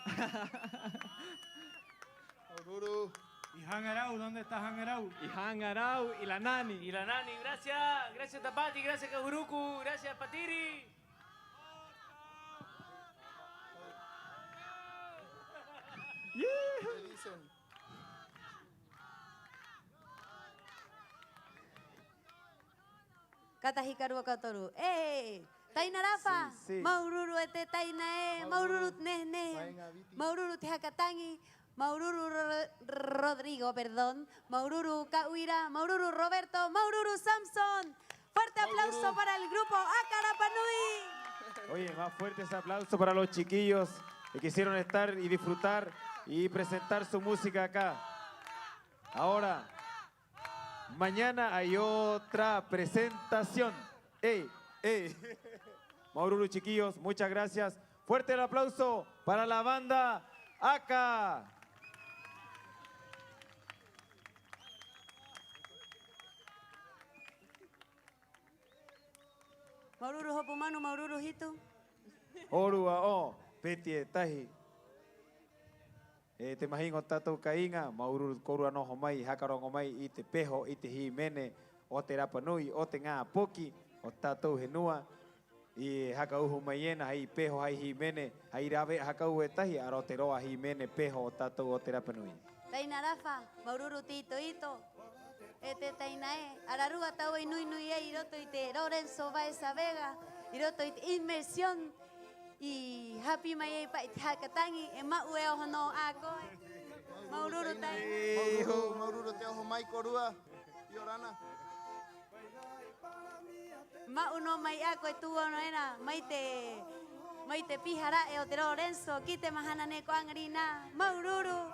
¿Y Hangarau? ¿Dónde está Hangarau? Y Hangarau y la Nani. Y la Nani, gracias. Gracias Tapati, gracias Kahuruku, gracias Patiri. ¿Qué dicen? Kata hikaru katoru. Taina Rafa. Sí, sí. Maururu ete taina Maururu neh. Maururu tihakatangi. Maururu Rodrigo, perdón. Maururu Cahuira. Maururu Roberto. Maururu Samson. Fuerte aplauso para el grupo Acarapanui. Oye, más fuerte ese aplauso para los chiquillos que quisieron estar y disfrutar y presentar su música acá. Ahora, mañana hay otra presentación. Maururu, chiquillos, muchas gracias. Fuerte el aplauso para la banda Aka. Maururu Hopumanu, Maururu Hitu. Orua o Petie Taji. Te imagino tato cainga, Maururu Korua no homai, Hakarong homai, ite pejo, ite Jimene, o Terapanui, o tenga poki, o tato genua. Y Hakau Humayena, ahí pejo, ahí Jimene, ahí rabe Hakau Etaji, Aroteroa Jimene, pejo, o tato o Terapanui. Taina Rafa, Maururu Tito Ito. Este tainae, Ararua Tau Nui Nui Iroto ite Lorenzo Baeza Vega, Iroto ite Inmersión y Happy Mayay Pa Hakatangi, Ema Ueo no Ako. Maururu Tai. Maururu te ojo mai korua. Yorana. Ma uno mai Ako estuvo no era, Maite Pijara Eote Lorenzo, Kite Mahanane Coangrina, Maururu.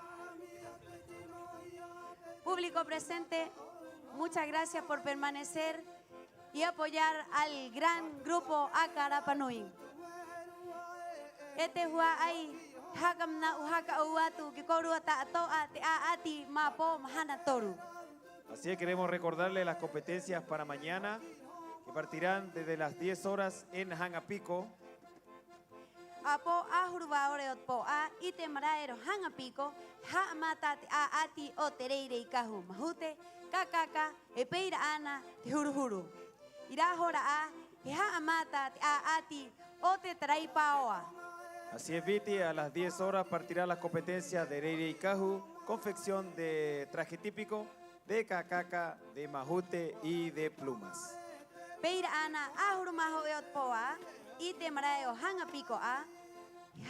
Público presente, muchas gracias por permanecer y apoyar al gran grupo Acarapanui. Este hua ai hakamna uhaka uatu que korua ta to ati mapo mahana toru. Así es, queremos recordarle las competencias para mañana, que partirán desde las 10 horas en Hangapico. Apo ahurba oreot po a ite maraero hangapico ha mata a ati o tereire ikahu mahute kakaka epeira ana te huruhuru. Ira hora a ha mata a ati o te traipaoa. Así es, Viti, a las 10 horas partirá las competencias de Reire y Caju, confección de traje típico, de cacaca, de majute y de plumas. Peira ana ahurma hoeot po a ite maraeo hangapico a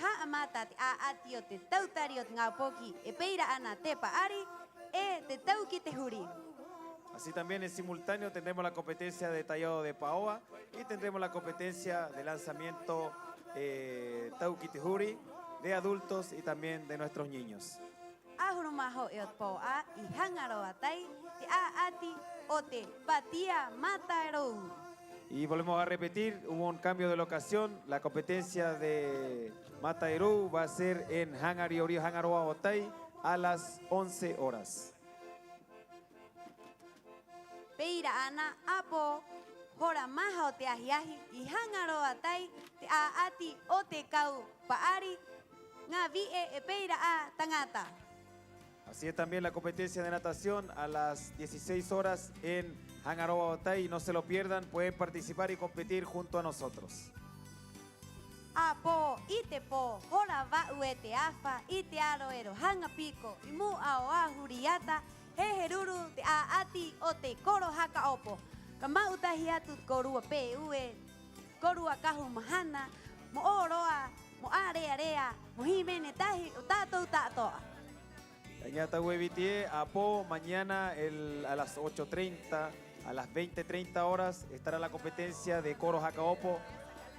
ha amata a atio te tautariot ngapoki e peira ana tepa ari e te tauki te juri. Así también en simultáneo tendremos la competencia de tallado de paoa y tendremos la competencia de lanzamiento tauki te juri de adultos y también de nuestros niños. Ahurmaho eot po a y hangaro atai te a ati o te patia mataero. Y volvemos a repetir, hubo un cambio de locación. La competencia de Matairú va a ser en Hangari Orio Hangaroa Otay a las 11 horas. Peira ana apo hora maha o te ahiahi y hangaro atai te a ati o te kau paari nga vi e peira a tangata. Así es también la competencia de natación a las 16 horas en Hangaroa Otay. No se lo pierdan, pueden participar y competir junto a nosotros. Apo ite po hora va uete afa ite aroero hangapico y mu aoa huriata heheruru te a ati o te koro haka opo. Kama utahiatu korua pe ue korua kahu mahana mo oroa mo area mo himene tahi utato utatoa. Cañata Huevitie, Apo, mañana a las 8:30, a las 20:30 horas estará la competencia de coro Jacaopo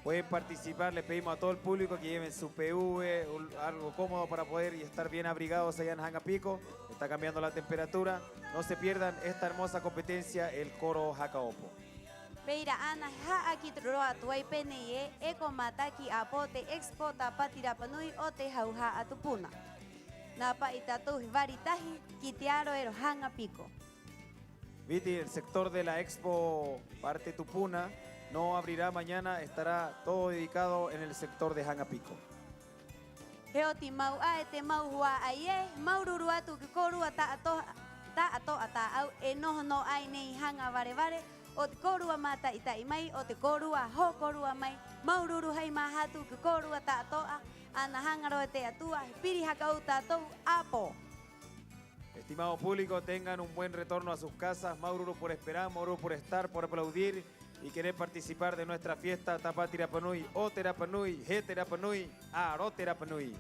pueden participar. Les pedimos a todo el público que lleven su PV, algo cómodo para poder y estar bien abrigados allá en Hangapico. Está cambiando la temperatura. No se pierdan esta hermosa competencia, el coro Hakaopo. Peira ana ha aquí troa tuai pene eko mataki apote expo tapati rapanui ote jauja atupuna. Napa itatu varitaji kitiaro ero Hangapico. Viti, el sector de la Expo Parte Tupuna no abrirá mañana, estará todo dedicado en el sector de Hangapico. Heoti mau aete mau hua aie maururu atu koru ata au enoho no ai nei hanga vare o te korua mata itai mai o te korua ho korua mai maururu hei mahatu ke korua ta atoa ana hangaro te atua piri hakau tatou apo. Estimado público, tengan un buen retorno a sus casas. Maururu por esperar, Maururu por estar, por aplaudir y querer participar de nuestra fiesta Tapati Rapanui, O Terapanui, He Terapanui, Aro Terapanui.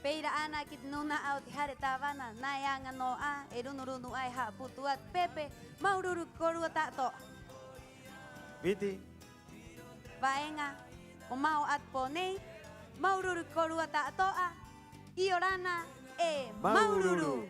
Peira ana kit nuna au te hare tavana nayanga no a erunurunu ai ha putuat pepe maururu korua tato. Viti. Vaenga o mau at ponei maururu korua tato a iorana e maururu.